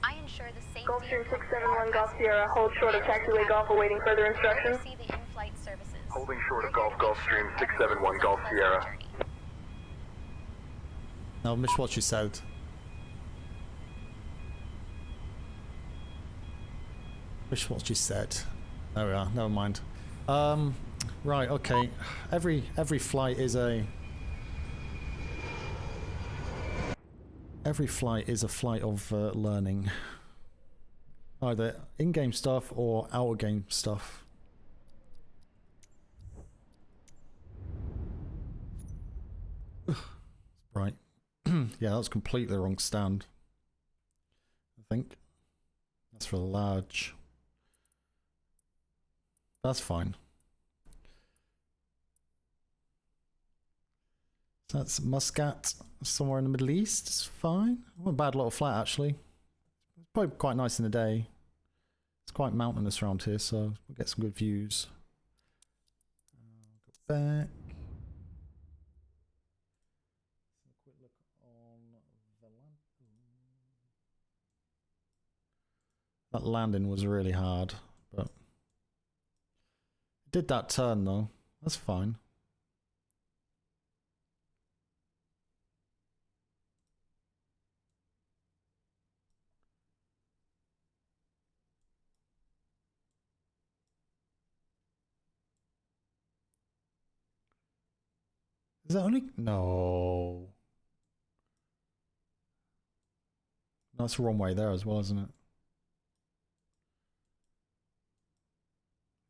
I ensure the safety Gulfstream and comfort of 671 our Golf passengers. Sierra, hold short of taxiway Golf, awaiting further We instructions. oversee the in-flight services. Holding short of We're here Golf, to make sure Gulfstream 671 everyone Golf has a Sierra. pleasant journey. No, miss what you said. Wish what you said. There we are. Never mind. Right. Okay. Every flight is a. Every flight is a flight of learning. Either in-game stuff or out-of-game stuff. Right. Yeah, that was completely the wrong stand. I think. That's for large. That's fine. So that's Muscat, somewhere in the Middle East. It's fine. Not a bad little flat, actually. It's probably quite nice in the day. It's quite mountainous around here, so we'll get some good views. Go back. Quick look on the land. That landing was really hard, but it did that turn though. That's fine. Is that only... No. That's the wrong way there as well, isn't it?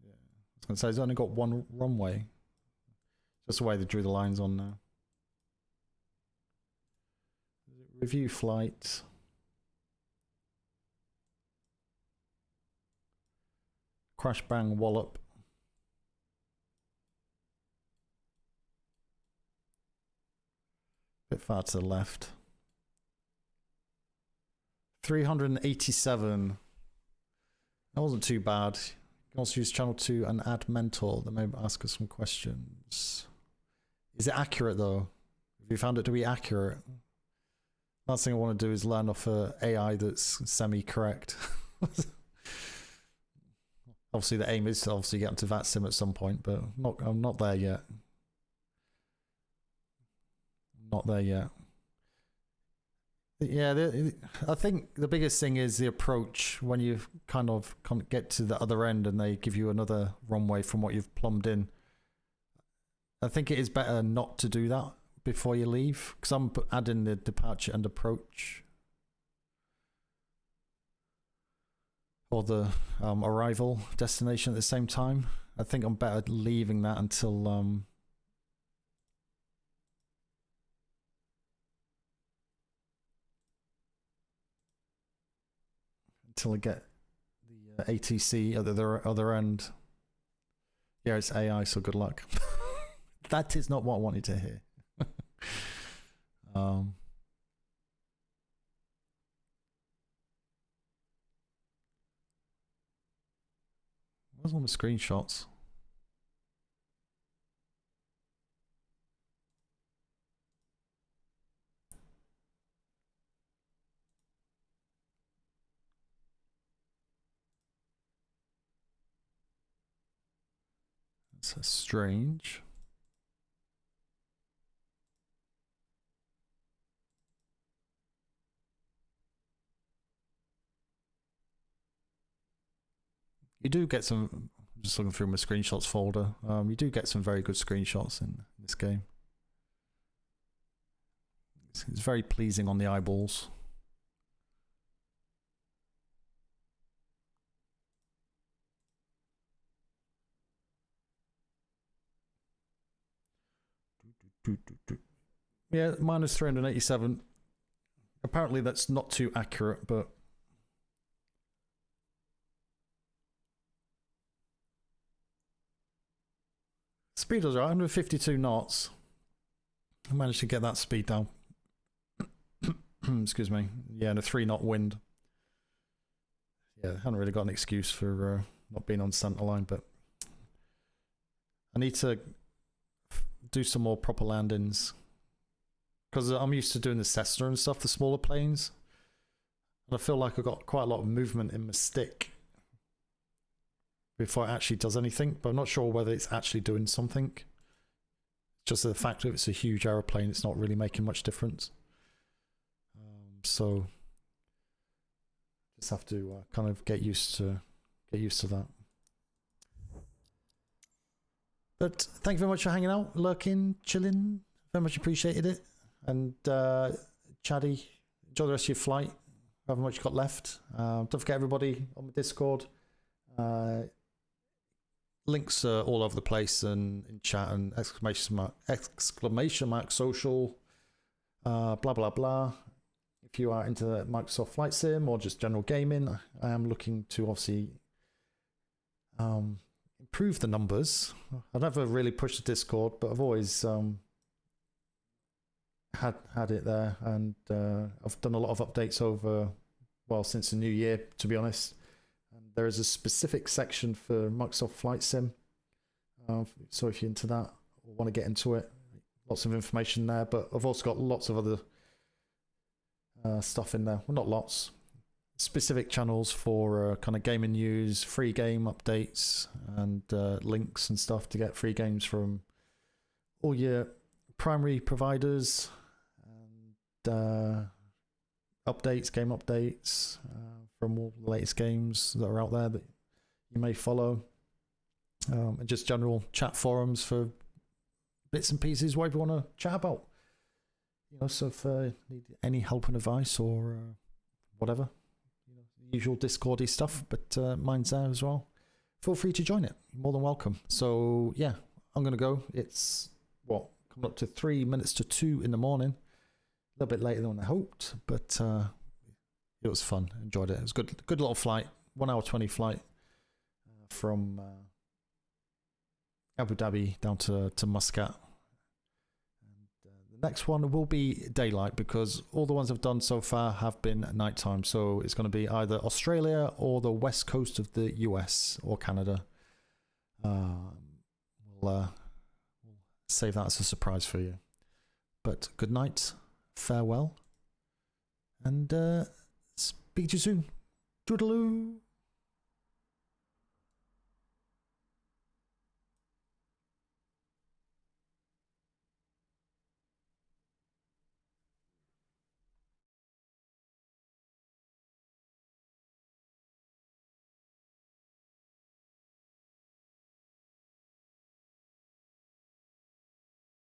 Yeah. I was going to say, it's only got one runway. Just the way they drew the lines on now. Review flight. Crash bang wallop. Bit far to the left. 387. That wasn't too bad. You can also use channel 2 and add mentor. They may ask us some questions. Is it accurate though? Have you found it to be accurate? Last thing I want to do is learn off a AI that's semi-correct. Obviously the aim is to obviously get into VATSIM at some point, but I'm not there yet. Not there yet. Yeah, I think the biggest thing is the approach when you kind of get to the other end and they give you another runway from what you've plumbed in. I think it is better not to do that before you leave, because I'm adding the departure and approach. Or the arrival destination at the same time. I think I'm better leaving that until I get the ATC at the other end. Yeah, it's AI, so good luck. That is not what I wanted to hear. Where's all the screenshots? That's strange. You do get some, I'm just looking through my screenshots folder, you do get some very good screenshots in this game. It's very pleasing on the eyeballs. Yeah, minus 387. Apparently that's not too accurate, but speed was right, 152 knots. I managed to get that speed down. Excuse me. Yeah, and a 3-knot wind. Yeah, I haven't really got an excuse for not being on centerline, but I need to do some more proper landings, because I'm used to doing the Cessna and stuff, the smaller planes, And I feel like I've got quite a lot of movement in my stick before it actually does anything, but I'm not sure whether it's actually doing something. Just the fact that it's a huge aeroplane, it's not really making much difference. So just have to kind of get used to that. But thank you very much for hanging out, lurking, chilling. Very much appreciated it. And Chaddy, enjoy the rest of your flight. However much you've got left. Don't forget everybody on the Discord. Links are all over the place and in chat and exclamation mark social, blah blah blah. If you are into Microsoft Flight Sim or just general gaming, I am looking to obviously improve the numbers. I've never really pushed the Discord, but I've always had it there, and I've done a lot of updates over, well, since the new year, to be honest. And there is a specific section for Microsoft Flight Sim, so if you're into that or want to get into it, lots of information there. But I've also got lots of other stuff in there. Well, not lots, specific channels for kind of gaming news, free game updates, and links and stuff to get free games from all your primary providers, and updates, game updates from all the latest games that are out there that you may follow, and just general chat forums for bits and pieces, whatever you want to chat about. You know, so if you need any help and advice or whatever, you know, usual Discordy stuff, but mine's there as well. Feel free to join it. You're more than welcome. So yeah, I'm gonna go. It's coming up to 3 minutes to 2 in the morning. A little bit later than I hoped, but it was fun. Enjoyed it. It was good little flight. 1 hour 20 flight from Abu Dhabi down to Muscat. The next one will be daylight, because all the ones I've done so far have been at nighttime. So it's going to be either Australia or the west coast of the US or Canada. We'll save that as a surprise for you. But good night, farewell, and speak to you soon. Toodaloo.